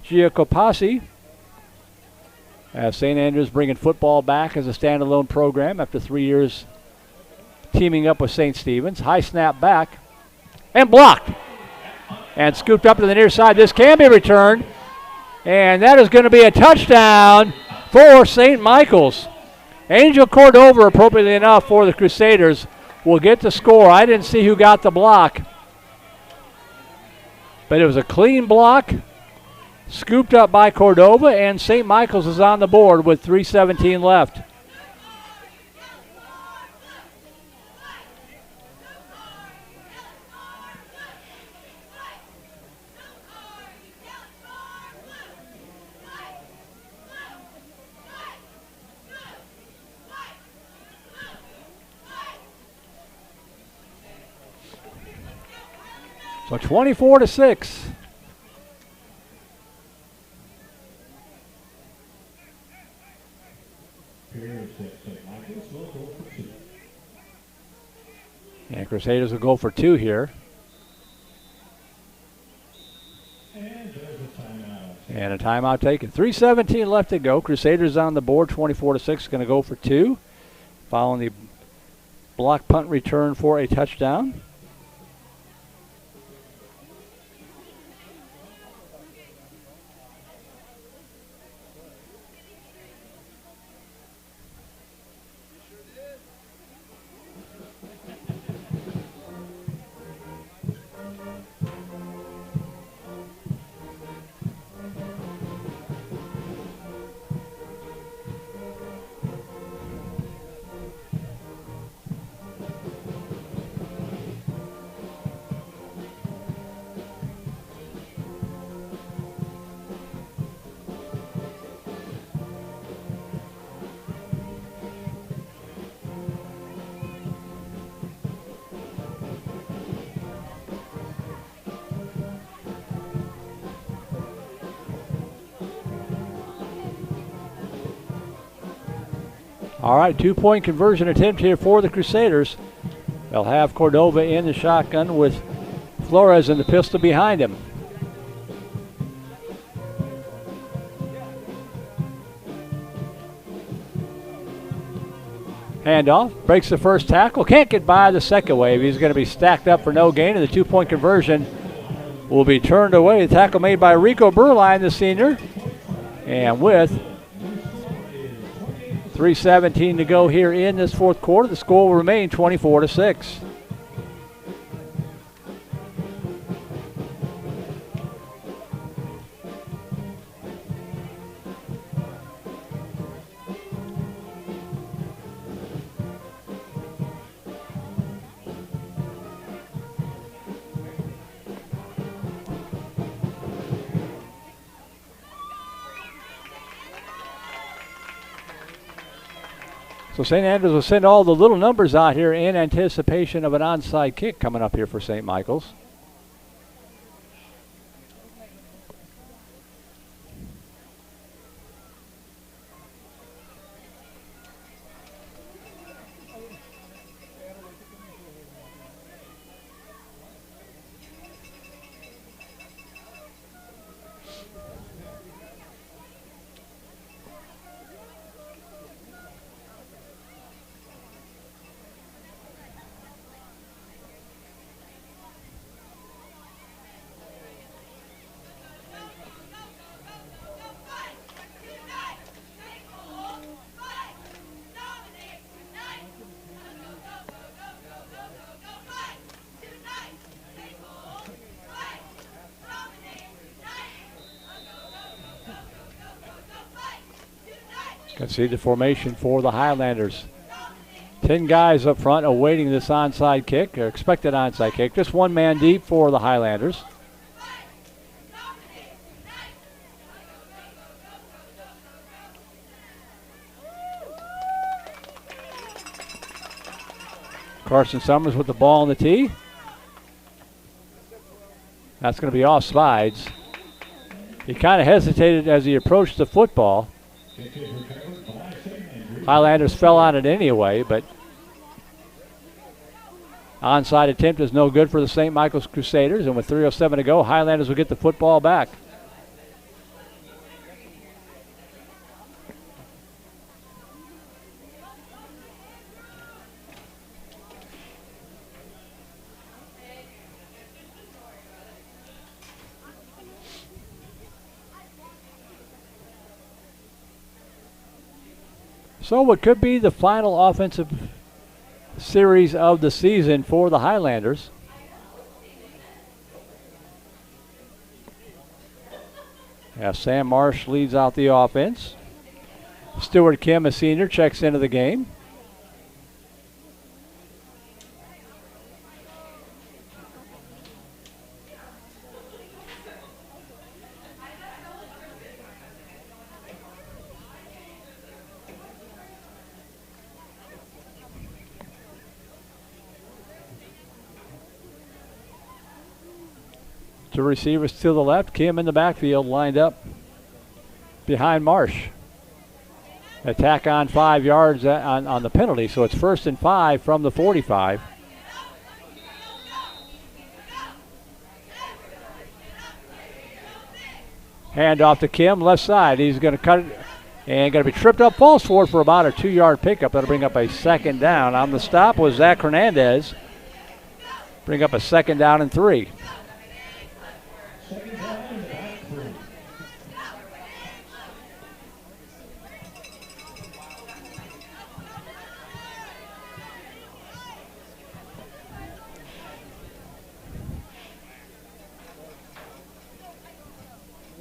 Giacopassi. As St. Andrews bringing football back as a standalone program after 3 years teaming up with St. Stephen's. High snap back and blocked and scooped up to the near side. This can be returned, and that is going to be a touchdown for St. Michael's. Angel Cordova, appropriately enough for the Crusaders, will get the score. I didn't see who got the block, but it was a clean block, scooped up by Cordova, and St. Michael's is on the board with 3:17 left. So 24-6. And Crusaders will go for 2 here. And a timeout taken. 3:17 left to go. Crusaders on the board, 24-6, going to go for 2. Following the block punt return for a touchdown. All right, 2-point conversion attempt here for the Crusaders. They'll have Cordova in the shotgun with Flores in the pistol behind him. Handoff, breaks the first tackle, can't get by the second wave. He's going to be stacked up for no gain, and the 2-point conversion will be turned away. The tackle made by Rico Burline, the senior. And with 3:17 to go here in this fourth quarter, the score will remain 24-6. So St. Andrews will send all the little numbers out here in anticipation of an onside kick coming up here for St. Michael's. Can see the formation for the Highlanders. 10 guys up front awaiting this onside kick, or expected onside kick. Just one man deep for the Highlanders. Carson Summers with the ball on the tee. That's going to be off sides. He kind of hesitated as he approached the football. Highlanders fell on it anyway, but onside attempt is no good for the St. Michael's Crusaders, and with 3:07 to go, Highlanders will get the football back. So what could be the final offensive series of the season for the Highlanders. As Sam Marsh leads out the offense. Stuart Kim, a senior, checks into the game. Two receivers to the left. Kim in the backfield, lined up behind Marsh. Attack on 5 yards on the penalty, so it's 1st and 5 from the 45. Hand off to Kim, left side. He's going to cut it and going to be tripped up, falls forward for about a 2-yard pickup. That'll bring up a 2nd down. On the stop was Zach Hernandez. Bring up a 2nd down and 3.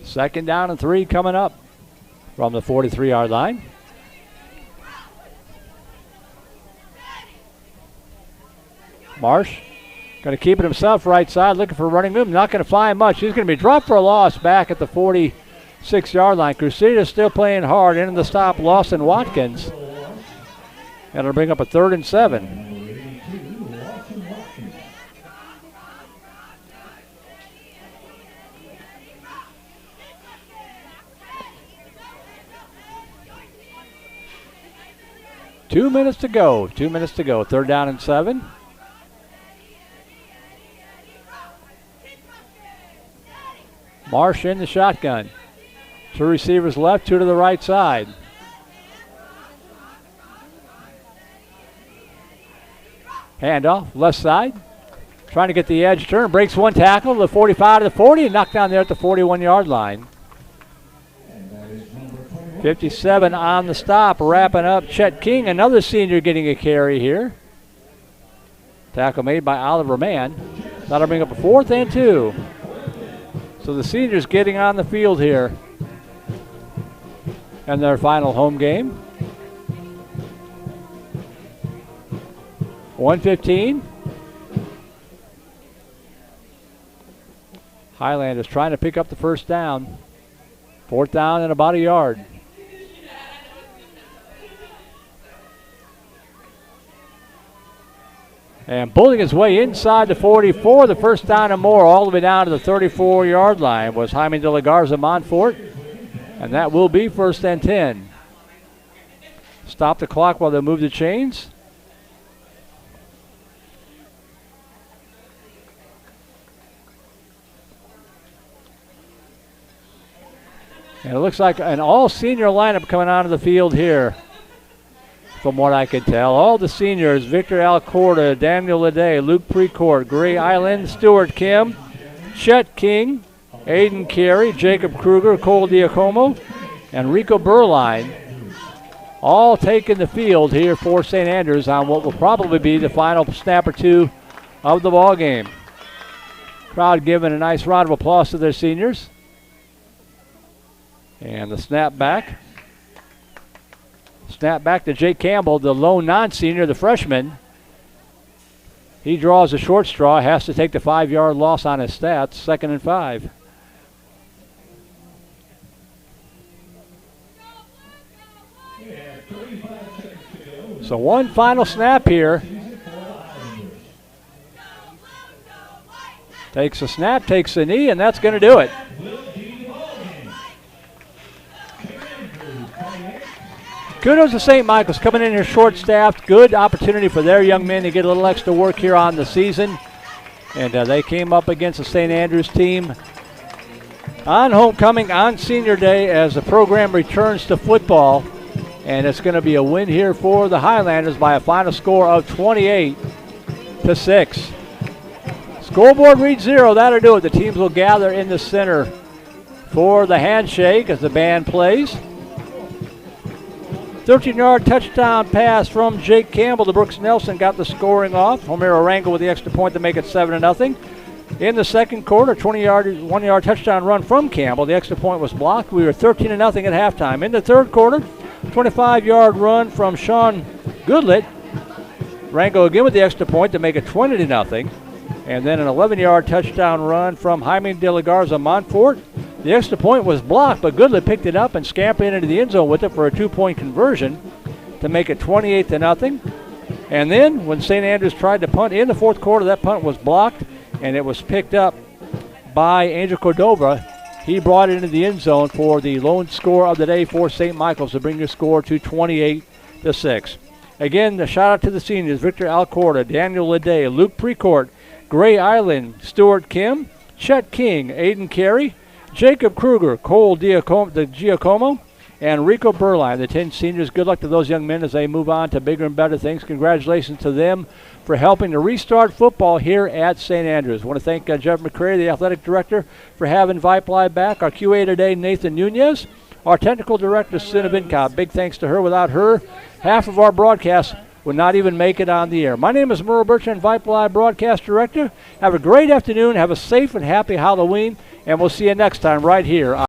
Second down and 3 coming up from the 43-yard line. Marsh going to keep it himself right side, looking for running room. Not going to find much. He's going to be dropped for a loss back at the 46-yard line. Crusaders still playing hard. Into the stop, Lawson Watkins. And it'll bring up a 3rd and 7. Two minutes to go. 3rd down and 7. Marsh in the shotgun. 2 receivers left, 2 to the right side. Handoff, left side. Trying to get the edge turn. Breaks 1 tackle to the 45 to the 40 and knocked down there at the 41-yard line. 57 on the stop, wrapping up Chet King, another senior getting a carry here. Tackle made by Oliver Mann. That'll bring up a 4th and 2. So the seniors getting on the field here in their final home game. 1:15. Highlanders trying to pick up the 1st down. 4th down and about a yard. And pulling his way inside the 44, the 1st down and more, all the way down to the 34-yard line was Jaime de la Garza Montfort. And that will be 1st and 10. Stop the clock while they move the chains. And it looks like an all-senior lineup coming onto the field here, from what I can tell. All the seniors: Victor Alcorta, Daniel Leday, Luke Precourt, Gray Island, Stuart Kim, Chet King, Aiden Carey, Jacob Kruger, Cole Diacomo, and Rico Berline, all taking the field here for St. Andrews on what will probably be the final snap or 2 of the ball game. Crowd giving a nice round of applause to their seniors. And the snap back. Snap back to Jake Campbell, the lone non-senior, the freshman. He draws a short straw, has to take the 5-yard loss on his stats. 2nd and 5. So one final snap here. Takes a snap, takes a knee, and that's going to do it. Kudos to St. Michael's coming in here short-staffed. Good opportunity for their young men to get a little extra work here on the season. And they came up against the St. Andrews team on homecoming, on senior day, as the program returns to football. And it's going to be a win here for the Highlanders by a final score of 28-6. Scoreboard reads 0. That'll do it. The teams will gather in the center for the handshake as the band plays. 13-yard touchdown pass from Jake Campbell to Brooks Nelson got the scoring off. Homero Rangel with the extra point to make it 7-0. In the second quarter, 20-yard, 1-yard touchdown run from Campbell. The extra point was blocked. We were 13-0 at halftime. In the third quarter, 25-yard run from Sean Goodlett. Rangel again with the extra point to make it 20-0. And then an 11-yard touchdown run from Jaime de la Garza Montfort. The extra point was blocked, but Goodlett picked it up and scampered into the end zone with it for a 2-point conversion to make it 28-0. And then when St. Andrews tried to punt in the fourth quarter, that punt was blocked, and it was picked up by Angel Cordova. He brought it into the end zone for the lone score of the day for St. Michael's to bring the score to 28-6. Again, a shout out to the seniors: Victor Alcorta, Daniel Leday, Luke Precourt, Gray Island, Stuart Kim, Chet King, Aiden Carey, Jacob Kruger, Cole Giacomo, and Rico Berline, the 10 seniors. Good luck to those young men as they move on to bigger and better things. Congratulations to them for helping to restart football here at St. Andrews. I want to thank Jeff McCrary, the athletic director, for having Vype Live back. Our QA today, Nathan Nunez. Our technical director, Cinna Vincobb. Big thanks to her. Without her, half of our broadcast would not even make it on the air. My name is Merle Bertrand, Vype Live broadcast director. Have a great afternoon. Have a safe and happy Halloween. And we'll see you next time right here on